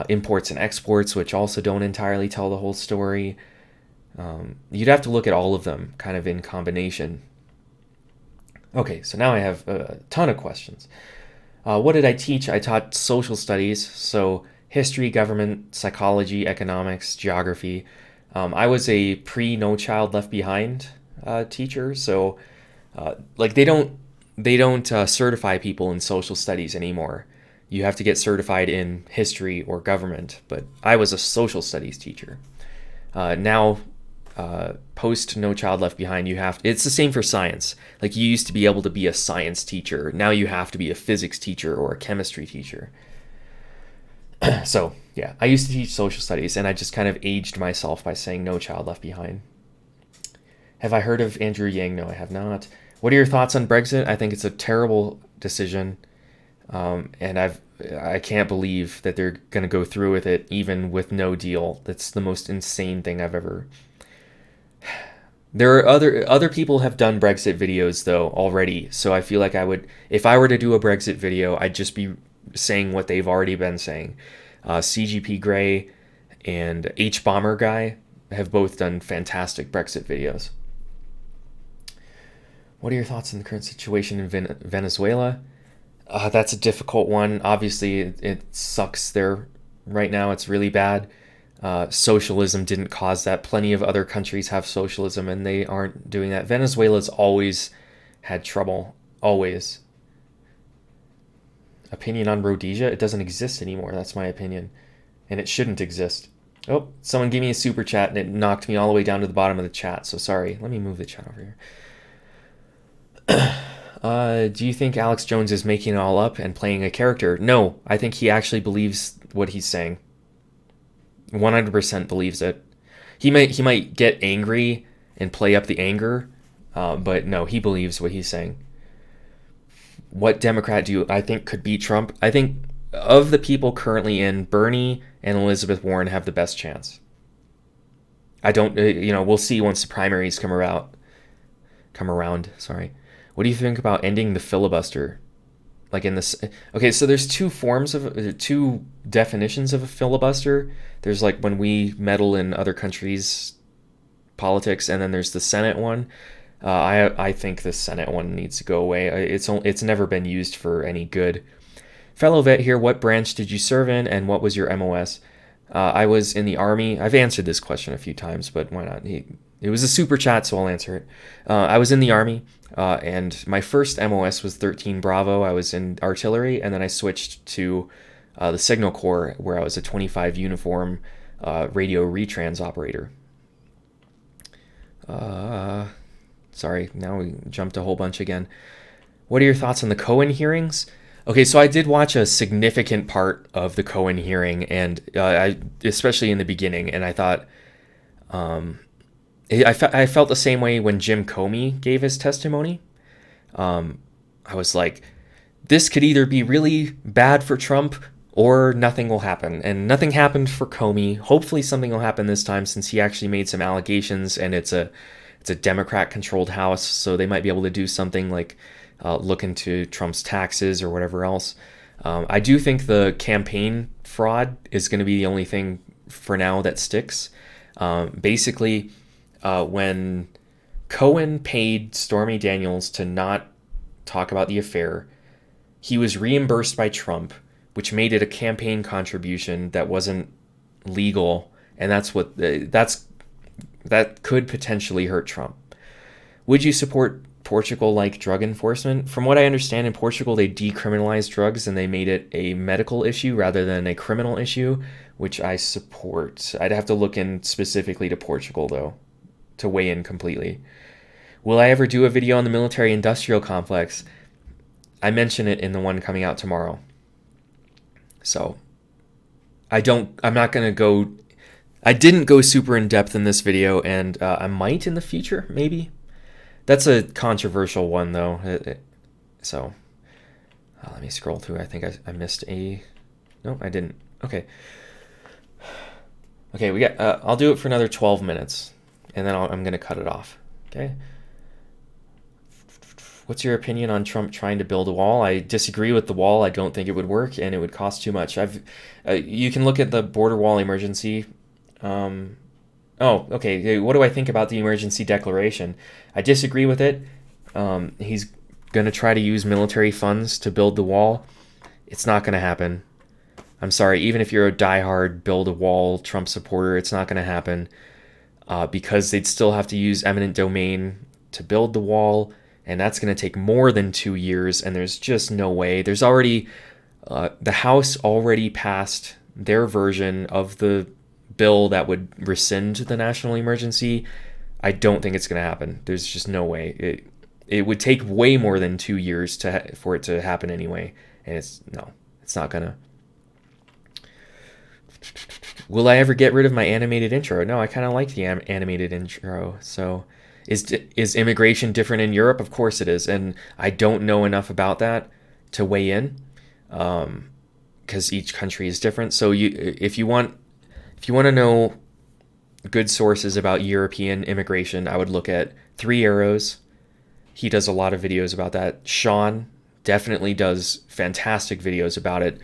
[SPEAKER 1] imports and exports, which also don't entirely tell the whole story. You'd have to look at all of them kind of in combination. Okay, so now I have a ton of questions. What did I teach? I taught social studies, so history, government, psychology, economics, geography. I was a pre-No Child Left Behind teacher, so like they don't certify people in social studies anymore. You have to get certified in history or government, but I was a social studies teacher. Now, post No Child Left Behind, it's the same for science. Like, you used to be able to be a science teacher. Now you have to be a physics teacher or a chemistry teacher. So, yeah, I used to teach social studies, and I just kind of aged myself by saying No Child Left Behind. Have I heard of Andrew Yang? No, I have not. What are your thoughts on Brexit? I think it's a terrible decision, and I can't believe that they're going to go through with it, even with no deal. That's the most insane thing I've ever... There are other people have done Brexit videos, though, already, so I feel like I would... If I were to do a Brexit video, I'd just be saying what they've already been saying. CGP Grey and H-Bomber Guy have both done fantastic Brexit videos. What are your thoughts on the current situation in Venezuela? That's a difficult one. Obviously, it sucks there right now. It's really bad. Socialism didn't cause that. Plenty of other countries have socialism, and they aren't doing that. Venezuela's always had trouble. Always. Opinion on Rhodesia? It doesn't exist anymore. That's my opinion. And it shouldn't exist. Oh, someone gave me a super chat, and it knocked me all the way down to the bottom of the chat. So sorry. Let me move the chat over here. Do you think Alex Jones is making it all up and playing a character? No, I think he actually believes what he's saying. 100% believes it. He might get angry and play up the anger, but no, he believes what he's saying. What Democrat do I think could beat Trump? I think of the people currently in, Bernie and Elizabeth Warren have the best chance. I don't, we'll see once the primaries come around. Sorry. What do you think about ending the filibuster? Like in this, okay, so there's two definitions of a filibuster. There's like when we meddle in other countries' politics, and then there's the Senate one. I think the Senate one needs to go away. It's never been used for any good. Fellow vet here, what branch did you serve in, and what was your MOS? I was in the Army. I've answered this question a few times, but why not? It was a super chat, so I'll answer it. I was in the Army, and my first MOS was 13 Bravo. I was in artillery, and then I switched to the Signal Corps, where I was a 25 uniform radio retrans operator. Sorry, now we jumped a whole bunch again. What are your thoughts on the Cohen hearings? Okay, so I did watch a significant part of the Cohen hearing, and especially in the beginning, and I thought... I felt the same way when Jim Comey gave his testimony. I was like, this could either be really bad for Trump or nothing will happen. And nothing happened for Comey. Hopefully something will happen this time, since he actually made some allegations, and it's a Democrat-controlled House, so they might be able to do something like look into Trump's taxes or whatever else. I do think the campaign fraud is going to be the only thing for now that sticks. Basically... when Cohen paid Stormy Daniels to not talk about the affair, he was reimbursed by Trump, which made it a campaign contribution that wasn't legal, and that could potentially hurt Trump. Would you support Portugal-like drug enforcement? From what I understand, in Portugal they decriminalized drugs and they made it a medical issue rather than a criminal issue, which I support. I'd have to look in specifically to Portugal, though, to weigh in completely. Will I ever do a video on the military-industrial complex? I mention it in the one coming out tomorrow. So I'm not going to go, I didn't go super in depth in this video, and I might in the future, maybe. That's a controversial one though. So let me scroll through. I think I missed a, no, I didn't. Okay. Okay, we got, I'll do it for another 12 minutes and then I'm going to cut it off. Okay. What's your opinion on Trump trying to build a wall? I disagree with the wall. I don't think it would work, and it would cost too much. You can look at the border wall emergency. Oh, okay. What do I think about the emergency declaration? I disagree with it. He's going to try to use military funds to build the wall. It's not going to happen. I'm sorry. Even if you're a diehard build a wall Trump supporter, it's not going to happen because they'd still have to use eminent domain to build the wall. And that's going to take more than 2 years, and there's just no way. There's already, the House already passed their version of the bill that would rescind the national emergency. I don't think it's going to happen. There's just no way. It would take way more than 2 years for it to happen anyway, and it's not going to. Will I ever get rid of my animated intro? No, I kind of like the animated intro, so... Is immigration different in Europe? Of course it is, and I don't know enough about that to weigh in, because each country is different. So if you want to know good sources about European immigration, I would look at Three Arrows. He does a lot of videos about that. Sean definitely does fantastic videos about it.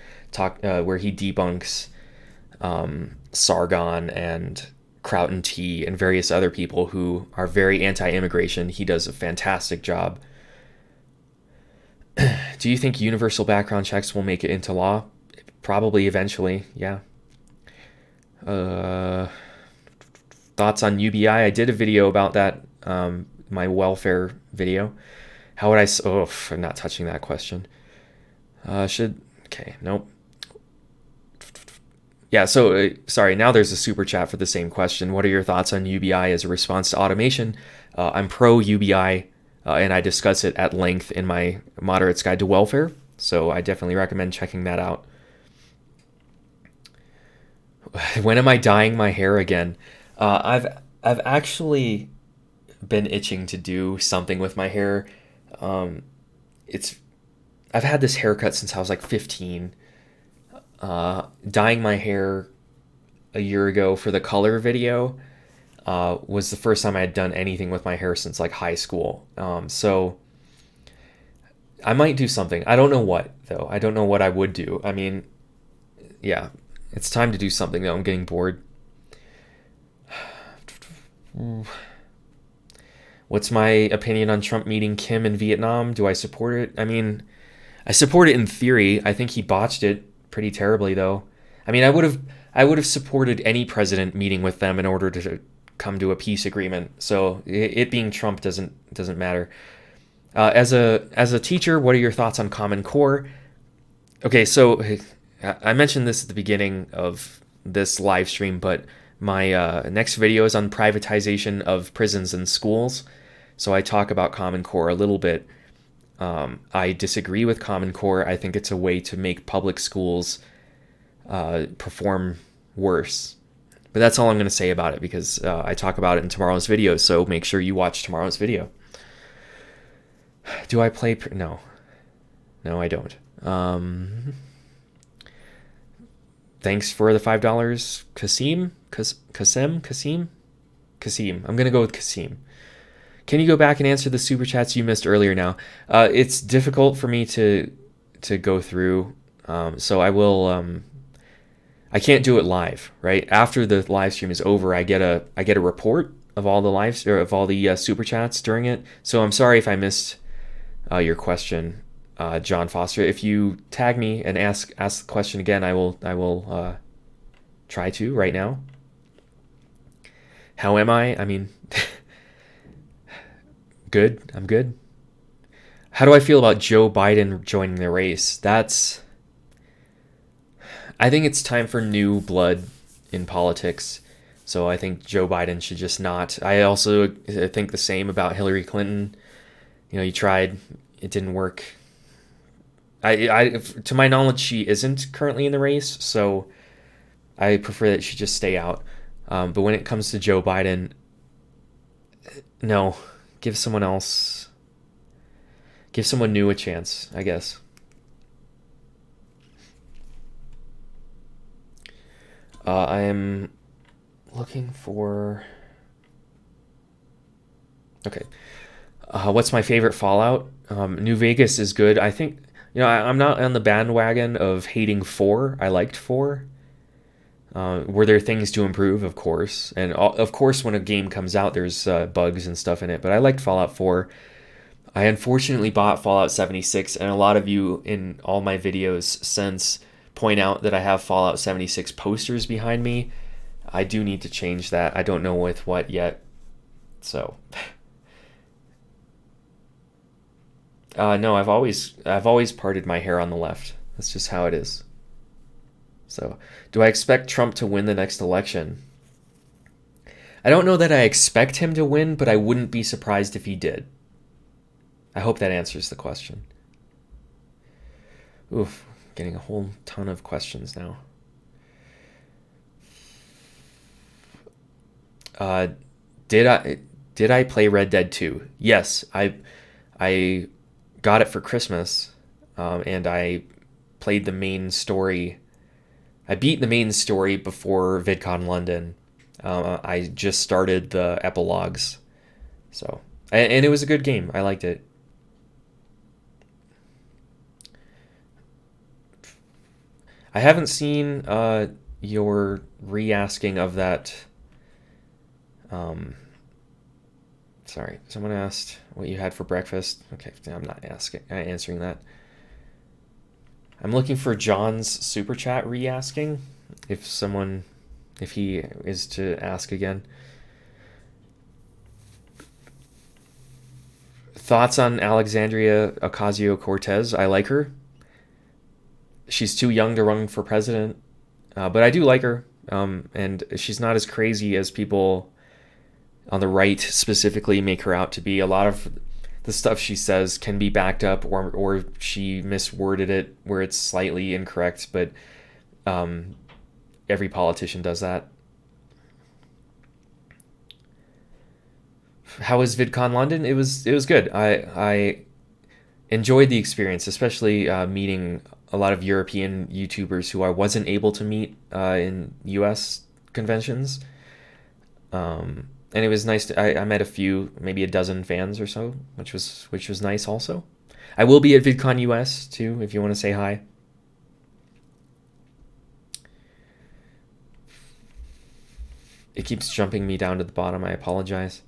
[SPEAKER 1] Where he debunks Sargon and Crout T and various other people who are very anti-immigration. He does a fantastic job. Do you think universal background checks will make it into law? Probably eventually, yeah. Thoughts on UBI? I did a video about that, my welfare video. How would I... Oh, I'm not touching that question. Okay, nope. Yeah, so, sorry, now there's a super chat for the same question. What are your thoughts on UBI as a response to automation? I'm pro UBI, and I discuss it at length in my Moderate's Guide to Welfare, so I definitely recommend checking that out. When am I dyeing my hair again? I've actually been itching to do something with my hair. I've had this haircut since I was like 15. Dyeing my hair a year ago for the color video was the first time I had done anything with my hair since like high school. So I might do something. I don't know what, though. I don't know what I would do. I mean, yeah, it's time to do something, though. I'm getting bored. What's my opinion on Trump meeting Kim in Vietnam? Do I support it? I mean, I support it in theory. I think he botched it pretty terribly, though. I mean, I would have supported any president meeting with them in order to come to a peace agreement. So it being Trump doesn't matter. As a teacher, what are your thoughts on Common Core? Okay, so I mentioned this at the beginning of this live stream, but my next video is on privatization of prisons and schools. So I talk about Common Core a little bit. I disagree with Common Core. I think it's a way to make public schools perform worse. But that's all I'm going to say about it, because I talk about it in tomorrow's video, so make sure you watch tomorrow's video. Do I play... No. No, I don't. Thanks for the $5. Kasim? Kasim. I'm going to go with Kasim. Can you go back and answer the super chats you missed earlier now? It's difficult for me to go through, so I will. I can't do it live, right? After the live stream is over, I get a report of all the super chats during it. So I'm sorry if I missed your question, John Foster. If you tag me and ask the question again, I will try to right now. How am I? I mean. Good. I'm good. How do I feel about Joe Biden joining the race? I think it's time for new blood in politics. So I think Joe Biden should just not. I also think the same about Hillary Clinton. You know, you tried, it didn't work. To my knowledge, she isn't currently in the race, so I prefer that she just stay out. But when it comes to Joe Biden, no, give someone else, give someone new a chance, I guess. I am looking for. Okay. What's my favorite Fallout? New Vegas is good. I think, I'm not on the bandwagon of hating 4. I liked 4. Were there things to improve? Of course. And of course, when a game comes out, there's bugs and stuff in it. But I liked Fallout 4. I unfortunately bought Fallout 76, and a lot of you in all my videos since point out that I have Fallout 76 posters behind me. I do need to change that. I don't know with what yet. So... no, I've always parted my hair on the left. That's just how it is. So, do I expect Trump to win the next election? I don't know that I expect him to win, but I wouldn't be surprised if he did. I hope that answers the question. Oof, getting a whole ton of questions now. Did I play Red Dead 2? Yes, I got it for Christmas, and I played the main story. I beat the main story before VidCon London. I just started the epilogues, so and it was a good game. I liked it. I haven't seen your re-asking of that. Sorry, someone asked what you had for breakfast. Okay, I'm not answering that. I'm looking for John's super chat re-asking. If he is to ask again. Thoughts on Alexandria Ocasio-Cortez? I like her. She's too young to run for president, but I do like her. And she's not as crazy as people on the right specifically make her out to be. A lot of the stuff she says can be backed up, or she misworded it where it's slightly incorrect, but every politician does that. How was VidCon London? It was good. I enjoyed the experience, especially meeting a lot of European YouTubers who I wasn't able to meet in US conventions. And it was nice. I met a few, maybe a dozen fans or so, which was nice also. I will be at VidCon US too, if you want to say hi. It keeps jumping me down to the bottom. I apologize.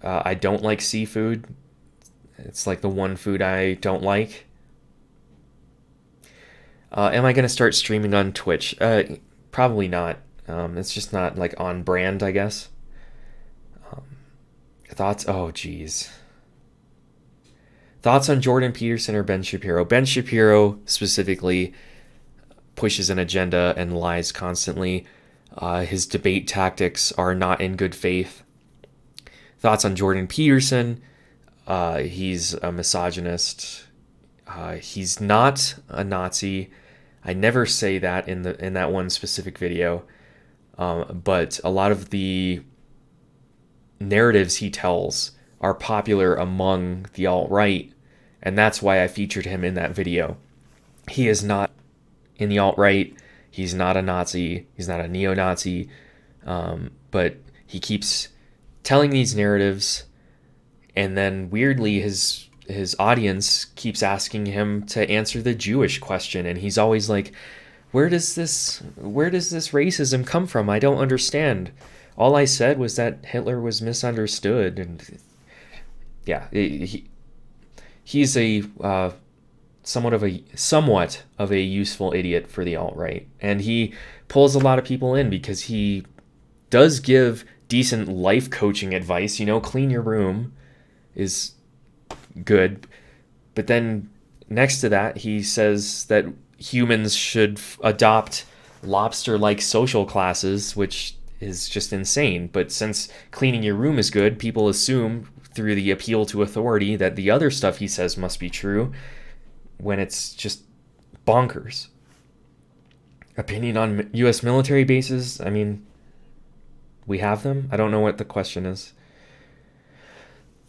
[SPEAKER 1] I don't like seafood. It's like the one food I don't like. Am I going to start streaming on Twitch? Probably not. It's just not like on brand, I guess. Thoughts? Oh, geez. Thoughts on Jordan Peterson or Ben Shapiro? Ben Shapiro specifically pushes an agenda and lies constantly. His debate tactics are not in good faith. Thoughts on Jordan Peterson? He's a misogynist. He's not a Nazi. I never say that in that one specific video. But a lot of the narratives he tells are popular among the alt-right, and that's why I featured him in that video. He is not in the alt-right. He's not a Nazi. He's not a neo-Nazi. But he keeps telling these narratives, and then weirdly his audience keeps asking him to answer the Jewish question, and he's always like, where does this racism come from? I don't understand. All I said was that Hitler was misunderstood. And yeah, he's a somewhat of a useful idiot for the alt-right, and he pulls a lot of people in because he does give decent life coaching advice. Clean your room is good, but then next to that he says that humans should adopt lobster-like social classes, which is just insane. But since cleaning your room is good, people assume through the appeal to authority that the other stuff he says must be true, when it's just bonkers. Opinion on U.S. military bases? I mean, we have them? I don't know what the question is.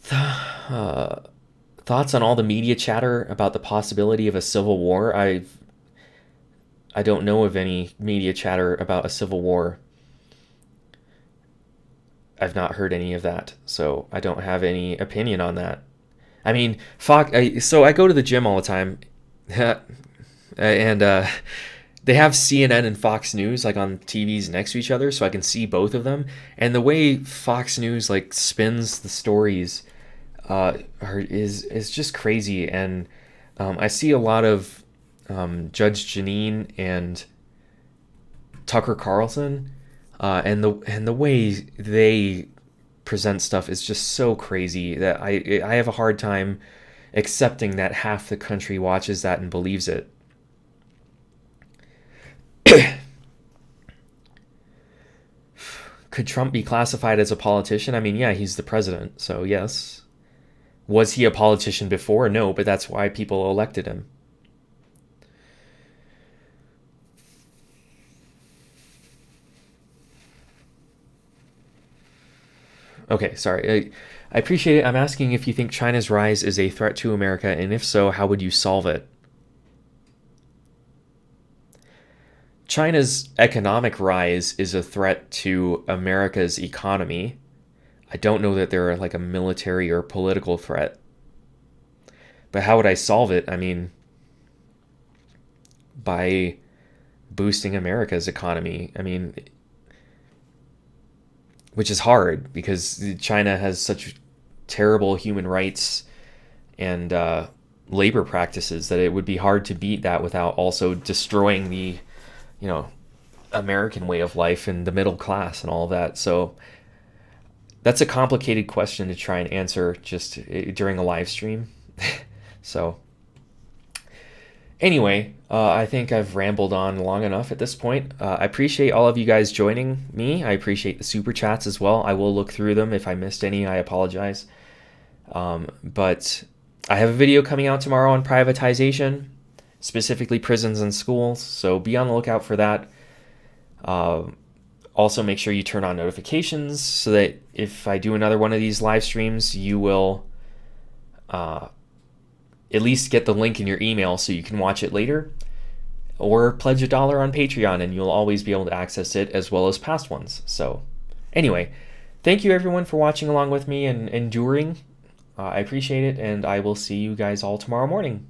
[SPEAKER 1] Thoughts on all the media chatter about the possibility of a civil war? I don't know of any media chatter about a civil war. I've not heard any of that, so I don't have any opinion on that. I mean, so I go to the gym all the time, and they have CNN and Fox News like on TVs next to each other, so I can see both of them. And the way Fox News like spins the stories is just crazy. And I see a lot of Judge Jeanine and Tucker Carlson, and the way they present stuff is just so crazy that I have a hard time accepting that half the country watches that and believes it. Could Trump be classified as a politician? I mean, yeah, he's the president, so yes. Was he a politician before? No, but that's why people elected him. Okay, sorry. I appreciate it. I'm asking if you think China's rise is a threat to America, and if so, how would you solve it? China's economic rise is a threat to America's economy. I don't know that they're like a military or political threat. But how would I solve it? I mean, by boosting America's economy. I mean, which is hard because China has such terrible human rights and labor practices that it would be hard to beat that without also destroying the, American way of life and the middle class and all of that. So that's a complicated question to try and answer just during a live stream. So anyway, I think I've rambled on long enough at this point. I appreciate all of you guys joining me. I appreciate the super chats as well. I will look through them. If I missed any, I apologize. But I have a video coming out tomorrow on privatization, specifically prisons and schools. So be on the lookout for that. Also, make sure you turn on notifications so that if I do another one of these live streams, you will at least get the link in your email so you can watch it later. Or pledge $1 on Patreon and you'll always be able to access it as well as past ones. So anyway, thank you everyone for watching along with me and enduring. I appreciate it, and I will see you guys all tomorrow morning.